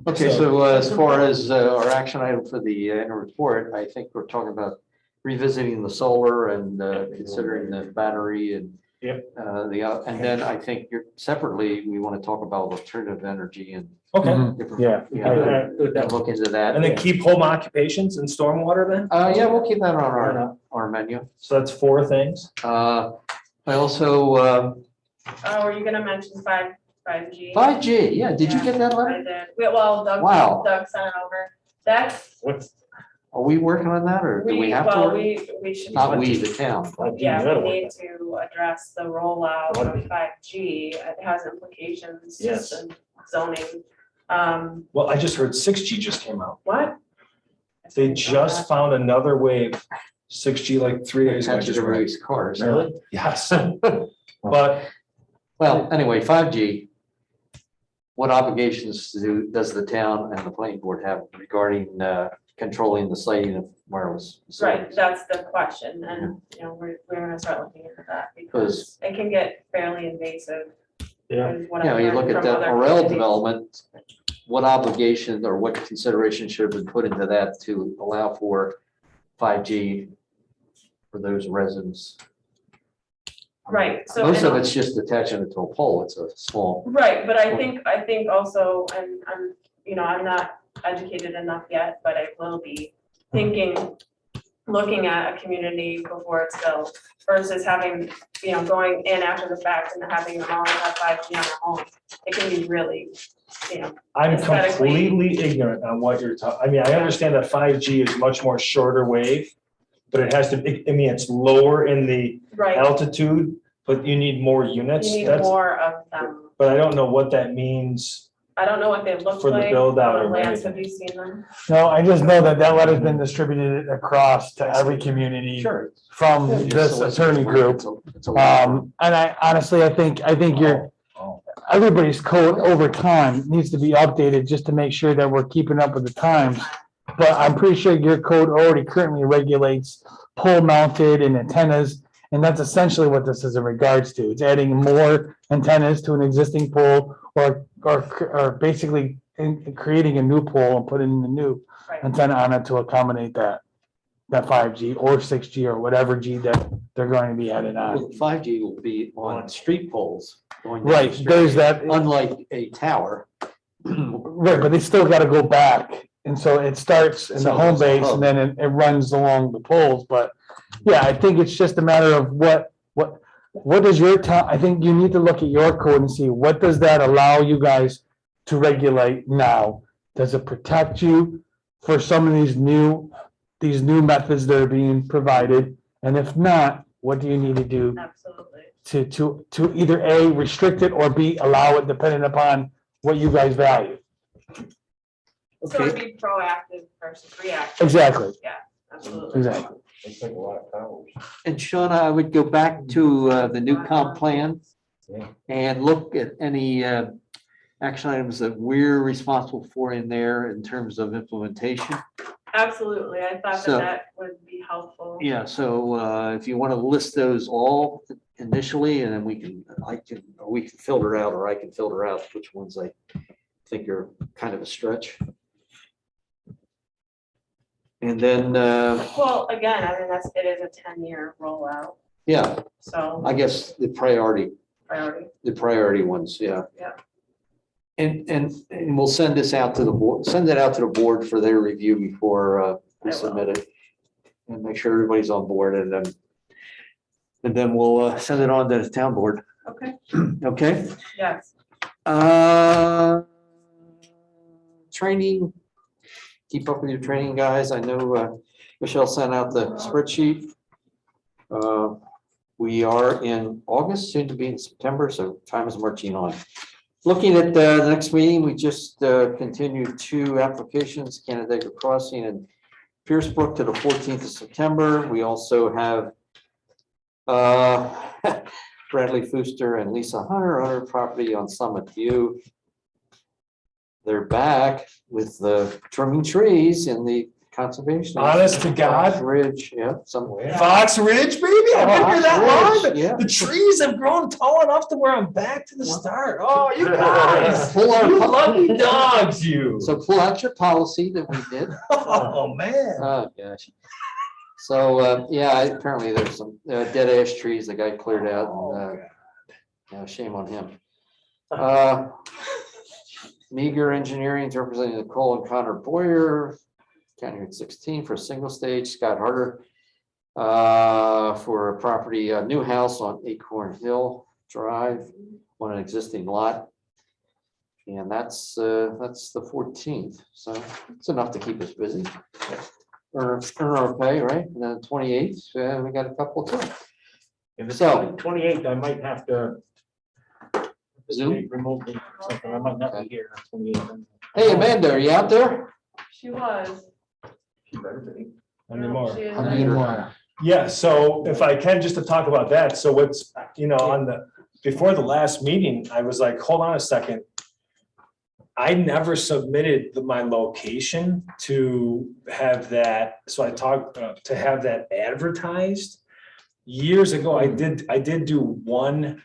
Okay, so as far as our action item for the annual report, I think we're talking about revisiting the solar and considering the battery and and then I think separately, we want to talk about alternative energy and. Okay. different- Yeah. and look into that. And then keep home occupations and stormwater then? Yeah, we'll keep that on our menu. So that's 4 things. I also, Oh, are you gonna mention 5G? 5G, yeah, did you get that I letter? did. Well, Wow. Doug sent it over. That's, Are we working on that or do we have to? work? we should. Not we, the town. Yeah, we need to address the rollout of 5G. It has implications Yes. just in zoning. Well, I just heard 6G just came out. What? They just found another wave, 6G, like 3 days ago. I Had to just read. release cars. Really? Yes. But Well, anyway, 5G. What obligations does the town and the planning board have regarding controlling the siting of wireless. Right, facilities. that's the question, and, you know, we're gonna start looking into that, because it can get fairly invasive. Yeah. is what You know, I've you learned look at from that other Morel communities. development, what obligation or what consideration should have been put into that to allow for 5G for those residents? Right, so. Most of and- it's just attaching it to a pole. It's a small. Right, but I think also, and I'm, you know, I'm not educated enough yet, but I will be thinking, looking at a community before it's built versus having, you know, going in after the fact and having them all have 5G on their home. It can be really, you know, I'm aesthetically- completely ignorant on what you're talking, I mean, I understand that 5G is much more shorter wave, but it has to, I mean, it's lower in the right, altitude, but you need more you units. need That's, more of them. but I don't know what that means. I don't know what they look For the like. build out on the or lands. anything. Have you seen them? No, I just know that that letter's been distributed across to every community Sure. from this attorney group. And I honestly, I think you're, everybody's code over time needs to be updated just to make sure that we're keeping up with the times. But I'm pretty sure your code already currently regulates pole mounted and antennas. And that's essentially what this is in regards to. It's adding more antennas to an existing pole or basically creating a new pole and putting a new Right. antenna on it to accommodate that 5G or 6G or whatever G that they're going to be added on. Well, 5G will be on street poles. going down the Right, street, there's that, Unlike a tower. right, but they still gotta go back. And so it starts in the So home it's a base hub. and then it runs along the poles, but yeah, I think it's just a matter of what does your town, I think you need to look at your code and see what does that allow you guys to regulate now? Does it protect you for some of these new methods that are being provided? And if not, what do you need to do Absolutely. to either A, restrict it or B, allow it depending upon what you guys value? So it'd be proactive versus reactive. Exactly. Yeah, absolutely. Exactly. They take a lot of towers. And Shauna, I would go back to the new comp plan Yeah. and look at any action items that we're responsible for in there in terms of implementation. Absolutely. I thought So- that would be helpful. Yeah, so if you want to list those all initially, and then we can filter out, or I can filter out which ones I think are kind of a stretch. And then, Well, again, I mean, it is a 10-year rollout, yeah, so I guess the priority ones, yeah. Yeah. And we'll send this out to the board, send it out to the board for their review before we I will. submit it. And make sure everybody's on board, and then we'll send it on to the town board, Okay, okay? yes. Training, keep up with your training, guys. I know Michelle sent out the spreadsheet. We are in August, soon to be in September, so time is marching on. Looking at the next meeting, we just continued 2 applications, Canandaigua Crossing and Pierce Brook to the 14th of September. We also have Bradley Fooster and Lisa Hunter on her property on Summit View. They're back with the trimming trees in the conservation. Honest to God? Fox Ridge, yeah, somewhere. Fox Ridge, baby, I've been here that Fox long. Ridge, yeah. The trees have grown tall enough to where I'm back to the start. Oh, you guys, Pull our- you lucky dogs, you. So pull out your policy that we did. Oh, man. Oh, gosh. So, yeah, apparently there's some dead ash trees the guy cleared out, and yeah, shame on him. Meager Engineering is representing Nicole and Connor Boyer, County Route 16 for a single stage, Scott Harder for a property, a new house on Acorn Hill Drive on an existing lot. And that's the 14th, so it's enough to keep us busy. Earn our pay, right? And then 28th, we got a couple too. If it's So- 28th, I might have to Zoom? remotely, or something. I might not be here on 28th. Hey, Amanda, are you out there? She was. Anymore. She is I'm not. here. Yeah, so if I can, just to talk about that, so what's, on before the last meeting, I was like, hold on a second. I never submitted my location to have that, so I talked, to have that advertised. Years ago, I did do one,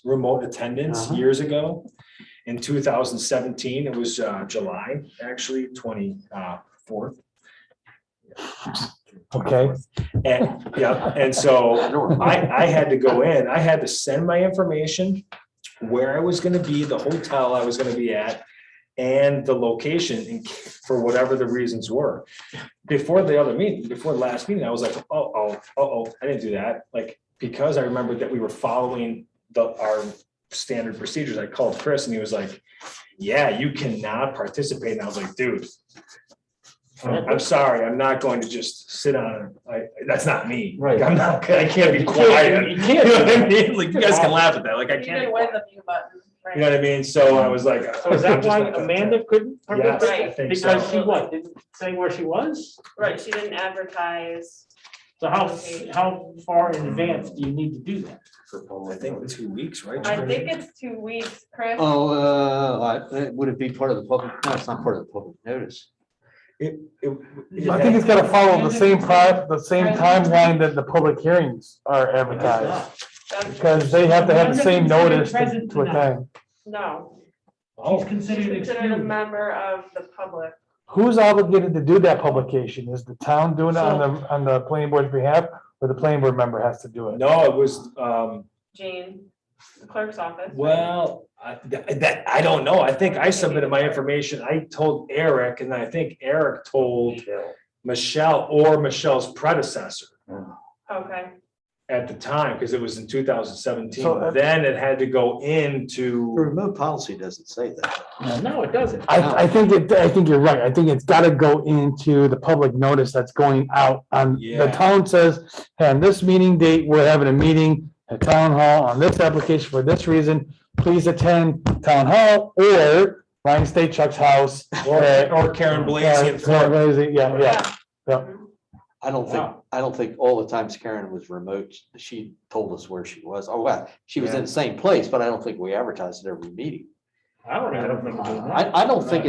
remote attendance years ago. In 2017, it was, July, actually, 24th. Okay, And, yeah, and so I had to go in, I had to send my information, where I was gonna be, the hotel I was gonna be at, and the location for whatever the reasons were. Before the last meeting, I was like, I didn't do that, like, because I remembered that we were following our standard procedures. I called Chris and he was like, yeah, you cannot participate. And I was like, dude, I'm sorry, I'm not going to just sit on it. That's not me. Right. I can't be quiet. You You can't. know what I mean? Like, you guys can laugh at that, like, I You can't. can win the mute button, right? You know what I mean? So I was like. So is that why Amanda couldn't Yes, participate? I think Because so. she what, didn't say where she was? Right, she didn't advertise. So how far in advance do you need to do that? I think 2 weeks, right? I think it's 2 weeks, Chris. Oh, would it be part of the public? No, it's not part of the public notice. I think it's gotta follow the same timeline that the public hearings are advertised, because they have to have the same notice to attend. No, She's considered she's considered a excused. member of the public. Who's obligated to do that publication? Is the town doing it on the planning board's behalf, or the planning board member has to do it? No, it was, Jane, the clerk's office. well, I don't know. I think I submitted my information. I told Eric, and I think Eric told Michelle or Michelle's predecessor Okay, at the time, because it was in 2017. So, Then it had to go The into, remote policy doesn't say that. No, it doesn't. I think you're right. I think it's gotta go into the public notice that's going out on, the Yeah. town says, hey, on this meeting date, we're having a meeting at town hall on this application for this reason. Please attend town hall or Ryan State Chuck's house. or Karen Blasey in Florida. Yeah. I don't think all the times Karen was remote, she told us where she was. Oh, well, she was in the same place, but I don't think we advertised at every meeting. I don't think we do that. I don't think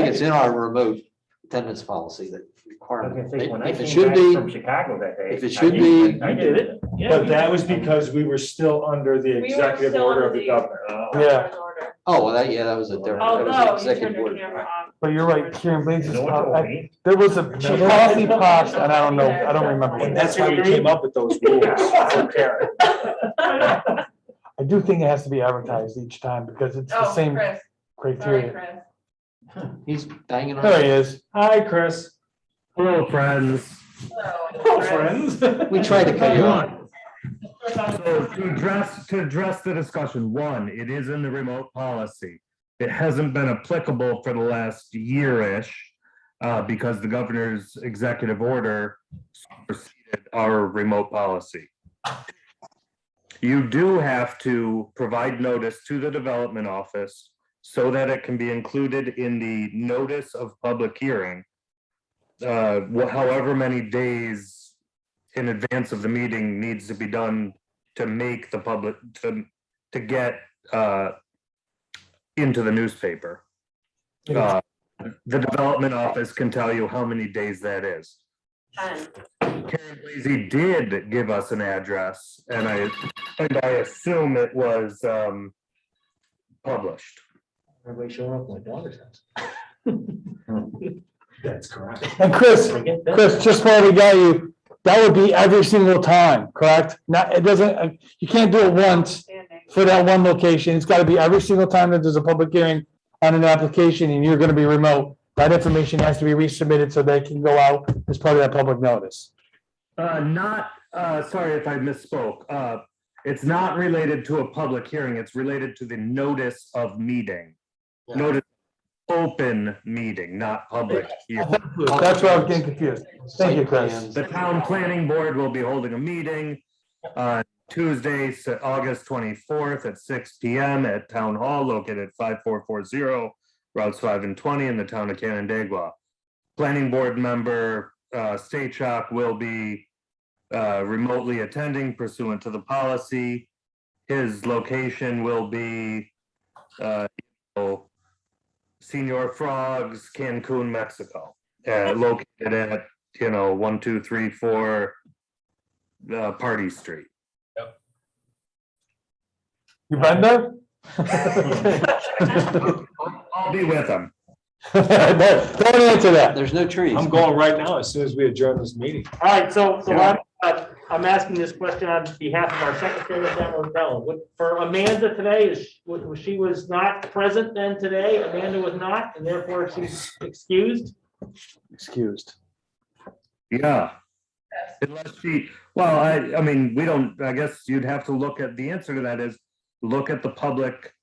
it's in our remote attendance policy that requirement. If it should be, From Chicago that day. if it should be, I did it. Yeah, But we that did. was because we were still under the We were executive still order of under the the- governor. Yeah. order. oh, well, that was a different, that was Although an you executive turned your order. camera off. But you're right, Karen Blaze, No one told me. there was a policy passed, and I don't know, I don't remember. And when. that's why we came up with those rules for Karen. I do think it has to be advertised each time, because it's the Oh, same Chris, sorry, criteria. Chris. He's banging on. There he is. Hi, Chris. Hello, friends. Hello, Chris. We tried to cut you off. So to address the discussion, one, it is in the remote policy. It hasn't been applicable for the last year-ish because the governor's executive order superseded our remote policy. You do have to provide notice to the development office so that it can be included in the notice of public hearing. However many days in advance of the meeting needs to be done to make the public, to get into the newspaper. The development office can tell you how many days that is. 10. Karen Blasey did give us an address, and I assume it was published. Everybody showing up at my daughter's house. That's correct. And Chris, just while we got you, that would be every single time, correct? Not, it doesn't, you can't do it once for that one location. It's gotta be every single time that there's a public hearing on an application and you're gonna be remote. That information has to be resubmitted so they can go out as part of that public notice. Sorry if I misspoke. It's not related to a public hearing. It's related to the notice of meeting. Notice open meeting, not public hearing. That's where I was getting confused. Thank you, Chris. The town planning board will be holding a meeting on Tuesday, August 24th at 6 PM at Town Hall located at 5440 Routes 5 and 20 in the town of Canandaigua. Planning board member Stachok will be remotely attending pursuant to the policy. His location will be Senor Frogs, Cancun, Mexico, located at, 1234 Party Street. You been there? I'll be with them. Don't answer that. There's no trees. I'm going right now as soon as we adjourn this meeting. All right, so I'm asking this question on behalf of our secretary, Deborah Bell. For Amanda today, she was not present then today. Amanda was not, and therefore she's excused. Excused. Yeah. Unless I mean, we don't, I guess you'd have to look at, the answer to that is, look at the public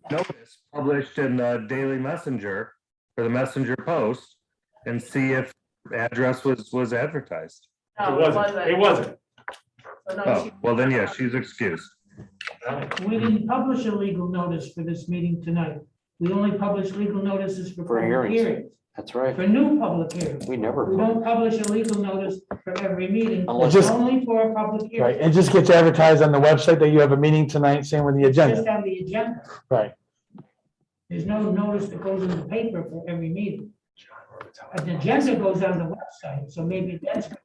notice published in the Daily Messenger or the Messenger Post and see if address was advertised. No, It wasn't. So no, Oh, she- well then, yeah, she's excused. We didn't publish a legal notice for this meeting tonight. We only publish legal notices for For public hearings. hearings, That's right. for new public hearings. We never. We don't publish a legal notice for every meeting, Unless- it's only for a public Right, hearing. it just gets advertised on the website that you have a meeting tonight, same with the It's just agenda. on the agenda. Right. There's no notice that goes in the paper for every meeting. An agenda goes on the website, so maybe that's. what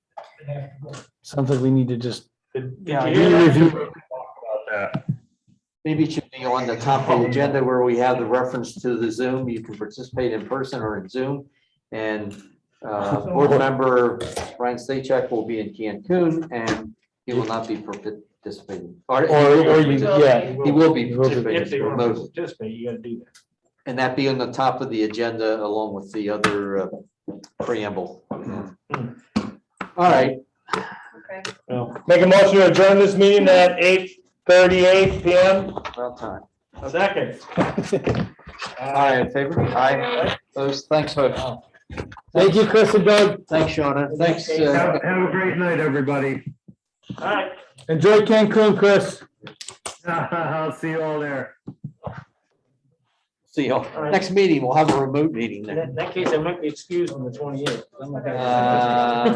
we have to go. Sounds like we need to just. Yeah, you hear that? review. About that. Maybe it should be on the top of the agenda where we have the reference to the Zoom. You can participate in person or in Zoom. And board member Ryan Stachek will be in Cancun and he will not be participating. Yeah. He will be If participating they want to remotely. participate, you gotta do that. And that be on the top of the agenda along with the other preamble. All right. Okay. Make a motion to adjourn this meeting at 8:38 PM. About time. Second. Aye, in favor? Aye. Those, thanks, folks. Thank you, Chris and Doug. Thanks, Shauna. Thanks. Have a great night, everybody. All right. Enjoy Cancun, Chris. I'll see you all there. See you. right. Next meeting, we'll have a remote meeting there. In that case, I might be excused on the 28th. Uh,